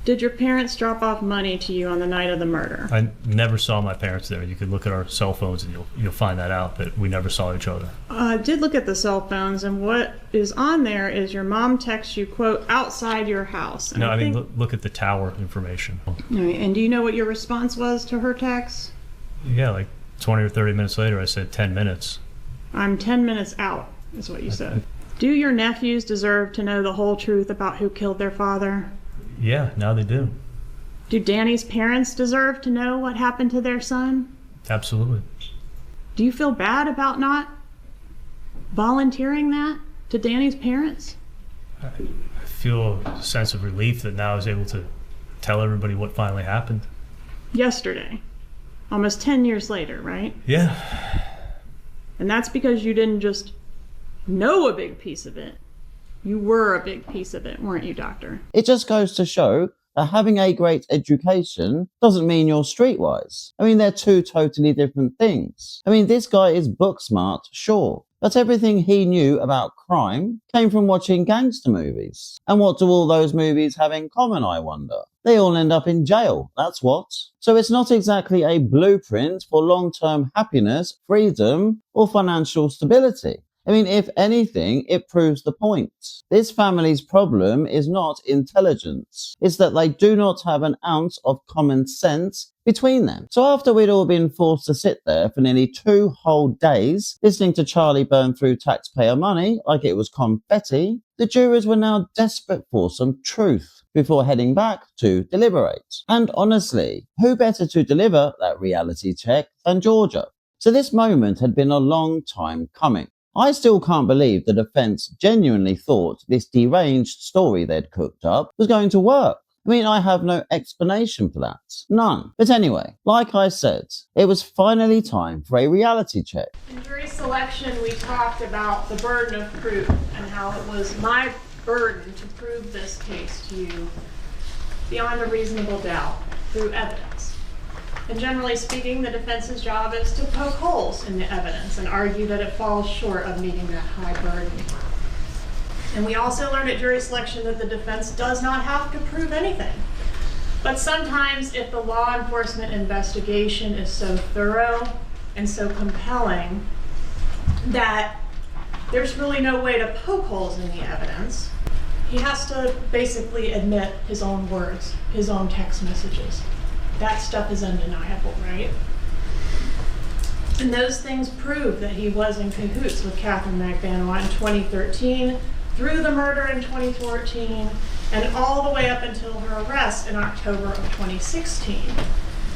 Did your parents drop off money to you on the night of the murder? I never saw my parents there. You could look at our cell phones and you'll find that out, that we never saw each other. I did look at the cell phones, and what is on there is your mom texts you, quote, outside your house. And No, I mean, look at the tower information. All right, and do you know what your response was to her text? Yeah, like 20 or 30 minutes later, I said 10 minutes. I'm 10 minutes out, is what you said. Do your nephews deserve to know the whole truth about who killed their father? Yeah, now they do. Do Danny's parents deserve to know what happened to their son? Absolutely. Do you feel bad about not volunteering that to Danny's parents? I feel a sense of relief that now I was able to tell everybody what finally happened. Yesterday, almost 10 years later, right? Yeah. And that's because you didn't just know a big piece of it. You were a big piece of it, weren't you, Doctor? It just goes to show that having a great education doesn't mean you're streetwise. I mean, they're two totally different things. I mean, this guy is book smart, sure, but everything he knew about crime came from watching gangster movies. And what do all those movies have in common, I wonder? They all end up in jail, that's what. So it's not exactly a blueprint for long-term happiness, freedom, or financial stability. I mean, if anything, it proves the point. This family's problem is not intelligence. It's that they do not have an ounce of common sense between them. So after we'd all been forced to sit there for nearly 2 whole days, listening to Charlie burn through taxpayer money like it was confetti, the jurors were now desperate for some truth before heading back to deliberate. And honestly, who better to deliver that reality check than Georgia? So this moment had been a long time coming. I still can't believe the defense genuinely thought this deranged story they'd cooked up was going to work. I mean, I have no explanation for that. None. But anyway, like I said, it was finally time for a reality check. In jury selection, we talked about the burden of proof and how it was my burden to prove this case to you beyond a reasonable doubt through evidence. And generally speaking, the defense's job is to poke holes in the evidence and argue that it falls short of meeting that high burden. And we also learned at jury selection that the defense does not have to prove anything. But sometimes if the law enforcement investigation is so thorough and so compelling that there's really no way to poke holes in the evidence, he has to basically admit his own words, his own text messages. That stuff is undeniable, right? And those things prove that he was in cahoots with Katherine Magbanua in 2013, through the murder in 2014, and all the way up until her arrest in October of 2016.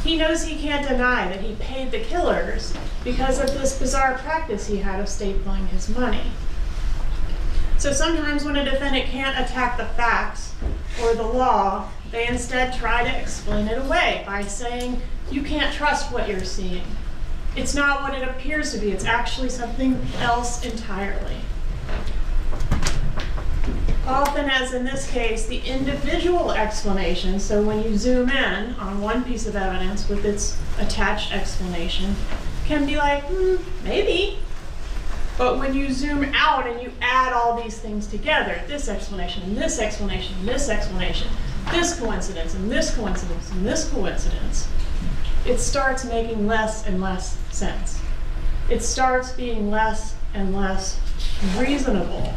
He knows he can't deny that he paid the killers because of this bizarre practice he had of stapling his money. So sometimes when a defendant can't attack the facts or the law, they instead try to explain it away by saying, you can't trust what you're seeing. It's not what it appears to be. It's actually something else entirely. Often, as in this case, the individual explanation, so when you zoom in on one piece of evidence with its attached explanation, can be like, maybe. But when you zoom out and you add all these things together, this explanation, and this explanation, and this explanation, this coincidence, and this coincidence, and this coincidence, it starts making less and less sense. It starts being less and less reasonable.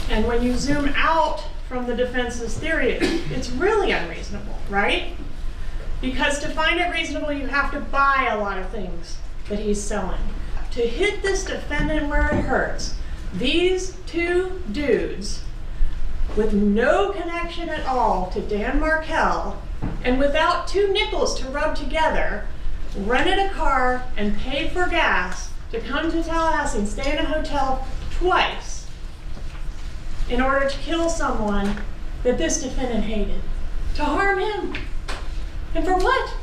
And when you zoom out from the defense's theory, it's really unreasonable, right? Because to find it reasonable, you have to buy a lot of things that he's selling. To hit this defendant where it hurts, these two dudes with no connection at all to Dan Markel and without 2 nickels to rub together, rented a car and paid for gas to come to Tallahassee and stay in a hotel twice in order to kill someone that this defendant hated, to harm him. And for what?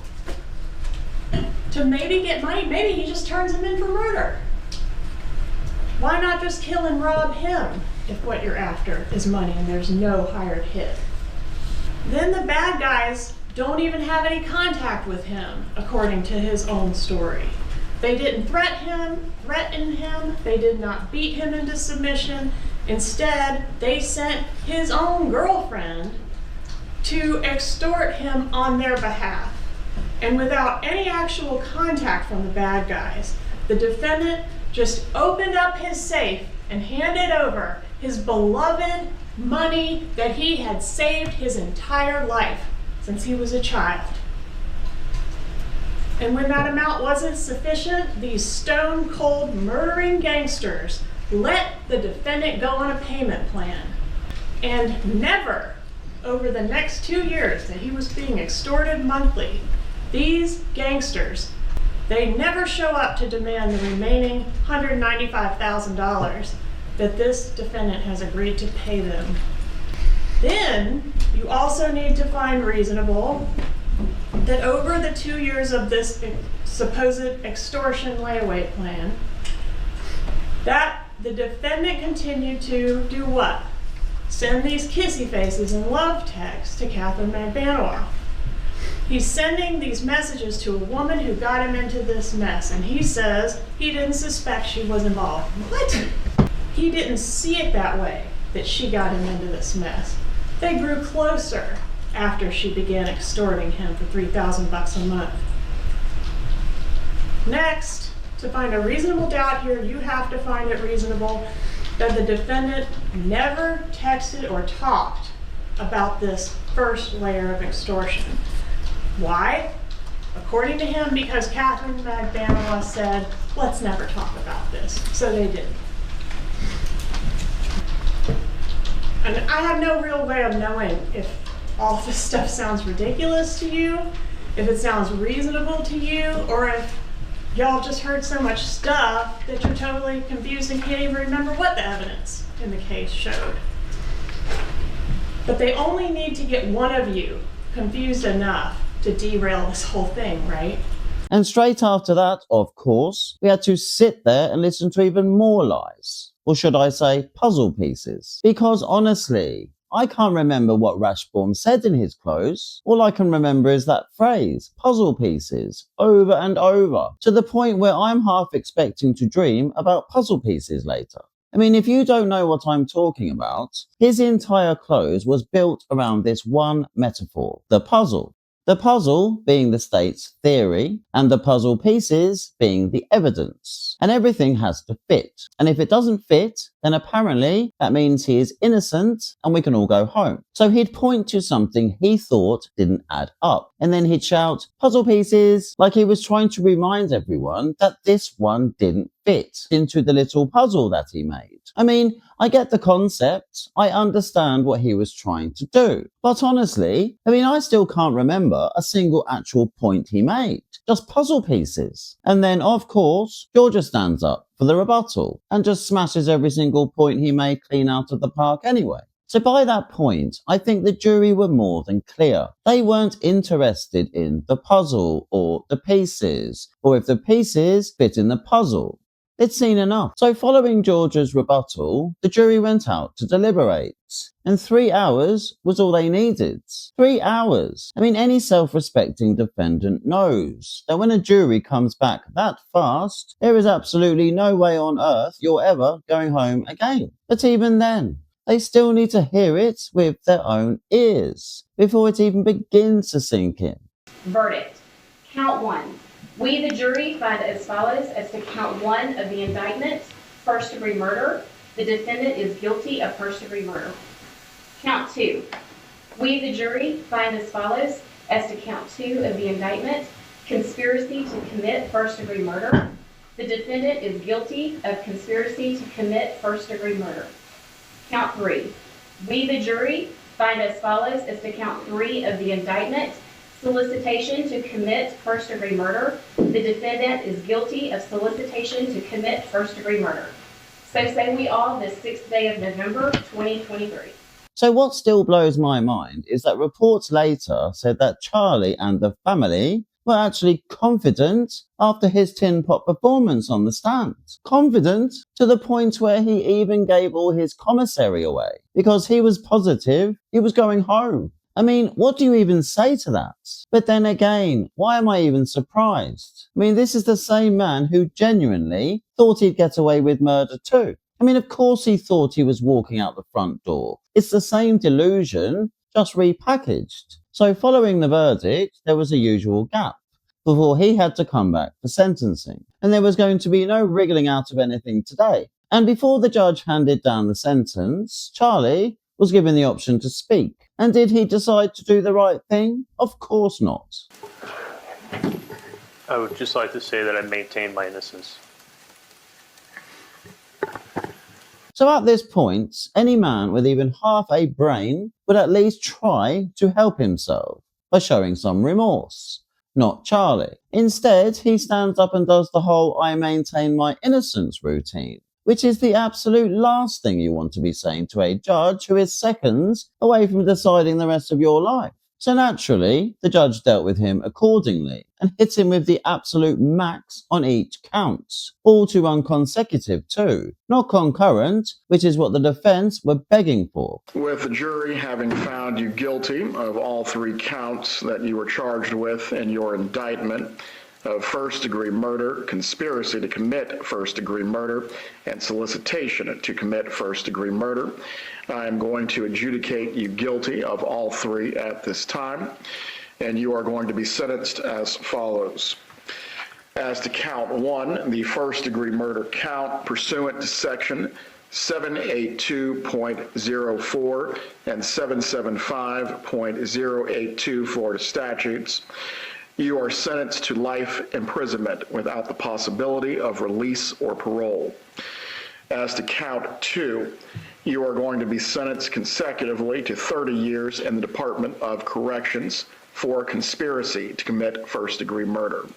to maybe get money. Maybe he just turns him in for murder. Why not just kill and rob him if what you're after is money and there's no hired hit? Then the bad guys don't even have any contact with him, according to his own story. They didn't threaten him, they did not beat him into submission. Instead, they sent his own girlfriend to extort him on their behalf. And without any actual contact from the bad guys, the defendant just opened up his safe and handed over his beloved money that he had saved his entire life since he was a child. And when that amount wasn't sufficient, these stone-cold murdering gangsters let the defendant go on a payment plan. And never, over the next 2 years that he was being extorted monthly, these gangsters, they never show up to demand the remaining $195,000 that this defendant has agreed to pay them. Then, you also need to find reasonable that over the 2 years of this supposed extortion layaway plan, that the defendant continued to do what? Send these kissy faces and love texts to Katherine Magbanua. He's sending these messages to a woman who got him into this mess, and he says he didn't suspect she was involved. What? He didn't see it that way, that she got him into this mess. They grew closer after she began extorting him for $3,000 a month. Next, to find a reasonable doubt here, you have to find it reasonable that the defendant never texted or talked about this first layer of extortion. Why? According to him, because Katherine Magbanua said, let's never talk about this. So they didn't. And I have no real way of knowing if all this stuff sounds ridiculous to you, if it sounds reasonable to you, or if y'all just heard so much stuff that you're totally confused and can't even remember what the evidence in the case showed. But they only need to get one of you confused enough to derail this whole thing, right? And straight after that, of course, we had to sit there and listen to even more lies. Or should I say, puzzle pieces. Because honestly, I can't remember what Rashbaum said in his close. All I can remember is that phrase, puzzle pieces, over and over, to the point where I'm half expecting to dream about puzzle pieces later. I mean, if you don't know what I'm talking about, his entire close was built around this one metaphor, the puzzle. The puzzle being the state's theory, and the puzzle pieces being the evidence. And everything has to fit. And if it doesn't fit, then apparently that means he is innocent and we can all go home. So he'd point to something he thought didn't add up. And then he'd shout, puzzle pieces, like he was trying to remind everyone that this one didn't fit into the little puzzle that he made. I mean, I get the concept. I understand what he was trying to do. But honestly, I still can't remember a single actual point he made. Just puzzle pieces. And then, of course, Georgia stands up for the rebuttal and just smashes every single point he made clean out of the park anyway. So by that point, I think the jury were more than clear. They weren't interested in the puzzle or the pieces, or if the pieces fit in the puzzle. They'd seen enough. So following Georgia's rebuttal, the jury went out to deliberate. And 3 hours was all they needed. 3 hours. Any self-respecting defendant knows that when a jury comes back that fast, there is absolutely no way on earth you're ever going home again. But even then, they still need to hear it with their own ears before it even begins to sink in. Verdict. Count 1. We, the jury, find as follows as to count 1 of the indictment, first-degree murder. The defendant is guilty of first-degree murder. Count 2. We, the jury, find as follows as to count 2 of the indictment, conspiracy to commit first-degree murder. The defendant is guilty of conspiracy to commit first-degree murder. Count 3. We, the jury, find as follows as to count 3 of the indictment, solicitation to commit first-degree murder. The defendant is guilty of solicitation to commit first-degree murder. So say we all this 6th day of November, 2023. So what still blows my mind is that reports later said that Charlie and the family were actually confident after his tin pot performance on the stand. Confident to the point where he even gave all his commissary away because he was positive he was going home. I mean, what do you even say to that? But then again, why am I even surprised? I mean, this is the same man who genuinely thought he'd get away with murder too. I mean, of course he thought he was walking out the front door. It's the same delusion, just repackaged. So following the verdict, there was a usual gap before he had to come back for sentencing. And there was going to be no wriggling out of anything today. And before the judge handed down the sentence, Charlie was given the option to speak. And did he decide to do the right thing? Of course not. I would just like to say that I maintain my innocence. So at this point, any man with even half a brain would at least try to help himself by showing some remorse. Not Charlie. Instead, he stands up and does the whole I maintain my innocence routine, which is the absolute last thing you want to be saying to a judge who is seconds away from deciding the rest of your life. So naturally, the judge dealt with him accordingly and hit him with the absolute max on each count. All to run consecutive too, not concurrent, which is what the defense were begging for. With the jury having found you guilty of all 3 counts that you were charged with in your indictment, of first-degree murder, conspiracy to commit first-degree murder, and solicitation to commit first-degree murder, I am going to adjudicate you guilty of all 3 at this time, and you are going to be sentenced as follows. As to count 1, the first-degree murder count pursuant to section 782.04 and 775.082 Florida statutes, you are sentenced to life imprisonment without the possibility of release or parole. As to count 2, you are going to be sentenced consecutively to 30 years in the Department of Corrections for conspiracy to commit first-degree murder.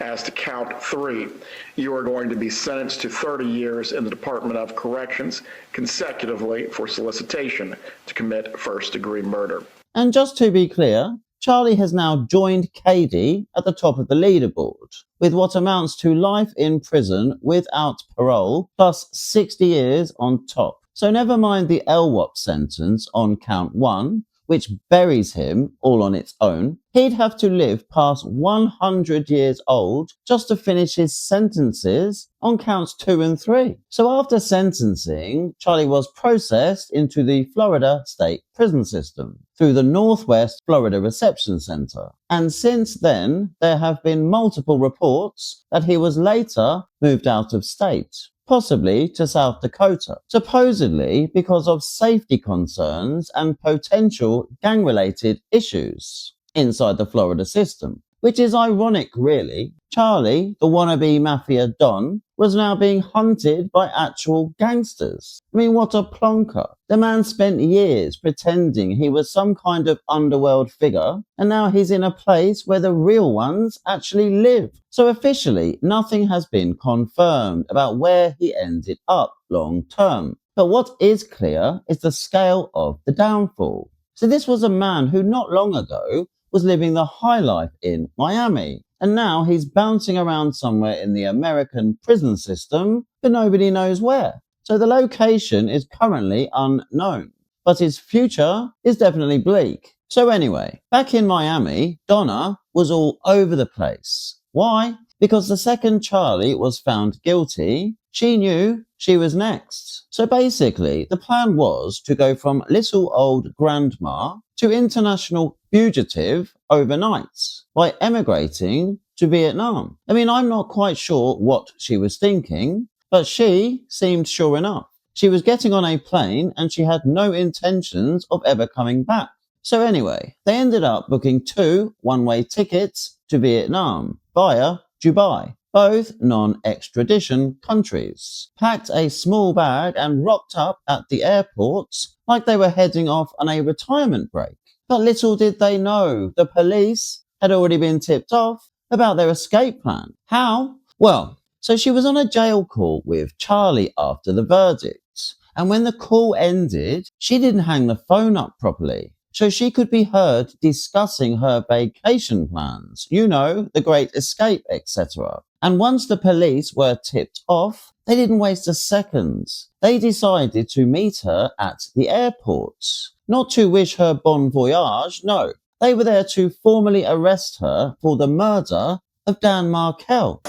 As to count 3, you are going to be sentenced to 30 years in the Department of Corrections consecutively for solicitation to commit first-degree murder. And just to be clear, Charlie has now joined Katie at the top of the leaderboard, with what amounts to life in prison without parole, plus 60 years on top. So never mind the LWOP sentence on count 1, which buries him all on its own. He'd have to live past 100 years old just to finish his sentences on counts 2 and 3. So after sentencing, Charlie was processed into the Florida State Prison System through the Northwest Florida Reception Center. And since then, there have been multiple reports that he was later moved out of state, possibly to South Dakota, supposedly because of safety concerns and potential gang-related issues inside the Florida system. Which is ironic, really. Charlie, the wannabe mafia don, was now being hunted by actual gangsters. I mean, what a plonker. The man spent years pretending he was some kind of underworld figure, and now he's in a place where the real ones actually live. So officially, nothing has been confirmed about where he ended up long term. But what is clear is the scale of the downfall. So this was a man who not long ago was living the high life in Miami. And now he's bouncing around somewhere in the American prison system, but nobody knows where. So the location is currently unknown, but his future is definitely bleak. So anyway, back in Miami, Donna was all over the place. Why? Because the second Charlie was found guilty, she knew she was next. So basically, the plan was to go from little old grandma to international fugitive overnight by emigrating to Vietnam. I mean, I'm not quite sure what she was thinking, but she seemed sure enough. She was getting on a plane and she had no intentions of ever coming back. So anyway, they ended up booking 2 one-way tickets to Vietnam via Dubai, both non-extradition countries, packed a small bag and rocked up at the airports like they were heading off on a retirement break. But little did they know, the police had already been tipped off about their escape plan. How? Well, so she was on a jail call with Charlie after the verdict, and when the call ended, she didn't hang the phone up properly. so she could be heard discussing her vacation plans, the great escape, etc. And once the police were tipped off, they didn't waste a second. They decided to meet her at the airport. Not to wish her bon voyage, no. They were there to formally arrest her for the murder of Dan Markel.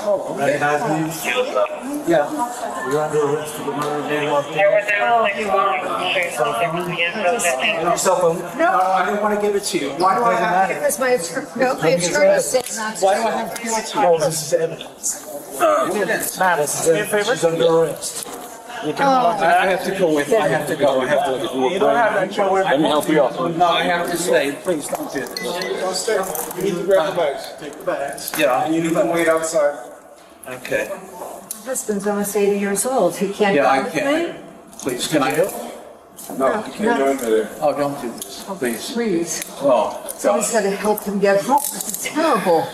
Yeah. You're under arrest for the murder of Dan Markel. Your cell phone? No, I didn't want to give it to you. Why do I have to? Because my attorney said not to. Why do I have to give it to you? This is evidence. Madam, she's under arrest. You can I have to go with you. I have to go. I have to look at you. You don't have that show. Let me help you out. No, I have to stay. Please don't do this. Don't stay. You need to grab the bags. Take the bags. Yeah. And you need to wait outside. Okay. My husband's almost 80 years old. He can't go with me? Please, can I help? No, you can't go into there. Oh, don't do this. Please. Please. Oh, someone's got to help him get home. This is terrible.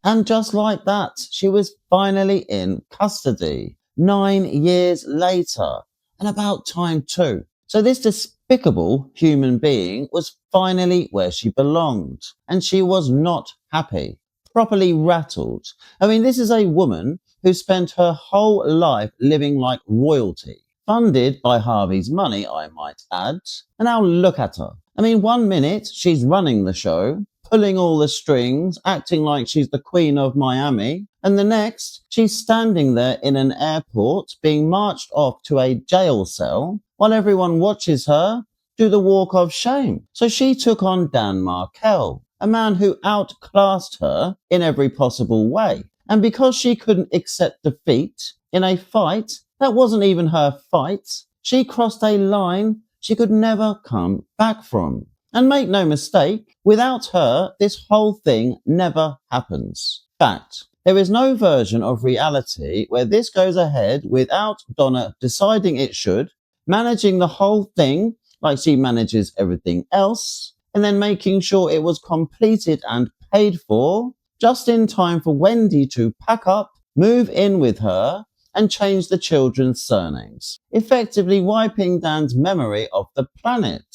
And just like that, she was finally in custody 9 years later, and about time too. So this despicable human being was finally where she belonged, and she was not happy, properly rattled. I mean, this is a woman who spent her whole life living like royalty, funded by Harvey's money, I might add. And now look at her. I mean, 1 minute she's running the show, pulling all the strings, acting like she's the Queen of Miami, and the next, she's standing there in an airport being marched off to a jail cell while everyone watches her do the walk of shame. So she took on Dan Markel, a man who outclassed her in every possible way. And because she couldn't accept defeat in a fight that wasn't even her fight, she crossed a line she could never come back from. And make no mistake, without her, this whole thing never happens. Fact, there is no version of reality where this goes ahead without Donna deciding it should, managing the whole thing like she manages everything else, and then making sure it was completed and paid for just in time for Wendy to pack up, move in with her, and change the children's surnames, effectively wiping Dan's memory off the planet.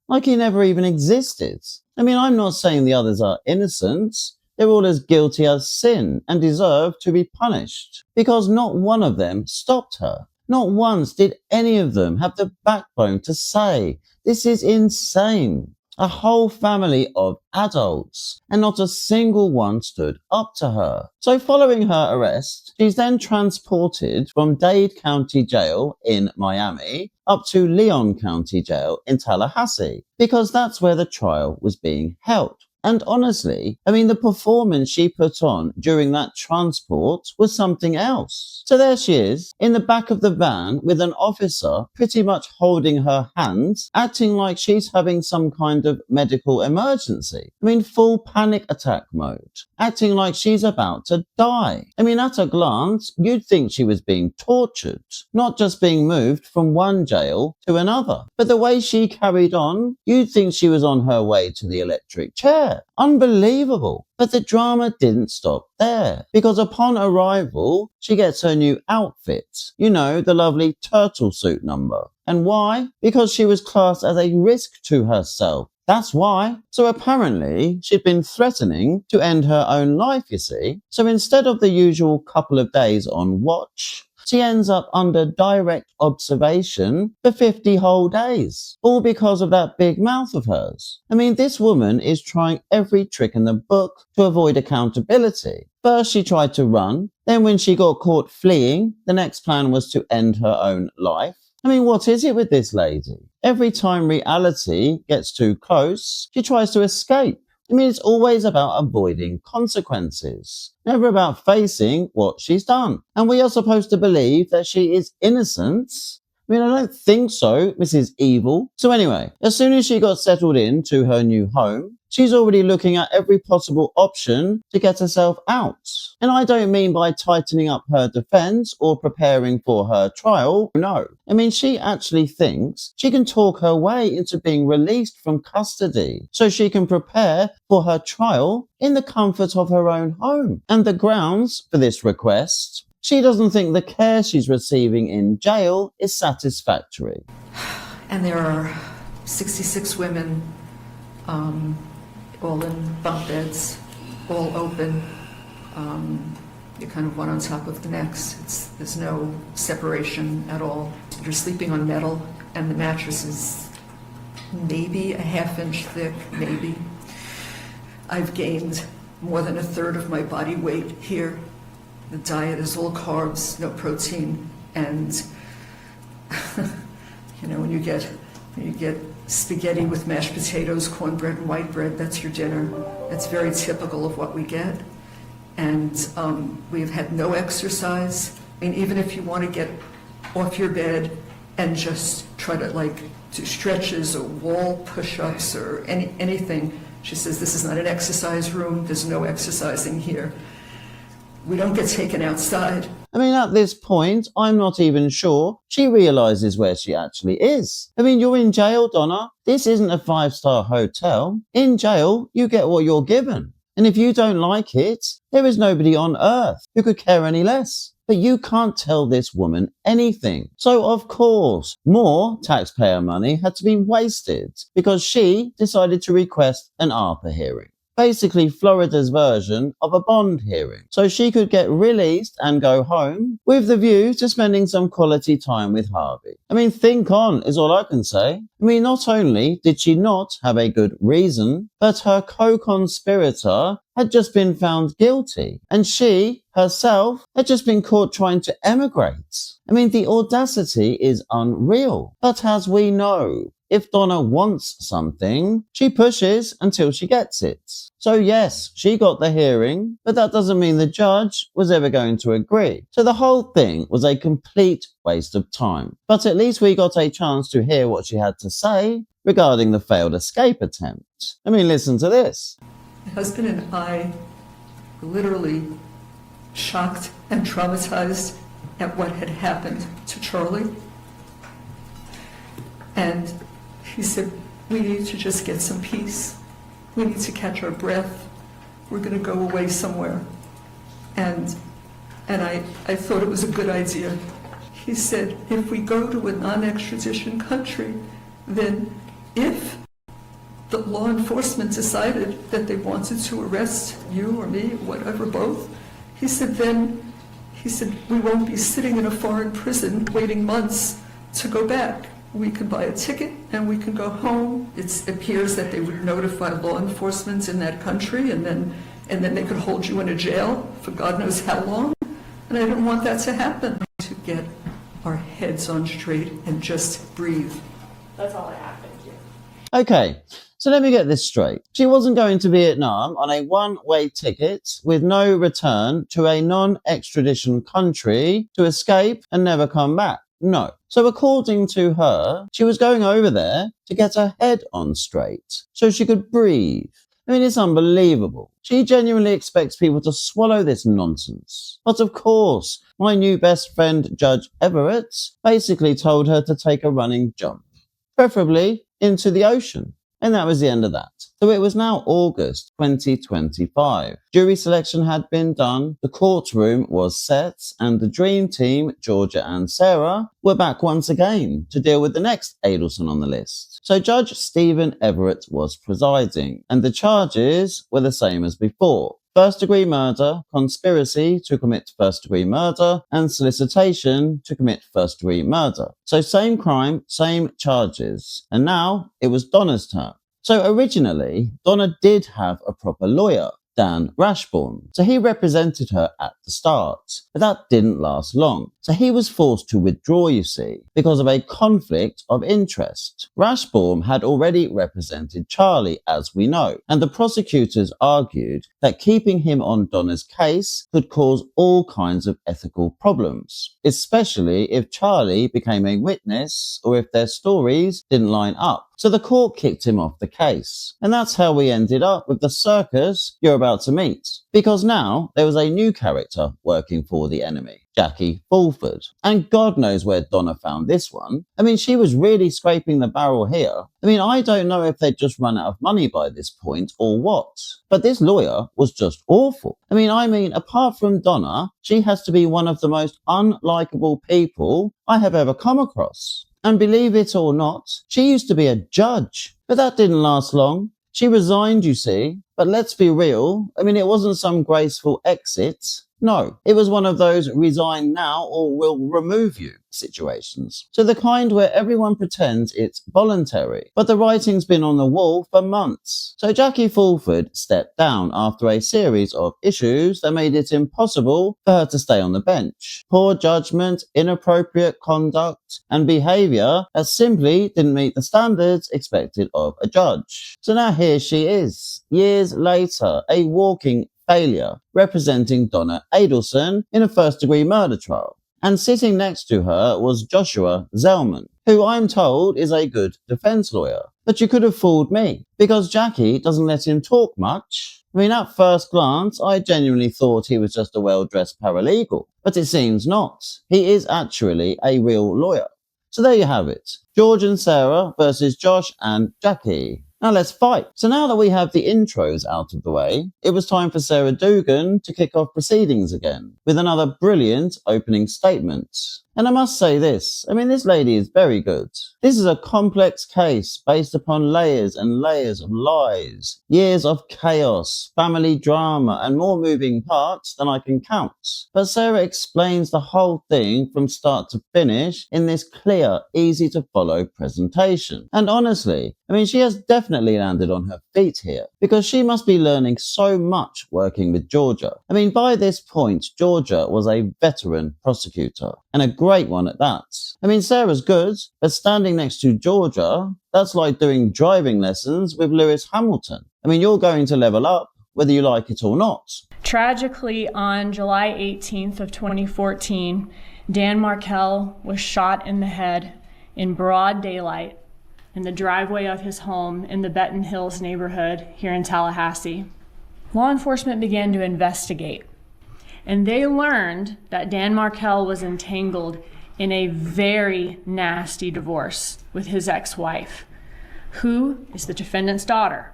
Like he never even existed. I mean, I'm not saying the others are innocent. They're all as guilty as sin and deserve to be punished. Because not one of them stopped her. Not once did any of them have the backbone to say, this is insane. A whole family of adults, and not a single one stood up to her. So following her arrest, she's then transported from Dade County Jail in Miami up to Leon County Jail in Tallahassee, because that's where the trial was being held. And honestly, I mean, the performance she put on during that transport was something else. So there she is, in the back of the van with an officer pretty much holding her hands, acting like she's having some kind of medical emergency. I mean, full panic attack mode, acting like she's about to die. I mean, at a glance, you'd think she was being tortured, not just being moved from one jail to another. But the way she carried on, you'd think she was on her way to the electric chair. Unbelievable. But the drama didn't stop there, because upon arrival, she gets her new outfit. You know, the lovely turtle suit number. And why? Because she was classed as a risk to herself. That's why. So apparently, she'd been threatening to end her own life, you see. So instead of the usual couple of days on watch, she ends up under direct observation for 50 whole days, all because of that big mouth of hers. I mean, this woman is trying every trick in the book to avoid accountability. First, she tried to run. Then when she got caught fleeing, the next plan was to end her own life. I mean, what is it with this lady? Every time reality gets too close, she tries to escape. I mean, it's always about avoiding consequences, never about facing what she's done. And we are supposed to believe that she is innocent. I mean, I don't think so, Mrs. Evil. So anyway, as soon as she got settled into her new home, she's already looking at every possible option to get herself out. And I don't mean by tightening up her defense or preparing for her trial, no. I mean, she actually thinks she can talk her way into being released from custody so she can prepare for her trial in the comfort of her own home. And the grounds for this request: she doesn't think the care she's receiving in jail is satisfactory. And there are 66 women, all in bunk beds, all open. You're kind of one on top of the next. There's no separation at all. You're sleeping on metal, and the mattress is maybe a half-inch thick, maybe. I've gained more than a third of my body weight here. The diet is all carbs, no protein, and when you get spaghetti with mashed potatoes, cornbread, and white bread, that's your dinner. That's very typical of what we get. And we've had no exercise. I mean, even if you want to get off your bed and just try to do stretches or wall push-ups or anything, she says, this is not an exercise room. There's no exercising here. We don't get taken outside. I mean, at this point, I'm not even sure she realises where she actually is. I mean, you're in jail, Donna. This isn't a 5-star hotel. In jail, you get what you're given. And if you don't like it, there is nobody on earth who could care any less. But you can't tell this woman anything. So, of course, more taxpayer money had to be wasted because she decided to request an ARPA hearing. Basically Florida's version of a bond hearing, so she could get released and go home with the view to spending some quality time with Harvey. I mean, think on is all I can say. I mean, not only did she not have a good reason, but her co-conspirator had just been found guilty, and she herself had just been caught trying to emigrate. I mean, the audacity is unreal. But as we know, if Donna wants something, she pushes until she gets it. So yes, she got the hearing, but that doesn't mean the judge was ever going to agree. So the whole thing was a complete waste of time. But at least we got a chance to hear what she had to say regarding the failed escape attempt. I mean, listen to this. My husband and I were literally shocked and traumatized at what had happened to Charlie. And he said, we need to just get some peace. We need to catch our breath. We're going to go away somewhere. And I thought it was a good idea. He said, if we go to a non-extradition country, then if the law enforcement decided that they wanted to arrest you or me, whatever, both, he said, we won't be sitting in a foreign prison waiting months to go back. We can buy a ticket and we can go home. It appears that they would notify law enforcement in that country, and then they could hold you in a jail for God knows how long. And I didn't want that to happen. To get our heads on straight and just breathe. That's all I have. Thank you. Okay, so let me get this straight. She wasn't going to Vietnam on a one-way ticket with no return to a non-extradition country to escape and never come back. No. So according to her, she was going over there to get her head on straight so she could breathe. I mean, it's unbelievable. She genuinely expects people to swallow this nonsense. But of course, my new best friend, Judge Everett, basically told her to take a running jump, preferably into the ocean. And that was the end of that. So it was now August 2025. Jury selection had been done, the courtroom was set, and the dream team, Georgia and Sarah, were back once again to deal with the next Adelson on the list. So Judge Stephen Everett was presiding, and the charges were the same as before. First-degree murder, conspiracy to commit first-degree murder, and solicitation to commit first-degree murder. So same crime, same charges. And now it was Donna's turn. So originally, Donna did have a proper lawyer, Dan Rashbourne. So he represented her at the start, but that didn't last long. So he was forced to withdraw, you see, because of a conflict of interest. Rashbourne had already represented Charlie, as we know, and the prosecutors argued that keeping him on Donna's case could cause all kinds of ethical problems, especially if Charlie became a witness or if their stories didn't line up. So the court kicked him off the case. And that's how we ended up with the circus you're about to meet. Because now there was a new character working for the enemy, Jackie Fulford. And God knows where Donna found this one. I mean, she was really scraping the barrel here. I mean, I don't know if they'd just run out of money by this point or what. But this lawyer was just awful. I mean, apart from Donna, she has to be one of the most unlikable people I have ever come across. And believe it or not, she used to be a judge, but that didn't last long. She resigned, you see, but let's be real, it wasn't some graceful exit. No, it was one of those resign now or we'll remove you situations. So the kind where everyone pretends it's voluntary, but the writing's been on the wall for months. So Jackie Fulford stepped down after a series of issues that made it impossible for her to stay on the bench. Poor judgment, inappropriate conduct, and behaviour that simply didn't meet the standards expected of a judge. So now here she is, years later, a walking failure, representing Donna Adelson in a first-degree murder trial. And sitting next to her was Joshua Zellman, who I'm told is a good defense lawyer. But you could have fooled me, because Jackie doesn't let him talk much. At first glance, I genuinely thought he was just a well-dressed paralegal, but it seems not. He is actually a real lawyer. So there you have it. George and Sarah versus Josh and Jackie. Now let's fight. So now that we have the intros out of the way, it was time for Sarah Dugan to kick off proceedings again with another brilliant opening statement. And I must say this, this lady is very good. This is a complex case based upon layers and layers of lies, years of chaos, family drama, and more moving parts than I can count. But Sarah explains the whole thing from start to finish in this clear, easy to follow presentation. And honestly, she has definitely landed on her feet here, because she must be learning so much working with Georgia. By this point, Georgia was a veteran prosecutor, and a great one at that. Sarah's good, but standing next to Georgia, that's like doing driving lessons with Lewis Hamilton. You're going to level up, whether you like it or not. Tragically, on July 18th of 2014, Dan Markel was shot in the head in broad daylight in the driveway of his home in the Benton Hills neighborhood here in Tallahassee. Law enforcement began to investigate, and they learned that Dan Markel was entangled in a very nasty divorce with his ex-wife, who is the defendant's daughter.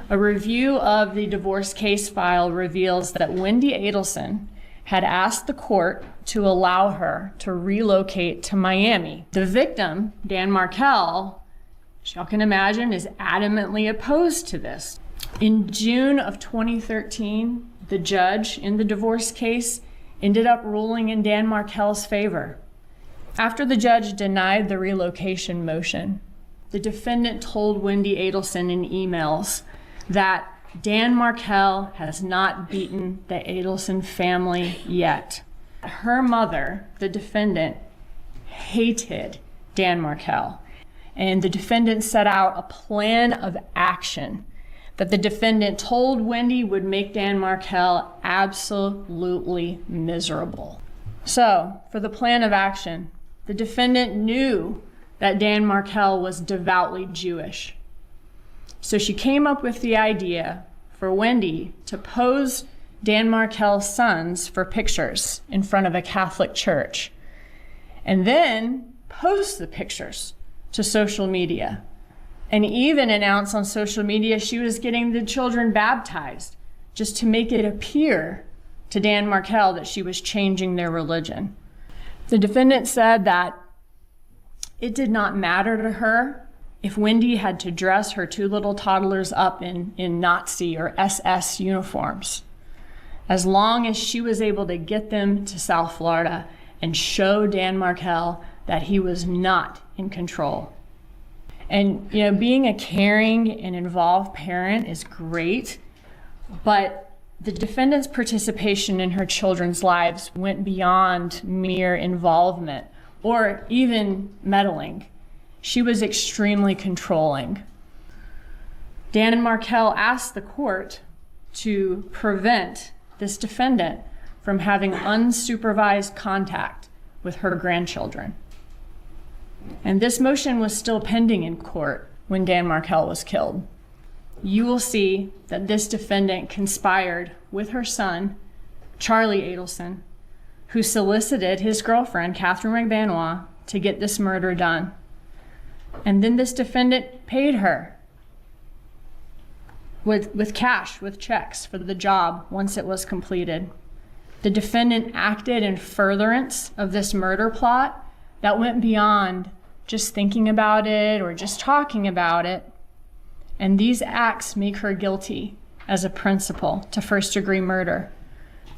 A review of the divorce case file reveals that Wendy Adelson had asked the court to allow her to relocate to Miami. The victim, Dan Markel, as y'all can imagine, is adamantly opposed to this. In June of 2013, the judge in the divorce case ended up ruling in Dan Markel's favor. After the judge denied the relocation motion, the defendant told Wendy Adelson in emails that Dan Markel has not beaten the Adelson family yet. Her mother, the defendant, hated Dan Markel, and the defendant set out a plan of action that the defendant told Wendy would make Dan Markel absolutely miserable. So, for the plan of action, the defendant knew that Dan Markel was devoutly Jewish. So she came up with the idea for Wendy to pose Dan Markel's sons for pictures in front of a Catholic church, and then post the pictures to social media, and even announce on social media she was getting the children baptized, just to make it appear to Dan Markel that she was changing their religion. The defendant said that it did not matter to her if Wendy had to dress her two little toddlers up in Nazi or SS uniforms, as long as she was able to get them to South Florida and show Dan Markel that he was not in control. And being a caring and involved parent is great, but the defendant's participation in her children's lives went beyond mere involvement or even meddling. She was extremely controlling. Dan Markel asked the court to prevent this defendant from having unsupervised contact with her grandchildren. And this motion was still pending in court when Dan Markel was killed. You will see that this defendant conspired with her son, Charlie Adelson, who solicited his girlfriend, Katherine Magbanua, to get this murder done. And then this defendant paid her with cash, with checks for the job once it was completed. The defendant acted in furtherance of this murder plot that went beyond just thinking about it or just talking about it. And these acts make her guilty as a principal to first-degree murder,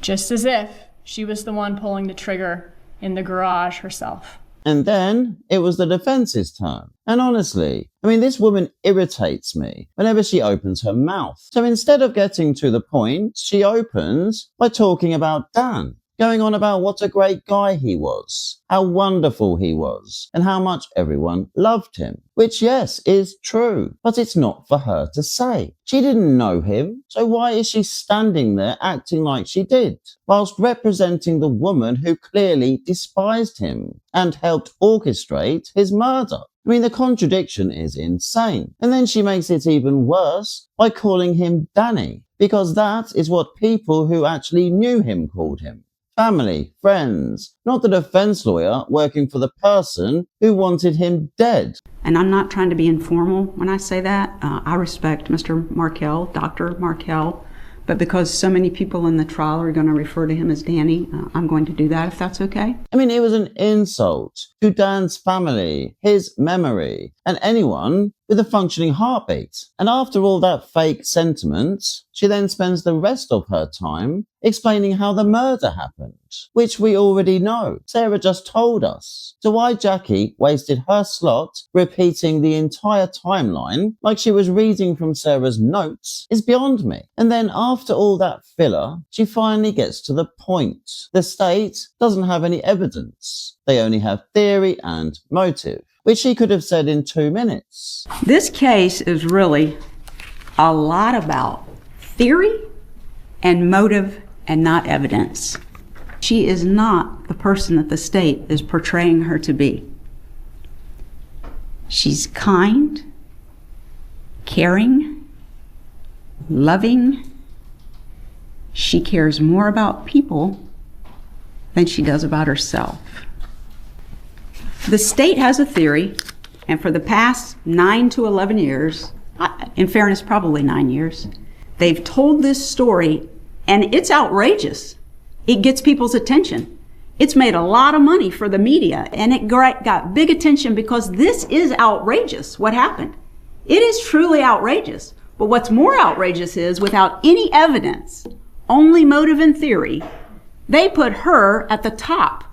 just as if she was the one pulling the trigger in the garage herself. And then it was the defense's turn. And honestly, this woman irritates me whenever she opens her mouth. So instead of getting to the point, she opens by talking about Dan, going on about what a great guy he was, how wonderful he was, and how much everyone loved him. Which, yes, is true, but it's not for her to say. She didn't know him, so why is she standing there acting like she did, whilst representing the woman who clearly despised him and helped orchestrate his murder? The contradiction is insane. And then she makes it even worse by calling him Danny, because that is what people who actually knew him called him. Family, friends, not the defense lawyer working for the person who wanted him dead. And I'm not trying to be informal when I say that. I respect Mr. Markel, Dr. Markel, but because so many people in the trial are going to refer to him as Danny, I'm going to do that if that's okay. It was an insult to Dan's family, his memory, and anyone with a functioning heartbeat. And after all that fake sentiment, she then spends the rest of her time explaining how the murder happened, which we already know. Sarah just told us. So why Jackie wasted her slot repeating the entire timeline like she was reading from Sarah's notes is beyond me. And then after all that filler, she finally gets to the point. The state doesn't have any evidence. They only have theory and motive, which she could have said in 2 minutes. This case is really a lot about theory and motive and not evidence. She is not the person that the state is portraying her to be. She's kind, caring, loving. She cares more about people than she does about herself. The state has a theory, and for the past 9 to 11 years, in fairness, probably 9 years, they've told this story, and it's outrageous. It gets people's attention. It's made a lot of money for the media, and it got big attention because this is outrageous, what happened. It is truly outrageous. But what's more outrageous is, without any evidence, only motive and theory, they put her at the top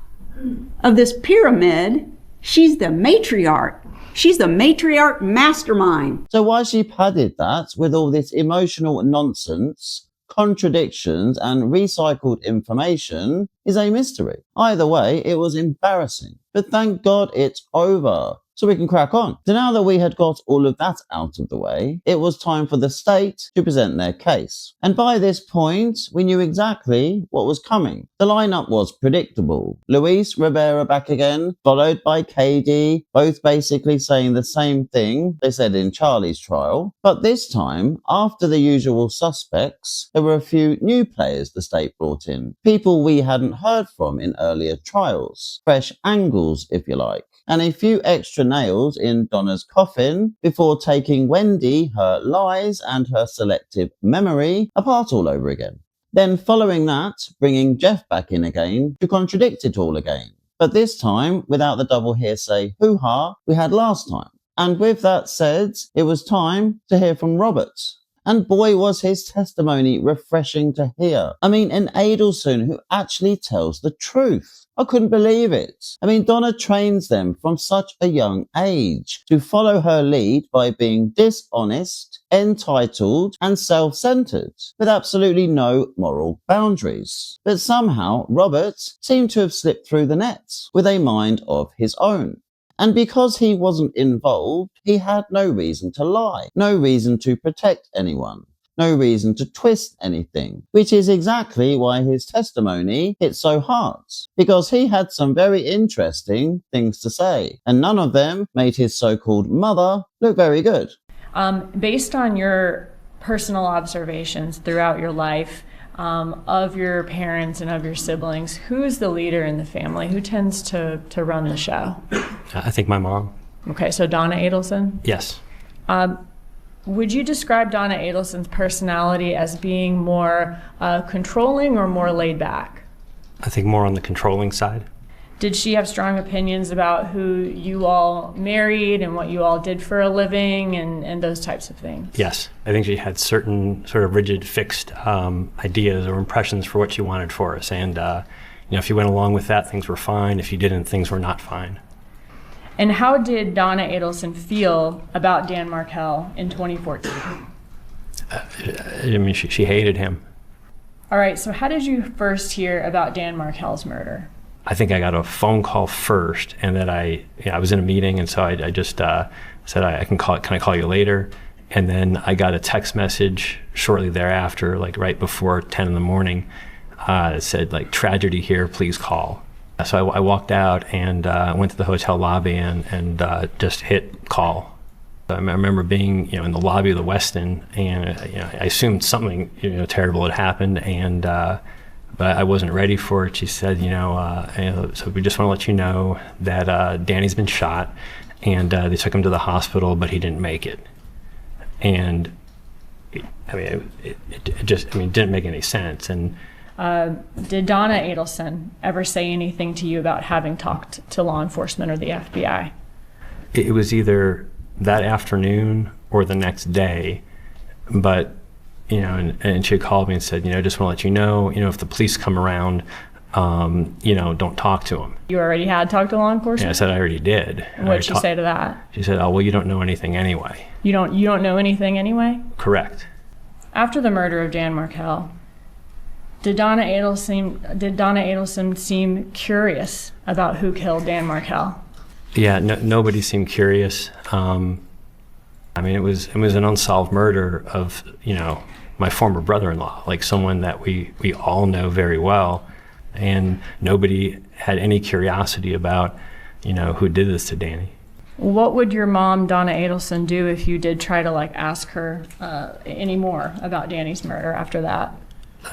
of this pyramid. She's the matriarch. She's the matriarch mastermind. So why she padded that with all this emotional nonsense, contradictions, and recycled information is a mystery. Either way, it was embarrassing. But thank God it's over, so we can crack on. So now that we had got all of that out of the way, it was time for the state to present their case. And by this point, we knew exactly what was coming. The lineup was predictable. Luis Rivera back again, followed by KD, both basically saying the same thing they said in Charlie's trial. But this time, after the usual suspects, there were a few new players the state brought in. People we hadn't heard from in earlier trials. Fresh angles, if you like. And a few extra nails in Donna's coffin before taking Wendy, her lies, and her selective memory apart all over again. Then following that, bringing Jeff back in again to contradict it all again. But this time, without the double hearsay hoo-ha we had last time. And with that said, it was time to hear from Robert. And boy, was his testimony refreshing to hear. An Adelson who actually tells the truth. I couldn't believe it. Donna trains them from such a young age to follow her lead by being dishonest, entitled, and self-centered, with absolutely no moral boundaries. But somehow, Robert seemed to have slipped through the net with a mind of his own. And because he wasn't involved, he had no reason to lie, no reason to protect anyone, no reason to twist anything, which is exactly why his testimony hit so hard, because he had some very interesting things to say, and none of them made his so-called mother look very good. Based on your personal observations throughout your life, of your parents and of your siblings, who's the leader in the family? Who tends to run the show? I think my mom. Okay, so Donna Adelson? Yes. Would you describe Donna Adelson's personality as being more controlling or more laid back? I think more on the controlling side. Did she have strong opinions about who you all married and what you all did for a living and those types of things? Yes, I think she had certain sort of rigid, fixed ideas or impressions for what she wanted for us. And if you went along with that, things were fine. If you didn't, things were not fine. And how did Donna Adelson feel about Dan Markel in 2014? I mean, she hated him. All right, so how did you first hear about Dan Markel's murder? I think I got a phone call first, and then I was in a meeting, and so I just said, can I call you later? And then I got a text message shortly thereafter, like right before 10 in the morning. It said, like, tragedy here, please call. So I walked out and went to the hotel lobby and just hit call. I remember being, in the lobby of the Westin, and I assumed something, terrible had happened, and but I wasn't ready for it. She said, so we just want to let you know that Danny's been shot, and they took him to the hospital, but he didn't make it. And it didn't make any sense. And did Donna Adelson ever say anything to you about having talked to law enforcement or the FBI? It was either that afternoon or the next day, but and she had called me and said, just want to let you know, if the police come around, don't talk to them. You already had talked to law enforcement? Yeah, I said I already did. What did she say to that? She said, oh, well, you don't know anything anyway. You don't know anything anyway? Correct. After the murder of Dan Markel, did Donna Adelson seem curious about who killed Dan Markel? Yeah, nobody seemed curious. It was an unsolved murder of, my former brother-in-law, like someone that we all know very well, and nobody had any curiosity about, who did this to Danny. What would your mom, Donna Adelson, do if you did try to ask her any more about Danny's murder after that?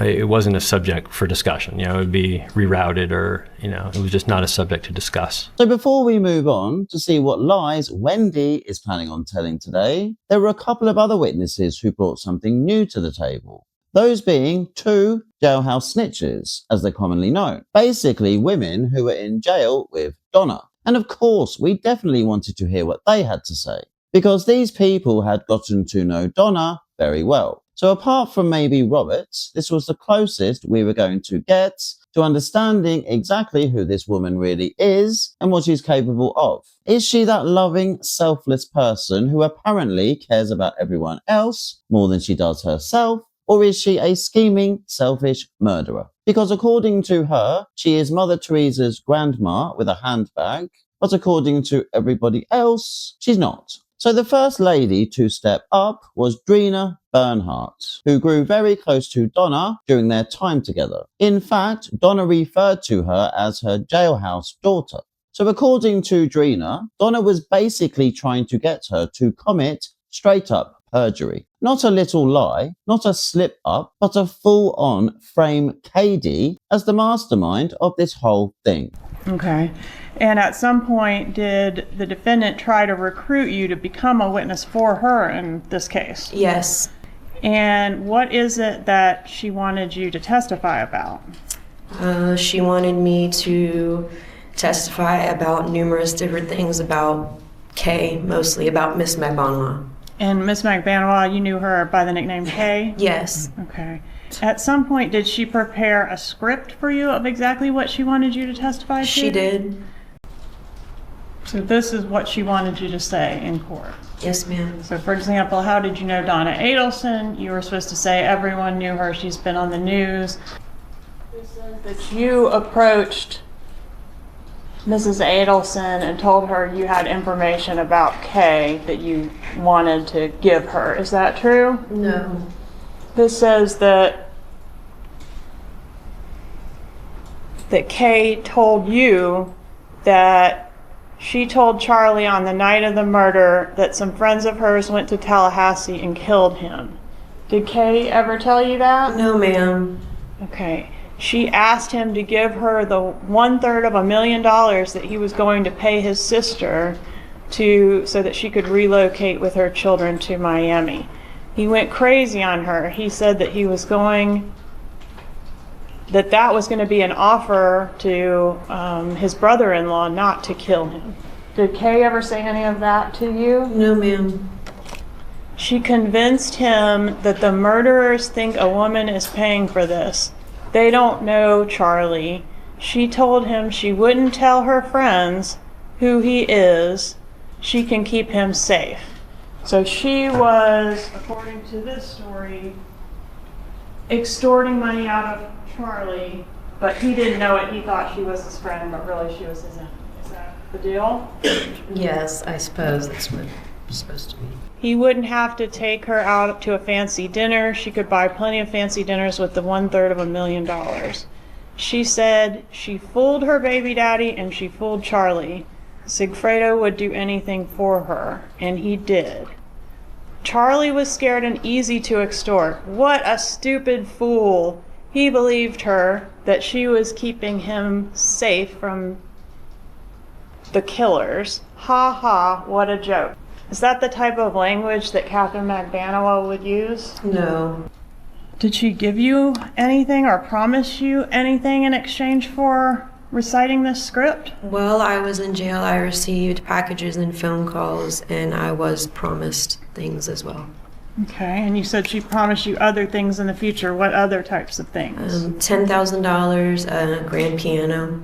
It wasn't a subject for discussion. It would be rerouted, or, it was just not a subject to discuss. So before we move on to see what lies Wendy is planning on telling today, there were a couple of other witnesses who brought something new to the table. Those being two jailhouse snitches, as they're commonly known. Basically, women who were in jail with Donna. And of course, we definitely wanted to hear what they had to say, because these people had gotten to know Donna very well. So apart from maybe Roberts, this was the closest we were going to get to understanding exactly who this woman really is and what she's capable of. Is she that loving, selfless person who apparently cares about everyone else more than she does herself? Or is she a scheming, selfish murderer? Because according to her, she is Mother Teresa's grandma with a handbag, but according to everybody else, she's not. So the first lady to step up was Drina Bernhardt, who grew very close to Donna during their time together. In fact, Donna referred to her as her jailhouse daughter. So according to Drina, Donna was basically trying to get her to commit straight up perjury. Not a little lie, not a slip up, but a full-on frame Katie as the mastermind of this whole thing. Okay. And at some point, did the defendant try to recruit you to become a witness for her in this case? Yes. And what is it that she wanted you to testify about? She wanted me to testify about numerous different things about Kay, mostly about Miss Magbanua. And Miss Magbanua, you knew her by the nickname Kay? Yes. Okay. At some point, did she prepare a script for you of exactly what she wanted you to testify to? She did. So this is what she wanted you to say in court? Yes, ma'am. So for example, how did you know Donna Adelson? You were supposed to say everyone knew her, she's been on the news. This says that you approached Mrs. Adelson and told her you had information about Kay that you wanted to give her. Is that true? No. This says that Kay told you that she told Charlie on the night of the murder that some friends of hers went to Tallahassee and killed him. Did Kay ever tell you that? No, ma'am. Okay. She asked him to give her the $250,000 that he was going to pay his sister so that she could relocate with her children to Miami. He went crazy on her. He said that he was going that was going to be an offer to his brother-in-law not to kill him. Did Kay ever say any of that to you? No, ma'am. She convinced him that the murderers think a woman is paying for this. They don't know Charlie. She told him she wouldn't tell her friends who he is. She can keep him safe. So she was, according to this story, extorting money out of Charlie, but he didn't know it. He thought she was his friend, but really she was his enemy. Is that the deal? Yes, I suppose that's what it's supposed to be. He wouldn't have to take her out to a fancy dinner. She could buy plenty of fancy dinners with the $1/3 She said she fooled her baby daddy and she fooled Charlie. Sigfredo would do anything for her, and he did. Charlie was scared and easy to extort. What a stupid fool. He believed her that she was keeping him safe from the killers. Ha ha, what a joke. Is that the type of language that Katherine Magbanua would use? No. Did she give you anything or promise you anything in exchange for reciting this script? While I was in jail, I received packages and phone calls, and I was promised things as well. Okay, and you said she promised you other things in the future. What other types of things? $10,000, a grand piano.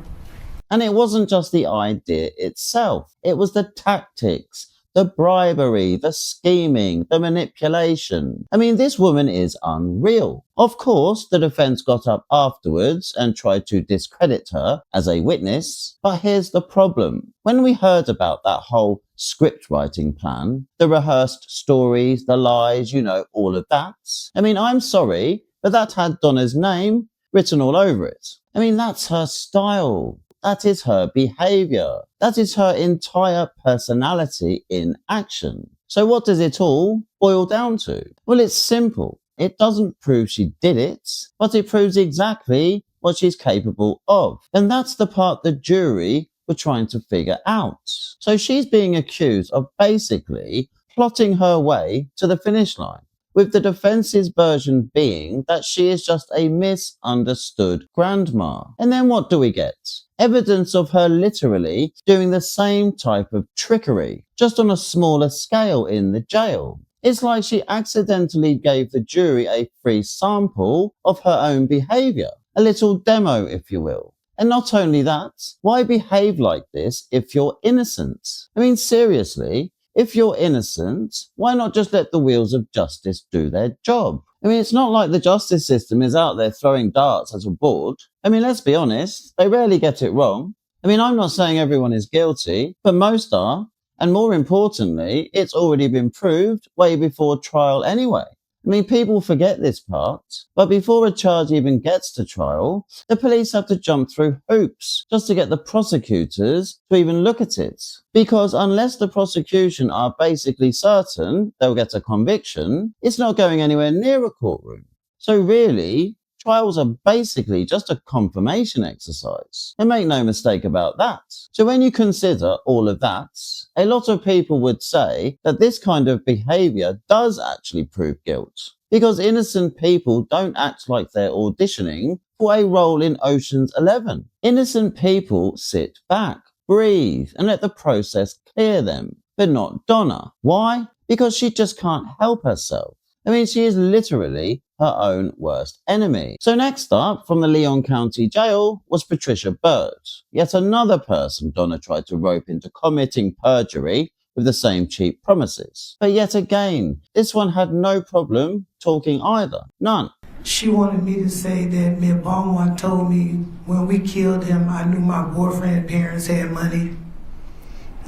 And it wasn't just the idea itself. It was the tactics, the bribery, the scheming, the manipulation. I mean, this woman is unreal. Of course, the defense got up afterwards and tried to discredit her as a witness. But here's the problem. When we heard about that whole script writing plan, the rehearsed stories, the lies, all of that. I mean, I'm sorry, but that had Donna's name written all over it. I mean, that's her style. That is her behavior. That is her entire personality in action. So what does it all boil down to? Well, it's simple. It doesn't prove she did it, but it proves exactly what she's capable of. And that's the part the jury were trying to figure out. So she's being accused of basically plotting her way to the finish line, with the defense's version being that she is just a misunderstood grandma. And then what do we get? Evidence of her literally doing the same type of trickery, just on a smaller scale in the jail. It's like she accidentally gave the jury a free sample of her own behavior, a little demo, if you will. And not only that, why behave like this if you're innocent? I mean, seriously, if you're innocent, why not just let the wheels of justice do their job? I mean, it's not like the justice system is out there throwing darts at a board. I mean, let's be honest, they rarely get it wrong. I mean, I'm not saying everyone is guilty, but most are. And more importantly, it's already been proved way before trial anyway. I mean, people forget this part, but before a charge even gets to trial, the police have to jump through hoops just to get the prosecutors to even look at it. Because unless the prosecution are basically certain they'll get a conviction, it's not going anywhere near a courtroom. So really, trials are basically just a confirmation exercise. And make no mistake about that. So when you consider all of that, a lot of people would say that this kind of behavior does actually prove guilt. Because innocent people don't act like they're auditioning for a role in Ocean's 11. Innocent people sit back, breathe, and let the process clear them. But not Donna. Why? Because she just can't help herself. I mean, she is literally her own worst enemy. So next up, from the Leon County Jail, was Patricia Bird. Yet another person Donna tried to rope into committing perjury with the same cheap promises. But yet again, this one had no problem talking either. None. She wanted me to say that Magbanua told me when we killed him, I knew my boyfriend's parents had money.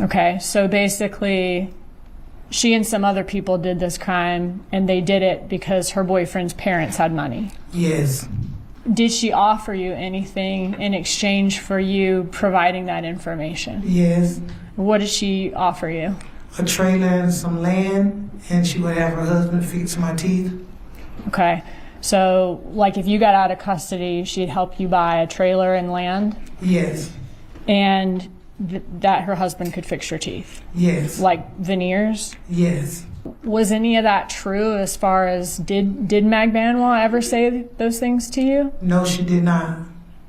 Okay, so basically, she and some other people did this crime, and they did it because her boyfriend's parents had money. Yes. Did she offer you anything in exchange for you providing that information? Yes. What did she offer you? A trailer and some land, and she would have her husband fix my teeth. Okay. So, like, if you got out of custody, she'd help you buy a trailer and land? Yes. And that her husband could fix your teeth? Yes. Like veneers? Yes. Was any of that true as far as did Magbanua ever say those things to you? No, she did not.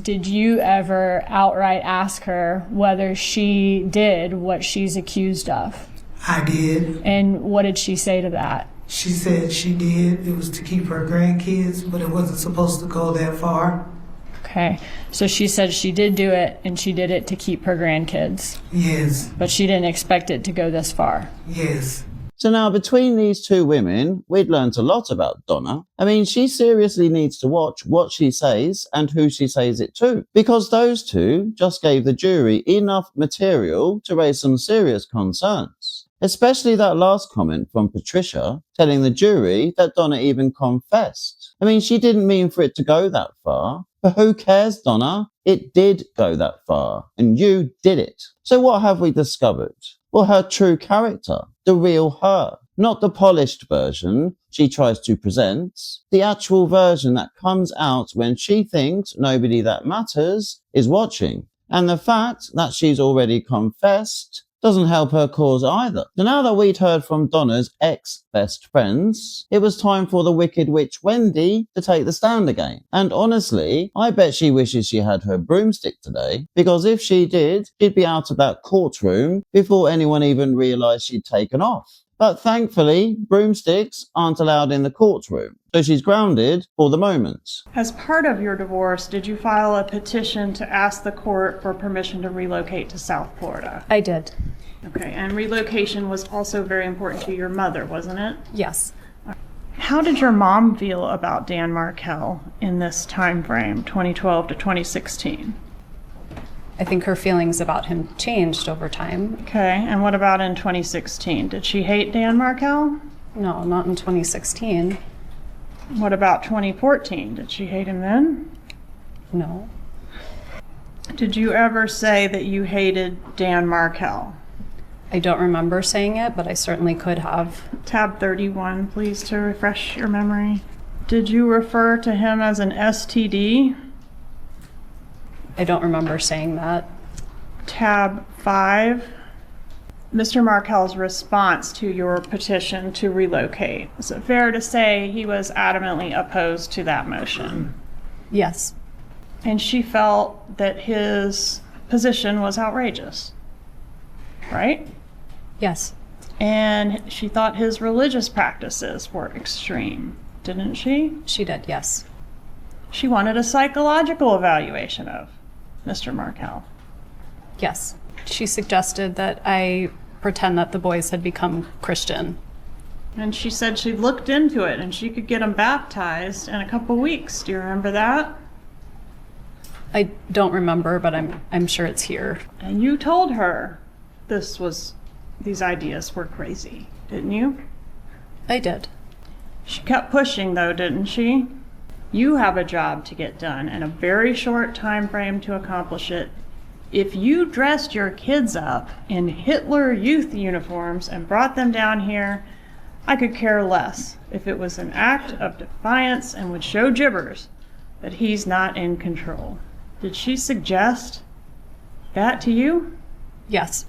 Did you ever outright ask her whether she did what she's accused of? I did. And what did she say to that? She said she did. It was to keep her grandkids, but it wasn't supposed to go that far. Okay, so she said she did do it, and she did it to keep her grandkids. Yes. But she didn't expect it to go this far. Yes. So now between these two women, we'd learnt a lot about Donna. I mean, she seriously needs to watch what she says and who she says it to, because those two just gave the jury enough material to raise some serious concerns. Especially that last comment from Patricia telling the jury that Donna even confessed. I mean, she didn't mean for it to go that far. But who cares, Donna? It did go that far, and you did it. So what have we discovered? Well, her true character, the real her, not the polished version she tries to present, the actual version that comes out when she thinks nobody that matters is watching. And the fact that she's already confessed doesn't help her cause either. So now that we'd heard from Donna's ex-best friends, it was time for the Wicked Witch Wendy to take the stand again. And honestly, I bet she wishes she had her broomstick today, because if she did, she'd be out of that courtroom before anyone even realised she'd taken off. But thankfully, broomsticks aren't allowed in the courtroom, so she's grounded for the moment. As part of your divorce, did you file a petition to ask the court for permission to relocate to South Florida? I did. Okay, and relocation was also very important to your mother, wasn't it? Yes. How did your mom feel about Dan Markel in this time frame, 2012 to 2016? I think her feelings about him changed over time. Okay, and what about in 2016? Did she hate Dan Markel? No, not in 2016. What about 2014? Did she hate him then? No. Did you ever say that you hated Dan Markel? I don't remember saying it, but I certainly could have. Tab 31, please, to refresh your memory. Did you refer to him as an STD? I don't remember saying that. Tab 5, Mr. Markel's response to your petition to relocate. Is it fair to say he was adamantly opposed to that motion? Yes. And she felt that his position was outrageous, right? Yes. And she thought his religious practices were extreme, didn't she? She did, yes. She wanted a psychological evaluation of Mr. Markel. Yes. She suggested that I pretend that the boys had become Christian. And she said she looked into it and she could get them baptized in a couple weeks. Do you remember that? I don't remember, but I'm sure it's here. And you told her these ideas were crazy, didn't you? I did. She kept pushing though, didn't she? You have a job to get done and a very short time frame to accomplish it. If you dressed your kids up in Hitler Youth uniforms and brought them down here, I could care less if it was an act of defiance and would show gibbers that he's not in control. Did she suggest that to you? Yes.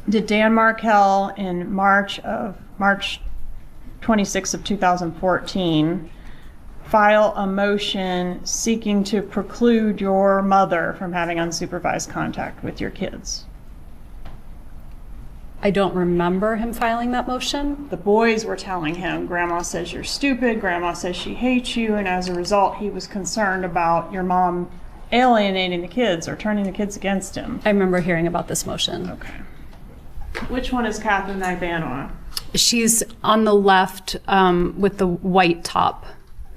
Did Dan Markel in March 26th of 2014 file a motion seeking to preclude your mother from having unsupervised contact with your kids? I don't remember him filing that motion. The boys were telling him, Grandma says you're stupid, Grandma says she hates you, and as a result he was concerned about your mom alienating the kids or turning the kids against him. I remember hearing about this motion. Okay. Which one is Katherine Magbanua? She's on the left with the white top.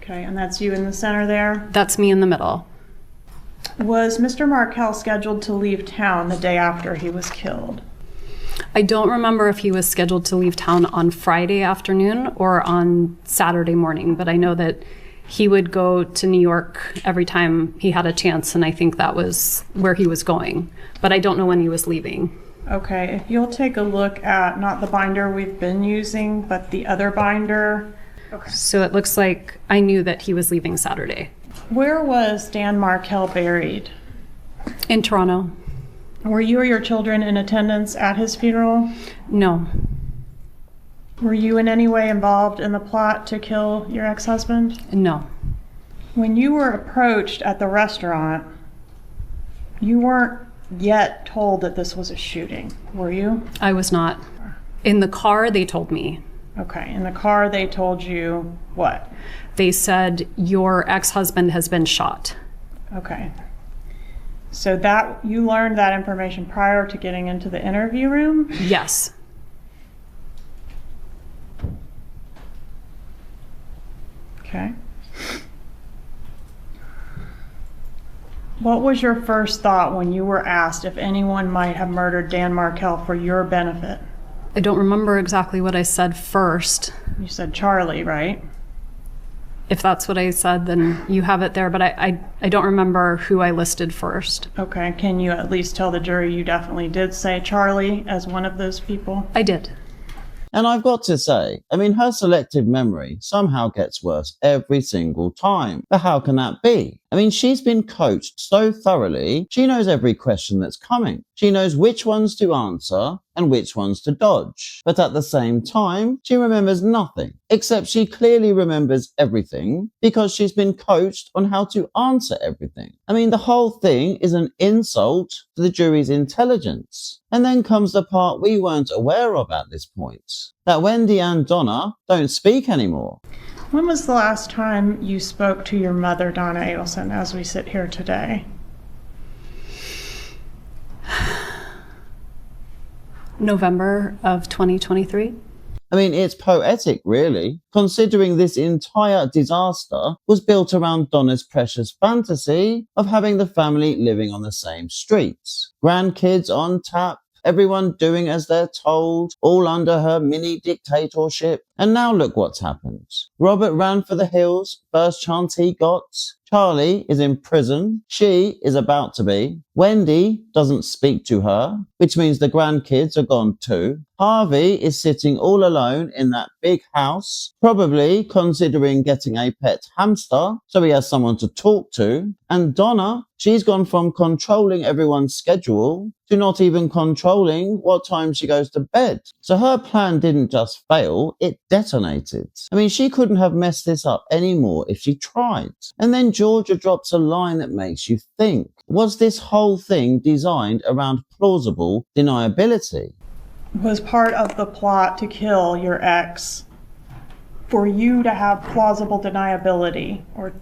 Okay, and that's you in the center there? That's me in the middle. Was Mr. Markel scheduled to leave town the day after he was killed? I don't remember if he was scheduled to leave town on Friday afternoon or on Saturday morning, but I know that he would go to New York every time he had a chance, and I think that was where he was going. But I don't know when he was leaving. Okay, if you'll take a look at not the binder we've been using, but the other binder. Okay. So it looks like I knew that he was leaving Saturday. Where was Dan Markel buried? In Toronto. Were you or your children in attendance at his funeral? No. Were you in any way involved in the plot to kill your ex-husband? No. When you were approached at the restaurant, you weren't yet told that this was a shooting, were you? I was not. In the car, they told me. Okay, in the car they told you what? They said, your ex-husband has been shot. Okay. So that you learned that information prior to getting into the interview room? Yes. Okay. What was your first thought when you were asked if anyone might have murdered Dan Markel for your benefit? I don't remember exactly what I said first. You said Charlie, right? If that's what I said, then you have it there, but I don't remember who I listed first. Okay, can you at least tell the jury you definitely did say Charlie as one of those people? I did. And I've got to say, I mean, her selective memory somehow gets worse every single time. But how can that be? I mean, she's been coached so thoroughly, she knows every question that's coming. She knows which ones to answer and which ones to dodge. But at the same time, she remembers nothing, except she clearly remembers everything because she's been coached on how to answer everything. I mean, the whole thing is an insult to the jury's intelligence. And then comes the part we weren't aware of at this point, that Wendy and Donna don't speak anymore. When was the last time you spoke to your mother, Donna Adelson, as we sit here today? November of 2023. I mean, it's poetic, really, considering this entire disaster was built around Donna's precious fantasy of having the family living on the same streets. Grandkids on tap, everyone doing as they're told, all under her mini dictatorship. And now look what's happened. Robert ran for the hills, first chance he got. Charlie is in prison. She is about to be. Wendy doesn't speak to her, which means the grandkids are gone too. Harvey is sitting all alone in that big house, probably considering getting a pet hamster so he has someone to talk to. And Donna, she's gone from controlling everyone's schedule to not even controlling what time she goes to bed. So her plan didn't just fail, it detonated. I mean, she couldn't have messed this up anymore if she tried. And then Georgia drops a line that makes you think. Was this whole thing designed around plausible deniability? Was part of the plot to kill your ex for you to have plausible deniability or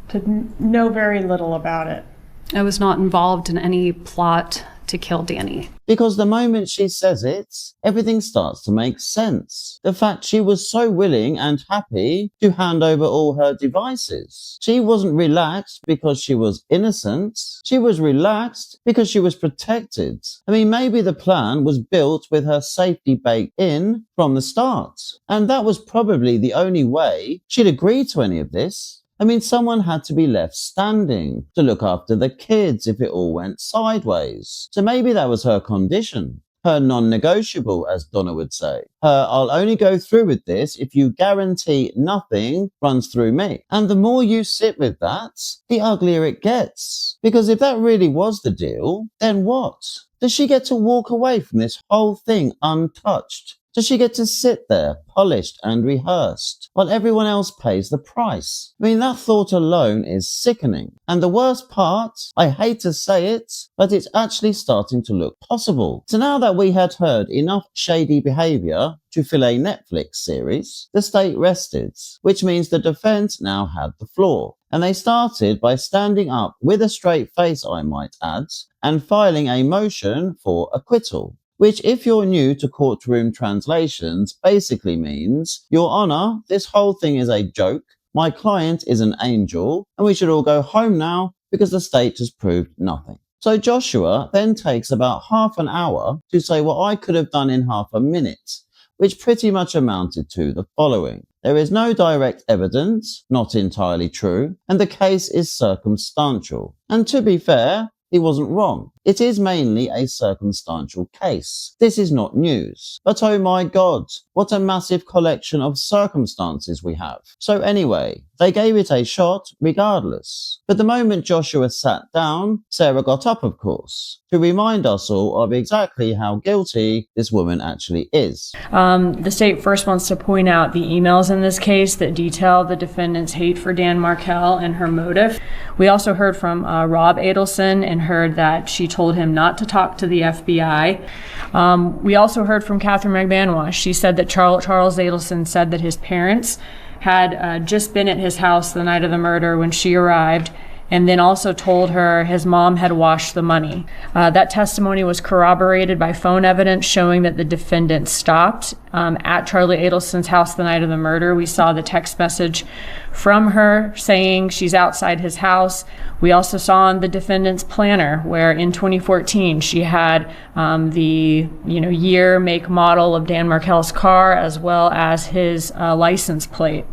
to know very little about it? I was not involved in any plot to kill Danny. Because the moment she says it, everything starts to make sense. The fact she was so willing and happy to hand over all her devices. She wasn't relaxed because she was innocent. She was relaxed because she was protected. I mean, maybe the plan was built with her safety baked in from the start. And that was probably the only way she'd agree to any of this. I mean, someone had to be left standing to look after the kids if it all went sideways. So maybe that was her condition. Her non-negotiable, as Donna would say. Her, I'll only go through with this if you guarantee nothing runs through me. And the more you sit with that, the uglier it gets. Because if that really was the deal, then what? Does she get to walk away from this whole thing untouched? Does she get to sit there, polished and rehearsed, while everyone else pays the price? I mean, that thought alone is sickening. And the worst part, I hate to say it, but it's actually starting to look possible. So now that we had heard enough shady behaviour to fill a Netflix series, the state rested, which means the defence now had the floor. And they started by standing up with a straight face, I might add, and filing a motion for acquittal. Which, if you're new to courtroom translations, basically means, Your Honour, this whole thing is a joke, my client is an angel, and we should all go home now because the state has proved nothing. So Joshua then takes about half an hour to say what I could have done in half a minute, which pretty much amounted to the following. There is no direct evidence, not entirely true, and the case is circumstantial. And to be fair, he wasn't wrong. It is mainly a circumstantial case. This is not news. But oh my god, what a massive collection of circumstances we have. So anyway, they gave it a shot regardless. But the moment Joshua sat down, Sarah got up, of course, to remind us all of exactly how guilty this woman actually is. The state first wants to point out the emails in this case that detail the defendant's hate for Dan Markel and her motive. We also heard from Rob Adelson and heard that she told him not to talk to the FBI. We also heard from Katherine Magbanua. She said that Charles Adelson said that his parents had just been at his house the night of the murder when she arrived, and then also told her his mom had washed the money. That testimony was corroborated by phone evidence showing that the defendant stopped at Charlie Adelson's house the night of the murder. We saw the text message from her saying she's outside his house. We also saw on the defendant's planner where in 2014 she had the year, make, model of Dan Markel's car as well as his license plate.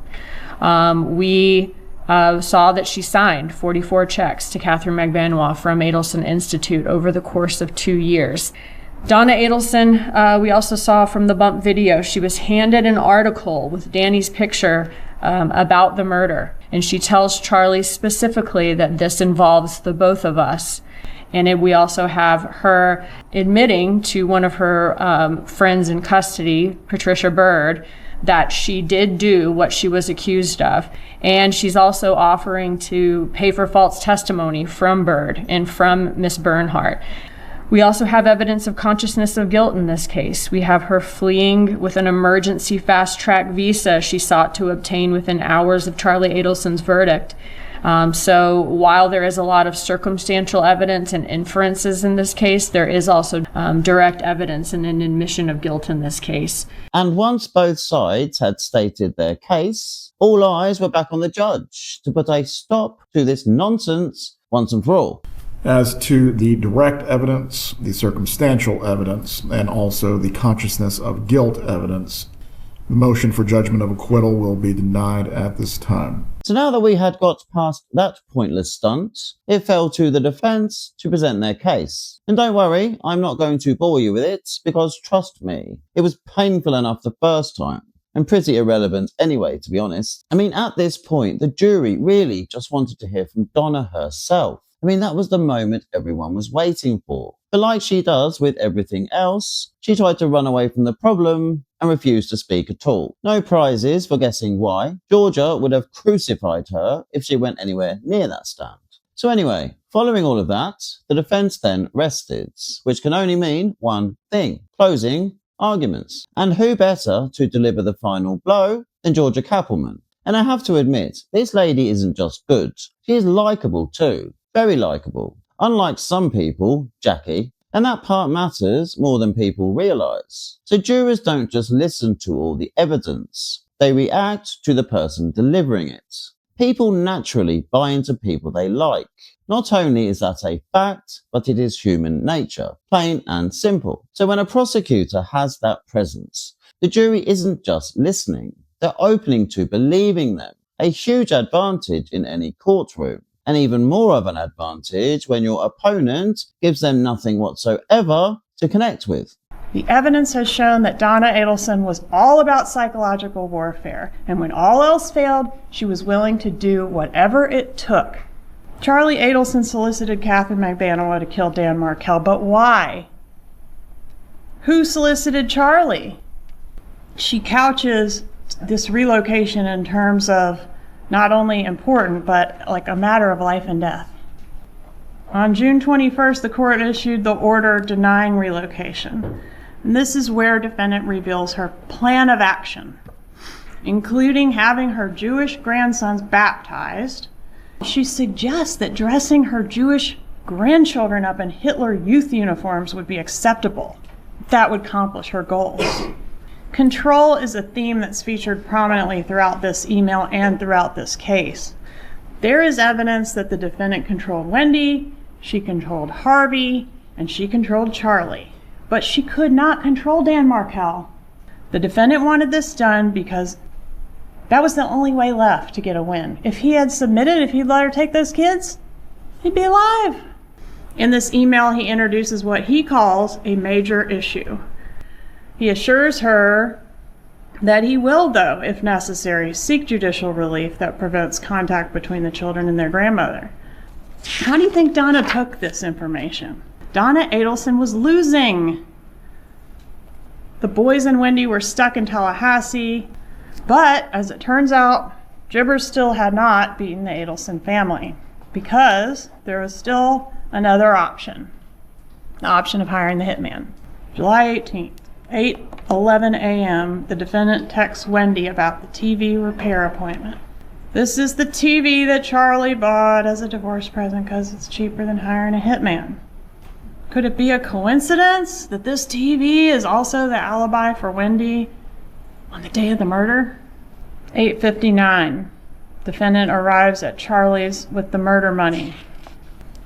We saw that she signed 44 checks to Katherine Magbanua from Adelson Institute over the course of 2 years. Donna Adelson, we also saw from the bump video, she was handed an article with Danny's picture about the murder. And she tells Charlie specifically that this involves the both of us. And we also have her admitting to one of her friends in custody, Patricia Bird, that she did do what she was accused of. And she's also offering to pay for false testimony from Bird and from Miss Bernhardt. We also have evidence of consciousness of guilt in this case. We have her fleeing with an emergency fast-track visa she sought to obtain within hours of Charlie Adelson's verdict. So while there is a lot of circumstantial evidence and inferences in this case, there is also direct evidence and an admission of guilt in this case. And once both sides had stated their case, all eyes were back on the judge to put a stop to this nonsense once and for all. As to the direct evidence, the circumstantial evidence, and also the consciousness of guilt evidence, the motion for judgment of acquittal will be denied at this time. So now that we had got past that pointless stunt, it fell to the defense to present their case. And don't worry, I'm not going to bore you with it, because trust me, it was painful enough the first time. And pretty irrelevant anyway, to be honest. I mean, at this point, the jury really just wanted to hear from Donna herself. I mean, that was the moment everyone was waiting for. But like she does with everything else, she tried to run away from the problem and refused to speak at all. No prizes for guessing why. Georgia would have crucified her if she went anywhere near that stand. So anyway, following all of that, the defense then rested, which can only mean one thing: closing arguments. And who better to deliver the final blow than Georgia Kappelman? And I have to admit, this lady isn't just good, she is likeable too. Very likeable. Unlike some people, Jackie, and that part matters more than people realise. So jurors don't just listen to all the evidence, they react to the person delivering it. People naturally buy into people they like. Not only is that a fact, but it is human nature, plain and simple. So when a prosecutor has that presence, the jury isn't just listening, they're opening to believing them. A huge advantage in any courtroom. And even more of an advantage when your opponent gives them nothing whatsoever to connect with. The evidence has shown that Donna Adelson was all about psychological warfare, and when all else failed, she was willing to do whatever it took. Charlie Adelson solicited Katherine Magbanua to kill Dan Markel, but why? Who solicited Charlie? She couches this relocation in terms of not only important, but like a matter of life and death. On June 21st, the court issued the order denying relocation. And this is where defendant reveals her plan of action, including having her Jewish grandsons baptized. She suggests that dressing her Jewish grandchildren up in Hitler Youth uniforms would be acceptable. That would accomplish her goals. Control is a theme that's featured prominently throughout this email and throughout this case. There is evidence that the defendant controlled Wendy, she controlled Harvey, and she controlled Charlie. But she could not control Dan Markel. The defendant wanted this done because that was the only way left to get a win. If he had submitted, if he'd let her take those kids, he'd be alive. In this email, he introduces what he calls a major issue. He assures her that he will, though, if necessary, seek judicial relief that prevents contact between the children and their grandmother. How do you think Donna took this information? Donna Adelson was losing. The boys and Wendy were stuck in Tallahassee, but as it turns out, Jibbers still had not beaten the Adelson family because there was still another option, the option of hiring the hitman. July 18th, 8:11 a.m., the defendant texts Wendy about the TV repair appointment. This is the TV that Charlie bought as a divorce present because it's cheaper than hiring a hitman. Could it be a coincidence that this TV is also the alibi for Wendy on the day of the murder? 8:59, defendant arrives at Charlie's with the murder money.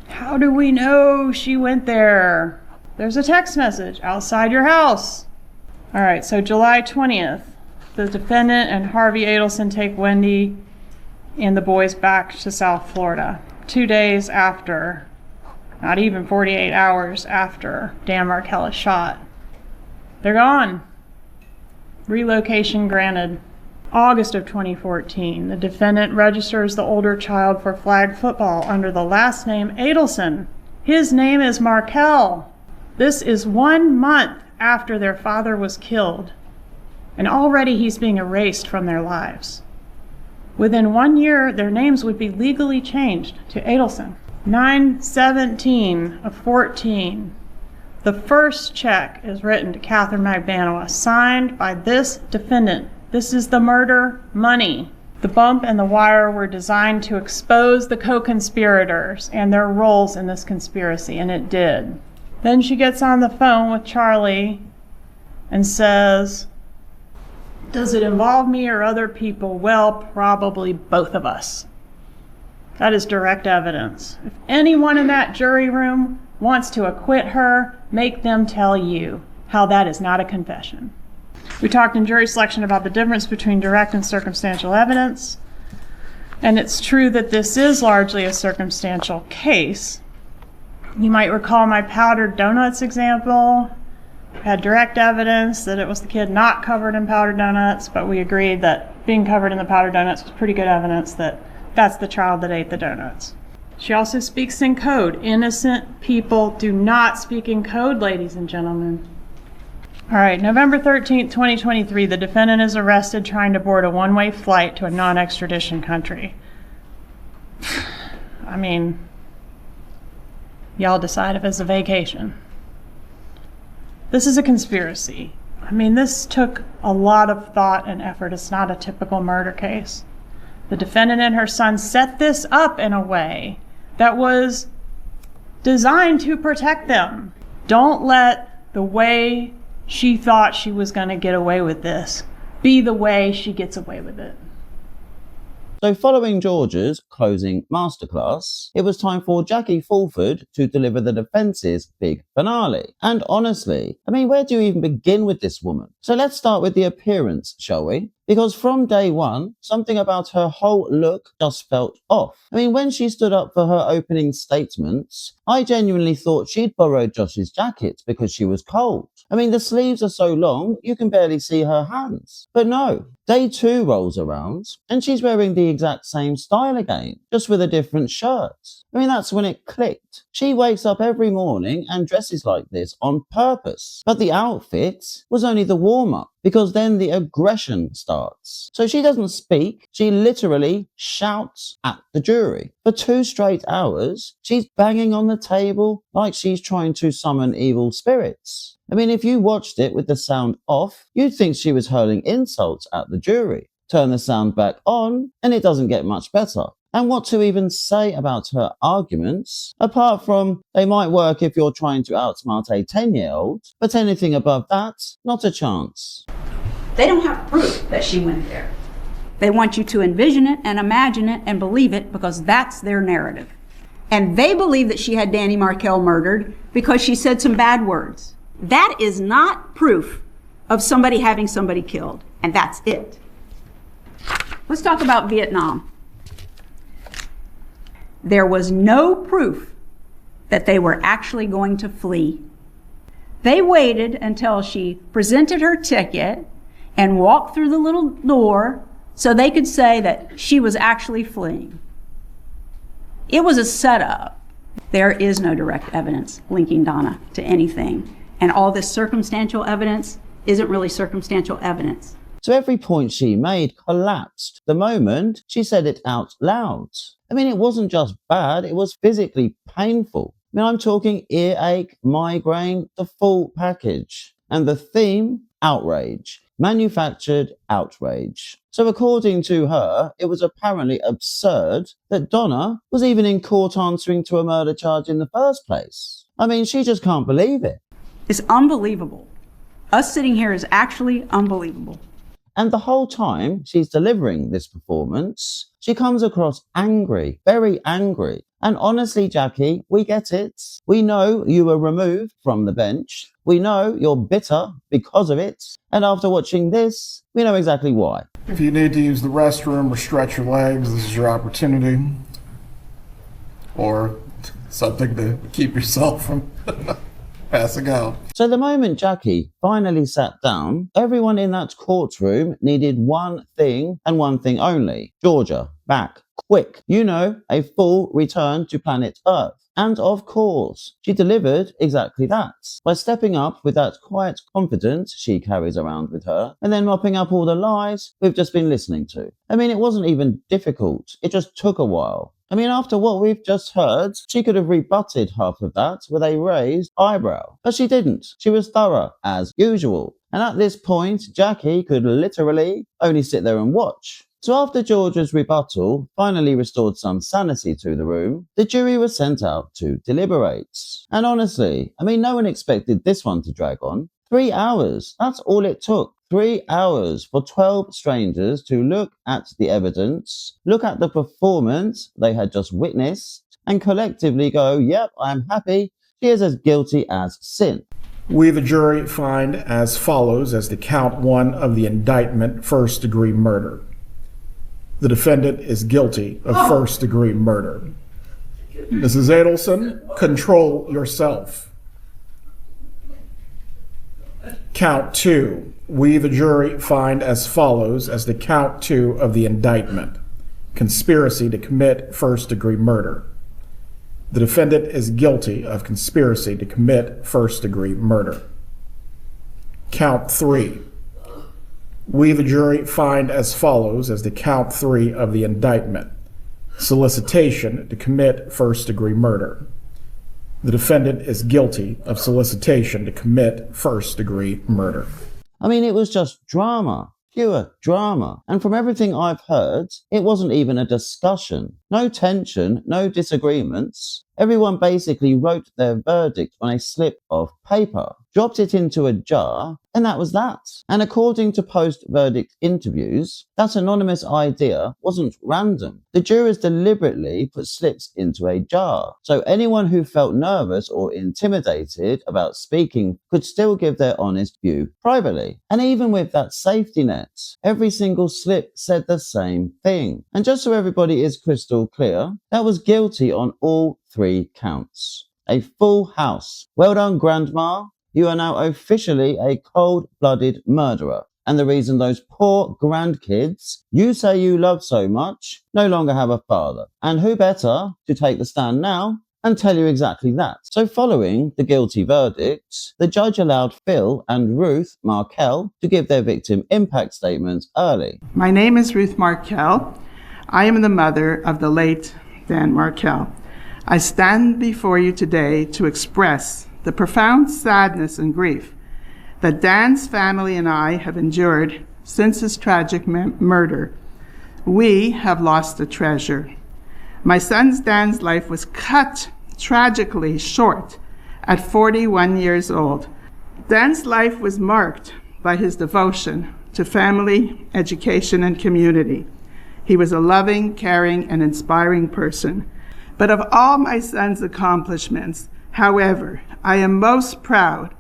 How do we know she went there? There's a text message outside your house. All right, so July 20th, the defendant and Harvey Adelson take Wendy and the boys back to South Florida. 2 days after, not even 48 hours after Dan Markel is shot. They're gone. Relocation granted. August of 2014, the defendant registers the older child for flag football under the last name Adelson. His name is Markel. This is 1 month after their father was killed, and already he's being erased from their lives. Within 1 year, their names would be legally changed to Adelson. 9/17 of 14. The first check is written to Katherine Magbanua, signed by this defendant. This is the murder money. The bump and the wire were designed to expose the co-conspirators and their roles in this conspiracy, and it did. Then she gets on the phone with Charlie and says, "Does it involve me or other people?" Well, probably both of us. That is direct evidence. If anyone in that jury room wants to acquit her, make them tell you how that is not a confession. We talked in jury selection about the difference between direct and circumstantial evidence, and it's true that this is largely a circumstantial case. You might recall my powdered donuts example. We had direct evidence that it was the kid not covered in powdered donuts, but we agreed that being covered in the powdered donuts was pretty good evidence that that's the child that ate the donuts. She also speaks in code. Innocent people do not speak in code, ladies and gentlemen. All right, November 13th, 2023, the defendant is arrested trying to board a one-way flight to a non-extradition country. I mean, y'all decide if it's a vacation. This is a conspiracy. I mean, this took a lot of thought and effort. It's not a typical murder case. The defendant and her son set this up in a way that was designed to protect them. Don't let the way she thought she was going to get away with this be the way she gets away with it. So following George's closing masterclass, it was time for Jackie Fulford to deliver the defence's big finale. And honestly, I mean, where do you even begin with this woman? So let's start with the appearance, shall we? Because from day one, something about her whole look just felt off. I mean, when she stood up for her opening statements, I genuinely thought she'd borrowed Josh's jacket because she was cold. I mean, the sleeves are so long, you can barely see her hands. But no, day 2 rolls around, and she's wearing the exact same style again, just with a different shirt. I mean, that's when it clicked. She wakes up every morning and dresses like this on purpose. But the outfit was only the warm-up, because then the aggression starts. So she doesn't speak, she literally shouts at the jury. For 2 straight hours, she's banging on the table like she's trying to summon evil spirits. I mean, if you watched it with the sound off, you'd think she was hurling insults at the jury. Turn the sound back on, and it doesn't get much better. And what to even say about her arguments, apart from they might work if you're trying to outsmart a 10-year-old, but anything above that, not a chance. They don't have proof that she went there. They want you to envision it and imagine it and believe it because that's their narrative. And they believe that she had Danny Markel murdered because she said some bad words. That is not proof of somebody having somebody killed, and that's it. Let's talk about Vietnam. There was no proof that they were actually going to flee. They waited until she presented her ticket and walked through the little door so they could say that she was actually fleeing. It was a setup. There is no direct evidence linking Donna to anything. And all this circumstantial evidence isn't really circumstantial evidence. So every point she made collapsed the moment she said it out loud. I mean, it wasn't just bad, it was physically painful. I mean, I'm talking earache, migraine, the full package. And the theme, outrage. Manufactured outrage. So according to her, it was apparently absurd that Donna was even in court answering to a murder charge in the first place. I mean, she just can't believe it. It's unbelievable. Us sitting here is actually unbelievable. And the whole time she's delivering this performance, she comes across angry, very angry. And honestly, Jackie, we get it. We know you were removed from the bench. We know you're bitter because of it. And after watching this, we know exactly why. If you need to use the restroom or stretch your legs, this is your opportunity. Or something to keep yourself from passing out. So the moment Jackie finally sat down, everyone in that courtroom needed one thing and one thing only. Georgia, back, quick. You know, a full return to planet Earth. And of course, she delivered exactly that by stepping up with that quiet confidence she carries around with her and then mopping up all the lies we've just been listening to. I mean, it wasn't even difficult. It just took a while. I mean, after what we've just heard, she could have rebutted half of that with a raised eyebrow. But she didn't. She was thorough, as usual. And at this point, Jackie could literally only sit there and watch. So after Georgia's rebuttal finally restored some sanity to the room, the jury was sent out to deliberate. And honestly, I mean, no one expected this one to drag on. 3 hours, that's all it took. 3 hours for 12 strangers to look at the evidence, look at the performance they had just witnessed, and collectively go, yep, I'm happy, she is as guilty as sin. We, the jury, find as follows as to count 1 of the indictment, first-degree murder. The defendant is guilty of first-degree murder. Mrs. Adelson, control yourself. Count 2. We, the jury, find as follows as to count 2 of the indictment. Conspiracy to commit first-degree murder. The defendant is guilty of conspiracy to commit first-degree murder. Count 3. We, the jury, find as follows as to count 3 of the indictment. Solicitation to commit first-degree murder. The defendant is guilty of solicitation to commit first-degree murder. I mean, it was just drama. Pure drama. And from everything I've heard, it wasn't even a discussion. No tension, no disagreements. Everyone basically wrote their verdict on a slip of paper, dropped it into a jar, and that was that. And according to post-verdict interviews, that anonymous idea wasn't random. The jurors deliberately put slips into a jar, so anyone who felt nervous or intimidated about speaking could still give their honest view privately. And even with that safety net, every single slip said the same thing. And just so everybody is crystal clear, that was guilty on all 3 counts. A full house. Well done, Grandma. You are now officially a cold-blooded murderer. And the reason those poor grandkids you say you love so much no longer have a father. And who better to take the stand now and tell you exactly that? So following the guilty verdict, the judge allowed Phil and Ruth Markel to give their victim impact statements early. My name is Ruth Markel. I am the mother of the late Dan Markel. I stand before you today to express the profound sadness and grief that Dan's family and I have endured since his tragic murder. We have lost a treasure. My son Dan's life was cut tragically short at 41 years old. Dan's life was marked by his devotion to family, education, and community. He was a loving, caring, and inspiring person. But of all my son's accomplishments, however, I am most proud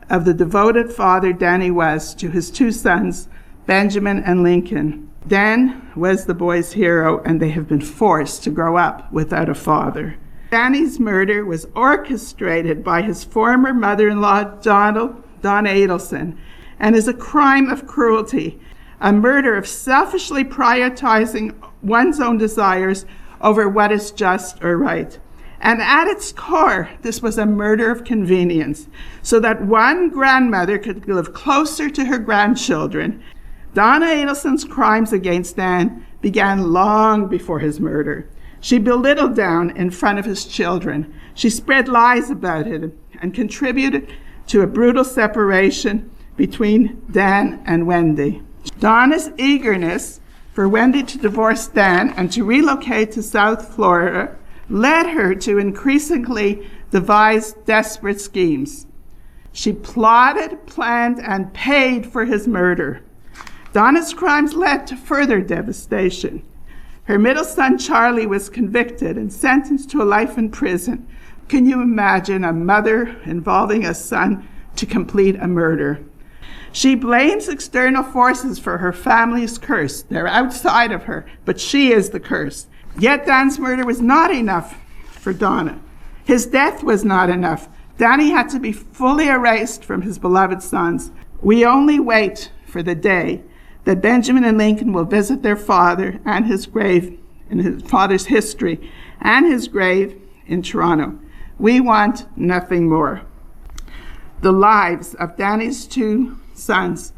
of the devoted father Danny was to his 2 sons, Benjamin and Lincoln. Dan was the boy's hero, and they have been forced to grow up without a father. Danny's murder was orchestrated by his former mother-in-law, Donna Adelson, and is a crime of cruelty, a murder of selfishly prioritizing one's own desires over what is just or right. And at its core, this was a murder of convenience, so that one grandmother could live closer to her grandchildren. Donna Adelson's crimes against Dan began long before his murder. She belittled Dan in front of his children. She spread lies about it and contributed to a brutal separation between Dan and Wendy. Donna's eagerness for Wendy to divorce Dan and to relocate to South Florida led her to increasingly devise desperate schemes. She plotted, planned, and paid for his murder. Donna's crimes led to further devastation. Her middle son, Charlie, was convicted and sentenced to a life in prison. Can you imagine a mother involving a son to complete a murder? She blames external forces for her family's curse. They're outside of her, but she is the curse. Yet Dan's murder was not enough for Donna. His death was not enough. Danny had to be fully erased from his beloved sons. We only wait for the day that Benjamin and Lincoln will visit their father and his grave in his father's history and his grave in Toronto. We want nothing more. The lives of Danny's two sons,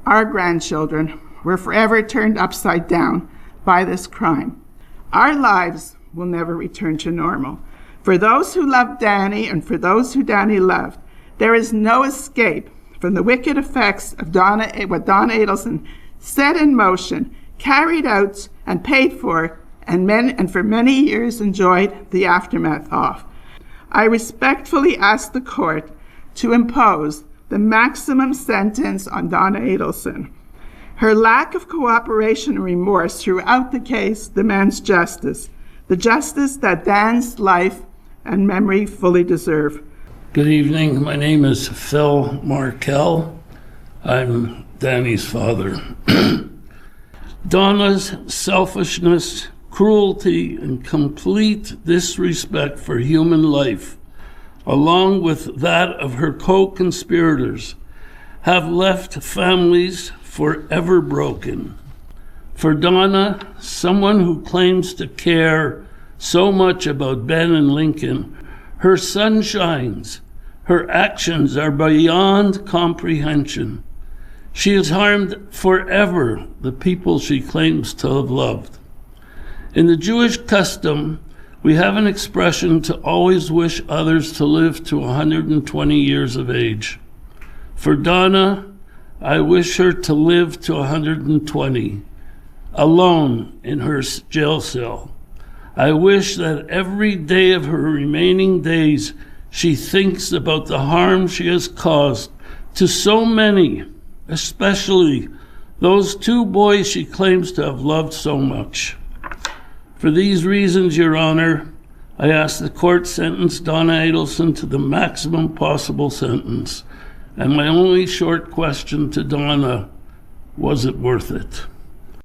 our grandchildren, were forever turned upside down by this crime. Our lives will never return to normal. For those who loved Danny and for those who Danny loved, there is no escape from the wicked effects of what Donna Adelson set in motion, carried out, and paid for, and for many years enjoyed the aftermath of. I respectfully ask the court to impose the maximum sentence on Donna Adelson. Her lack of cooperation and remorse throughout the case demands justice, the justice that Dan's life and memory fully deserve. Good evening. My name is Phil Markel. I'm Danny's father. Donna's selfishness, cruelty, and complete disrespect for human life, along with that of her co-conspirators, have left families forever broken. For Donna, someone who claims to care so much about Ben and Lincoln, her sun shines. Her actions are beyond comprehension. She has harmed forever the people she claims to have loved. In the Jewish custom, we have an expression to always wish others to live to 120 years of age. For Donna, I wish her to live to 120, alone in her jail cell. I wish that every day of her remaining days she thinks about the harm she has caused to so many, especially those two boys she claims to have loved so much. For these reasons, Your Honor, I ask the court sentence Donna Adelson to the maximum possible sentence. And my only short question to Donna, was it worth it?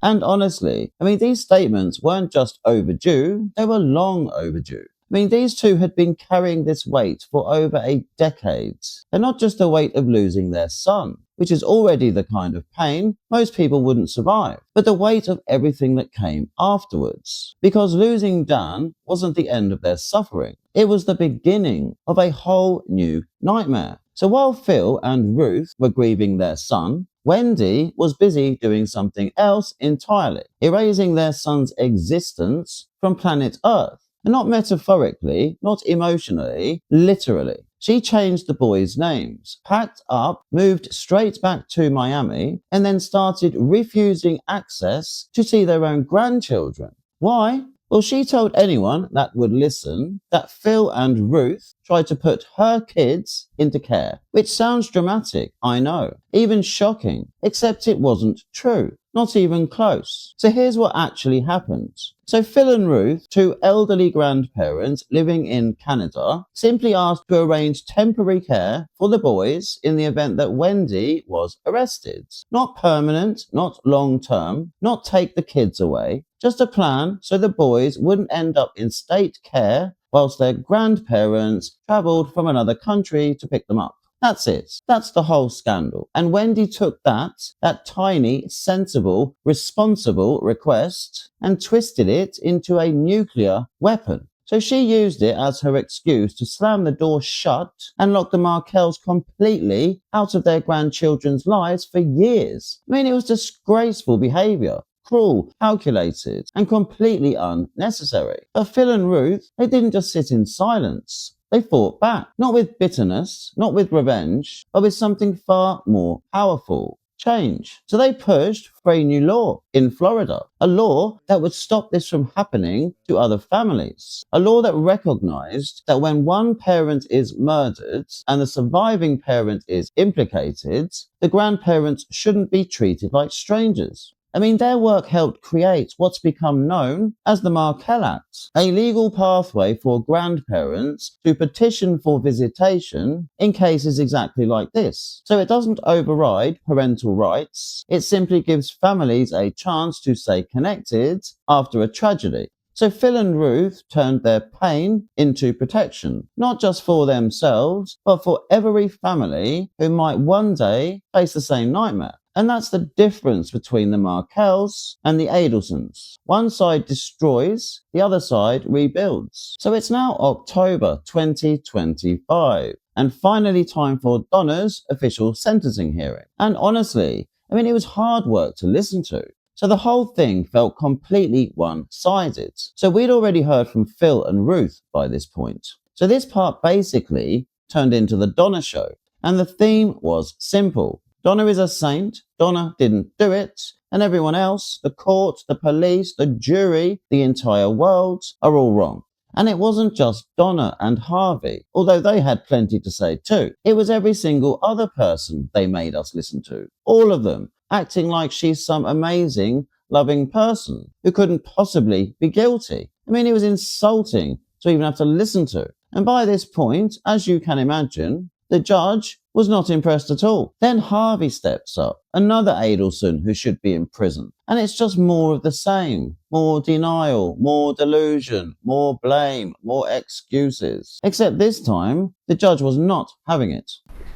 And honestly, these statements weren't just overdue, they were long overdue. These two had been carrying this weight for over a decade. And not just the weight of losing their son, which is already the kind of pain most people wouldn't survive, but the weight of everything that came afterwards. Because losing Dan wasn't the end of their suffering. It was the beginning of a whole new nightmare. So while Phil and Ruth were grieving their son, Wendy was busy doing something else entirely, erasing their son's existence from planet Earth. And not metaphorically, not emotionally, literally. She changed the boys' names, packed up, moved straight back to Miami, and then started refusing access to see their own grandchildren. Why? Well, she told anyone that would listen that Phil and Ruth tried to put her kids into care, which sounds dramatic, I know, even shocking, except it wasn't true. Not even close. So here's what actually happened. So Phil and Ruth, two elderly grandparents living in Canada, simply asked to arrange temporary care for the boys in the event that Wendy was arrested. Not permanent, not long-term, not take the kids away, just a plan so the boys wouldn't end up in state care whilst their grandparents travelled from another country to pick them up. That's it. That's the whole scandal. And Wendy took that tiny, sensible, responsible request and twisted it into a nuclear weapon. So she used it as her excuse to slam the door shut and lock the Markels completely out of their grandchildren's lives for years. I mean, it was disgraceful behaviour. Cruel, calculated, and completely unnecessary. But Phil and Ruth, they didn't just sit in silence. They fought back, not with bitterness, not with revenge, but with something far more powerful: change. So they pushed for a new law in Florida, a law that would stop this from happening to other families, a law that recognized that when one parent is murdered and the surviving parent is implicated, the grandparents shouldn't be treated like strangers. I mean, their work helped create what's become known as the Markel Act, a legal pathway for grandparents to petition for visitation in cases exactly like this. So it doesn't override parental rights, it simply gives families a chance to stay connected after a tragedy. So Phil and Ruth turned their pain into protection, not just for themselves, but for every family who might one day face the same nightmare. And that's the difference between the Markels and the Adelsons. One side destroys, the other side rebuilds. So it's now October 2025, and finally time for Donna's official sentencing hearing. And honestly, I mean, it was hard work to listen to. So the whole thing felt completely one-sided. So we'd already heard from Phil and Ruth by this point. So this part basically turned into the Donna show. And the theme was simple. Donna is a saint, Donna didn't do it, and everyone else, the court, the police, the jury, the entire world, are all wrong. And it wasn't just Donna and Harvey, although they had plenty to say too. It was every single other person they made us listen to. All of them, acting like she's some amazing, loving person who couldn't possibly be guilty. I mean, it was insulting to even have to listen to. And by this point, as you can imagine, the judge was not impressed at all. Then Harvey steps up, another Adelson who should be in prison. And it's just more of the same. More denial, more delusion, more blame, more excuses. Except this time, the judge was not having it.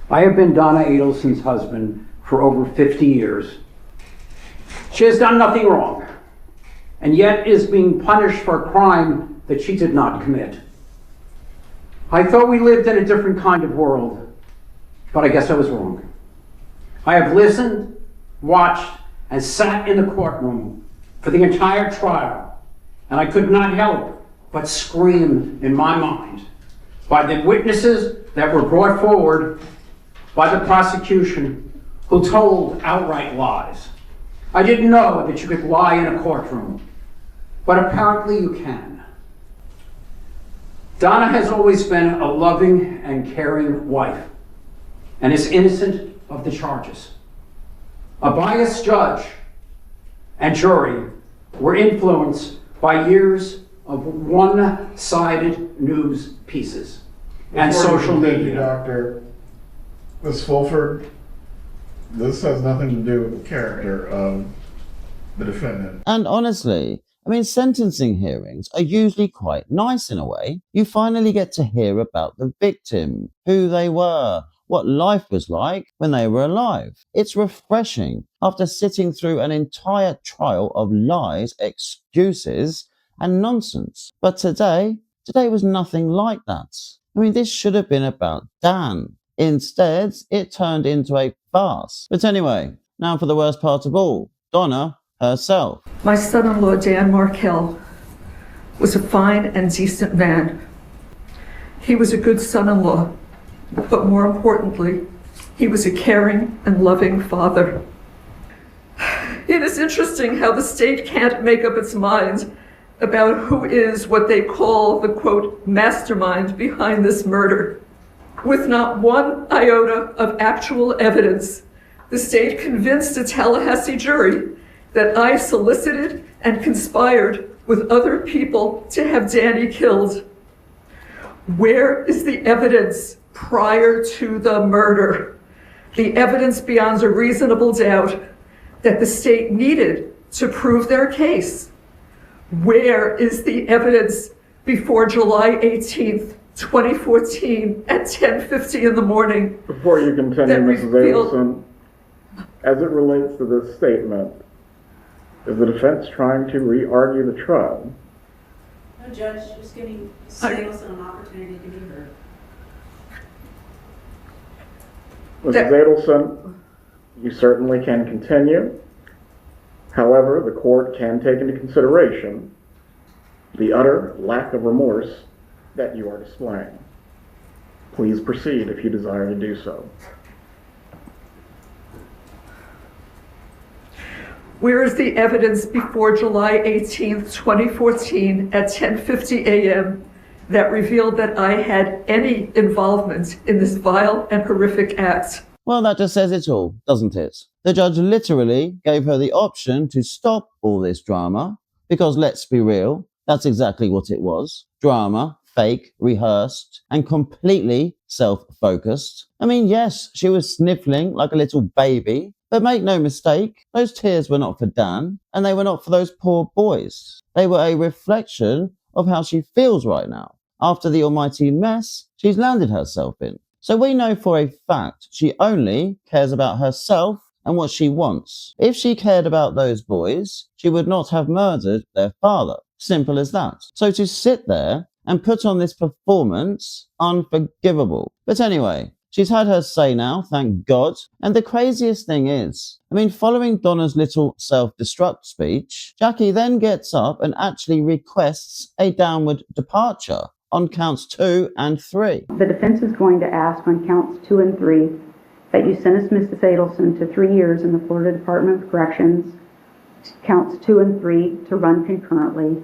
I have been Donna Adelson's husband for over 50 years. She has done nothing wrong, and yet is being punished for a crime that she did not commit. I thought we lived in a different kind of world, but I guess I was wrong. I have listened, watched, and sat in the courtroom for the entire trial, and I could not help but scream in my mind by the witnesses that were brought forward by the prosecution who told outright lies. I didn't know that you could lie in a courtroom, but apparently you can. Donna has always been a loving and caring wife and is innocent of the charges. A biased judge and jury were influenced by years of one-sided news pieces and social media. Dr. Ms. Fulford, this has nothing to do with the character of the defendant. And honestly, I mean, sentencing hearings are usually quite nice in a way. You finally get to hear about the victim, who they were, what life was like when they were alive. It's refreshing after sitting through an entire trial of lies, excuses, and nonsense. But today was nothing like that. I mean, this should have been about Dan. Instead, it turned into a farce. But anyway, now for the worst part of all, Donna herself. My son-in-law, Dan Markel, was a fine and decent man. He was a good son-in-law, but more importantly, he was a caring and loving father. It is interesting how the state can't make up its mind about who is what they call the, quote, mastermind behind this murder. With not one iota of actual evidence, the state convinced a Tallahassee jury that I solicited and conspired with other people to have Danny killed. Where is the evidence prior to the murder? The evidence beyond a reasonable doubt that the state needed to prove their case. Where is the evidence before July 18th, 2014 at 10:50 in the morning. Before you continue, That Mrs. revealed- Adelson, as it relates to this statement, is the defense trying to re-argue the trial? No, Judge, just giving Adelson an opportunity to be heard. Mrs. Adelson, you certainly can continue. However, the court can take into consideration the utter lack of remorse that you are displaying. Please proceed if you desire to do so. Where is the evidence before July 18th, 2014 at 10:50 a.m. that revealed that I had any involvement in this vile and horrific act? Well, that just says it all, doesn't it? The judge literally gave her the option to stop all this drama, because let's be real, that's exactly what it was. Drama, fake, rehearsed, and completely self-focused. I mean, yes, she was sniffling like a little baby, but make no mistake, those tears were not for Dan, and they were not for those poor boys. They were a reflection of how she feels right now, after the almighty mess she's landed herself in. So we know for a fact she only cares about herself and what she wants. If she cared about those boys, she would not have murdered their father. Simple as that. So to sit there and put on this performance, unforgivable. But anyway, she's had her say now, thank God. And the craziest thing is, following Donna's little self-destruct speech, Jackie then gets up and actually requests a downward departure on counts 2 and 3. The defense is going to ask on counts 2 and 3 that you sentence Mrs. Adelson to 3 years in the Florida Department of Corrections, counts 2 and 3 to run concurrently.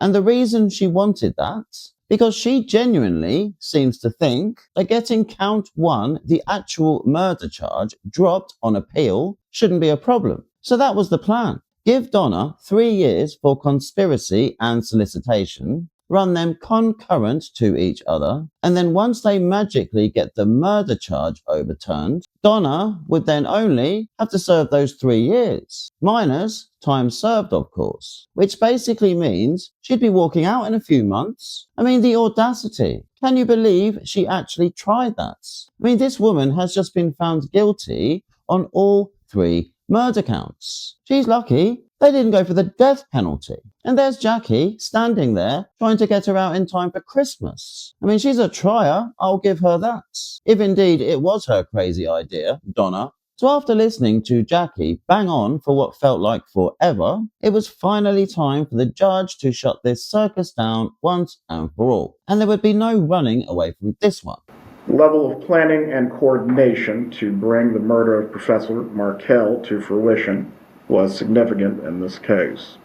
And the reason she wanted that, because she genuinely seems to think that getting count 1, the actual murder charge, dropped on appeal shouldn't be a problem. So that was the plan. Give Donna 3 years for conspiracy and solicitation, run them concurrent to each other, and then once they magically get the murder charge overturned, Donna would then only have to serve those 3 years, minus time served, of course, which basically means she'd be walking out in a few months. The audacity. Can you believe she actually tried that? This woman has just been found guilty on all 3 murder counts. She's lucky they didn't go for the death penalty. And there's Jackie standing there trying to get her out in time for Christmas. She's a trier, I'll give her that. If indeed it was her crazy idea, Donna. So after listening to Jackie bang on for what felt like forever, it was finally time for the judge to shut this circus down once and for all. And there would be no running away from this one. The level of planning and coordination to bring the murder of Professor Markel to fruition was significant in this case.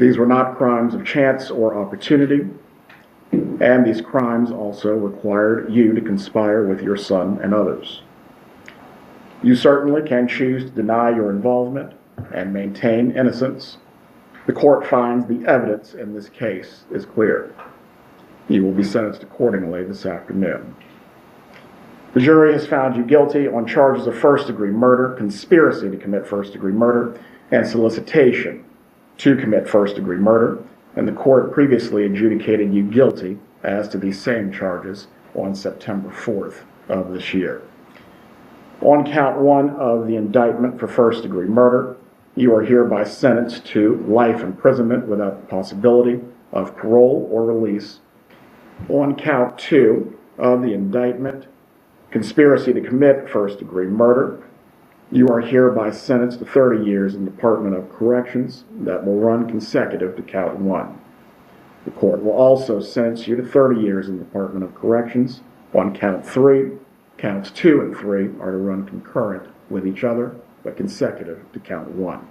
These were not crimes of chance or opportunity, and these crimes also required you to conspire with your son and others. You certainly can choose to deny your involvement and maintain innocence. The court finds the evidence in this case is clear. You will be sentenced accordingly this afternoon. The jury has found you guilty on charges of first-degree murder, conspiracy to commit first-degree murder, and solicitation to commit first-degree murder, and the court previously adjudicated you guilty as to these same charges on September 4th of this year. On count 1 of the indictment for first-degree murder, you are hereby sentenced to life imprisonment without the possibility of parole or release. On count 2 of the indictment, conspiracy to commit first-degree murder, you are hereby sentenced to 30 years in the Department of Corrections that will run consecutive to count 1. The court will also sentence you to 30 years in the Department of Corrections on count 3. Counts 2 and 3 are to run concurrent with each other, but consecutive to count 1.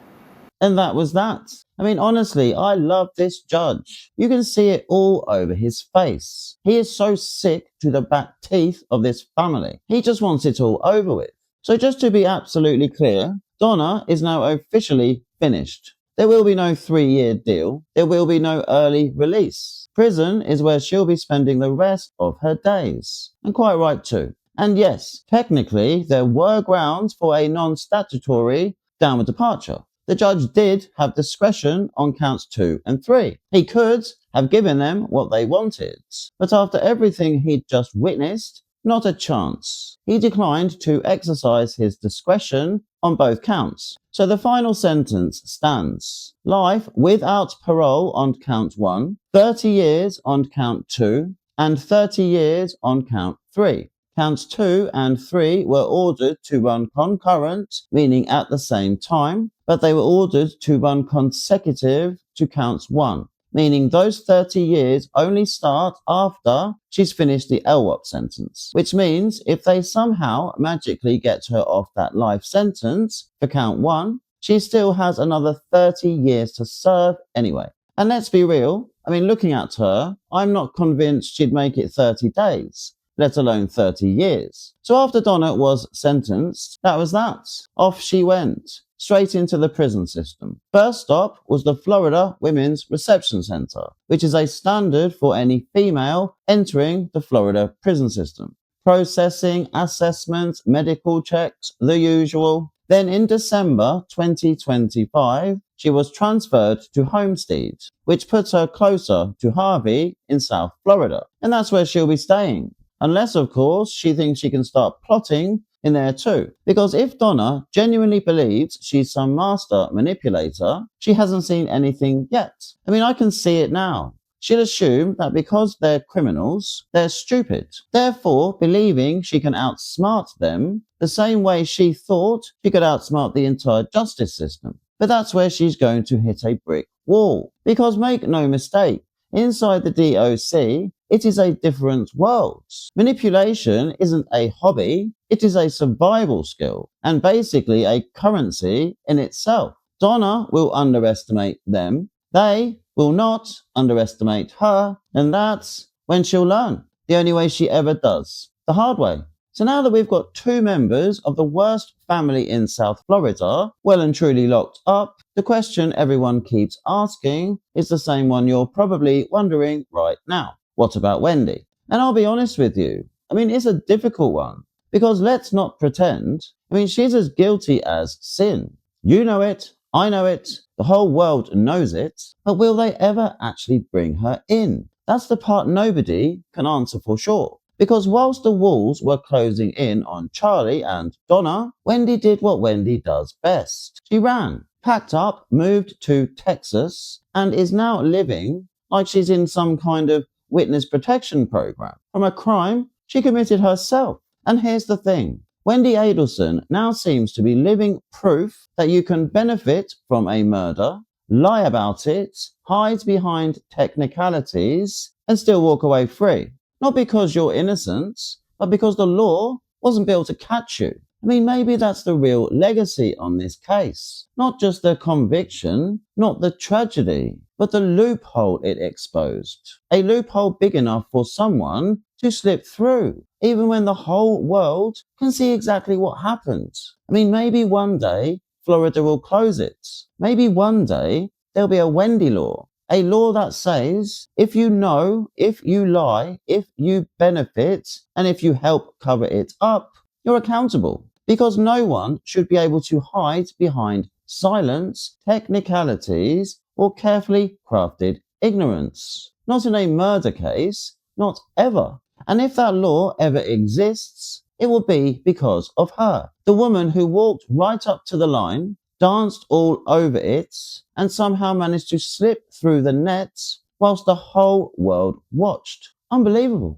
And that was that. Honestly, I love this judge. You can see it all over his face. He is so sick to the back teeth of this family. He just wants it all over with. So just to be absolutely clear, Donna is now officially finished. There will be no 3-year deal. There will be no early release. Prison is where she'll be spending the rest of her days. And quite right too. And yes, technically, there were grounds for a non-statutory downward departure. The judge did have discretion on counts 2 and 3. He could have given them what they wanted. But after everything he'd just witnessed, not a chance. He declined to exercise his discretion on both counts. So the final sentence stands. Life without parole on count 1, 30 years on count 2, and 30 years on count 3. Counts 2 and 3 were ordered to run concurrent, meaning at the same time, but they were ordered to run consecutive to counts 1, meaning those 30 years only start after she's finished the LWOP sentence, which means if they somehow magically get her off that life sentence for count 1, she still has another 30 years to serve anyway. And let's be real, looking at her, I'm not convinced she'd make it 30 days, let alone 30 years. So after Donna was sentenced, that was that. Off she went, straight into the prison system. First stop was the Florida Women's Reception Center, which is a standard for any female entering the Florida prison system. Processing, assessments, medical checks, the usual. Then in December 2025, she was transferred to Homestead, which puts her closer to Harvey in South Florida. And that's where she'll be staying. Unless, of course, she thinks she can start plotting in there too. Because if Donna genuinely believes she's some master manipulator, she hasn't seen anything yet. I can see it now. She'll assume that because they're criminals, they're stupid. Therefore, believing she can outsmart them the same way she thought she could outsmart the entire justice system. But that's where she's going to hit a brick wall. Because make no mistake, inside the DOC, it is a different world. Manipulation isn't a hobby, it is a survival skill, and basically a currency in itself. Donna will underestimate them, they will not underestimate her, and that's when she'll learn. The only way she ever does. The hard way. So now that we've got 2 members of the worst family in South Florida well and truly locked up, the question everyone keeps asking is the same one you're probably wondering right now. What about Wendy? And I'll be honest with you, it's a difficult one. Because let's not pretend, she's as guilty as sin. You know it, I know it, the whole world knows it, but will they ever actually bring her in? That's the part nobody can answer for sure. Because whilst the walls were closing in on Charlie and Donna, Wendy did what Wendy does best. She ran, packed up, moved to Texas, and is now living like she's in some kind of witness protection program from a crime she committed herself. And here's the thing. Wendy Adelson now seems to be living proof that you can benefit from a murder, lie about it, hide behind technicalities, and still walk away free. Not because you're innocent, but because the law wasn't built to catch you. Maybe that's the real legacy on this case. Not just the conviction, not the tragedy, but the loophole it exposed. A loophole big enough for someone to slip through, even when the whole world can see exactly what happened. Maybe one day Florida will close it. Maybe one day there'll be a Wendy law. A law that says, if you know, if you lie, if you benefit, and if you help cover it up, you're accountable. Because no one should be able to hide behind silence, technicalities, or carefully crafted ignorance. Not in a murder case, not ever. And if that law ever exists, it will be because of her. The woman who walked right up to the line, danced all over it, and somehow managed to slip through the nets whilst the whole world watched. Unbelievable.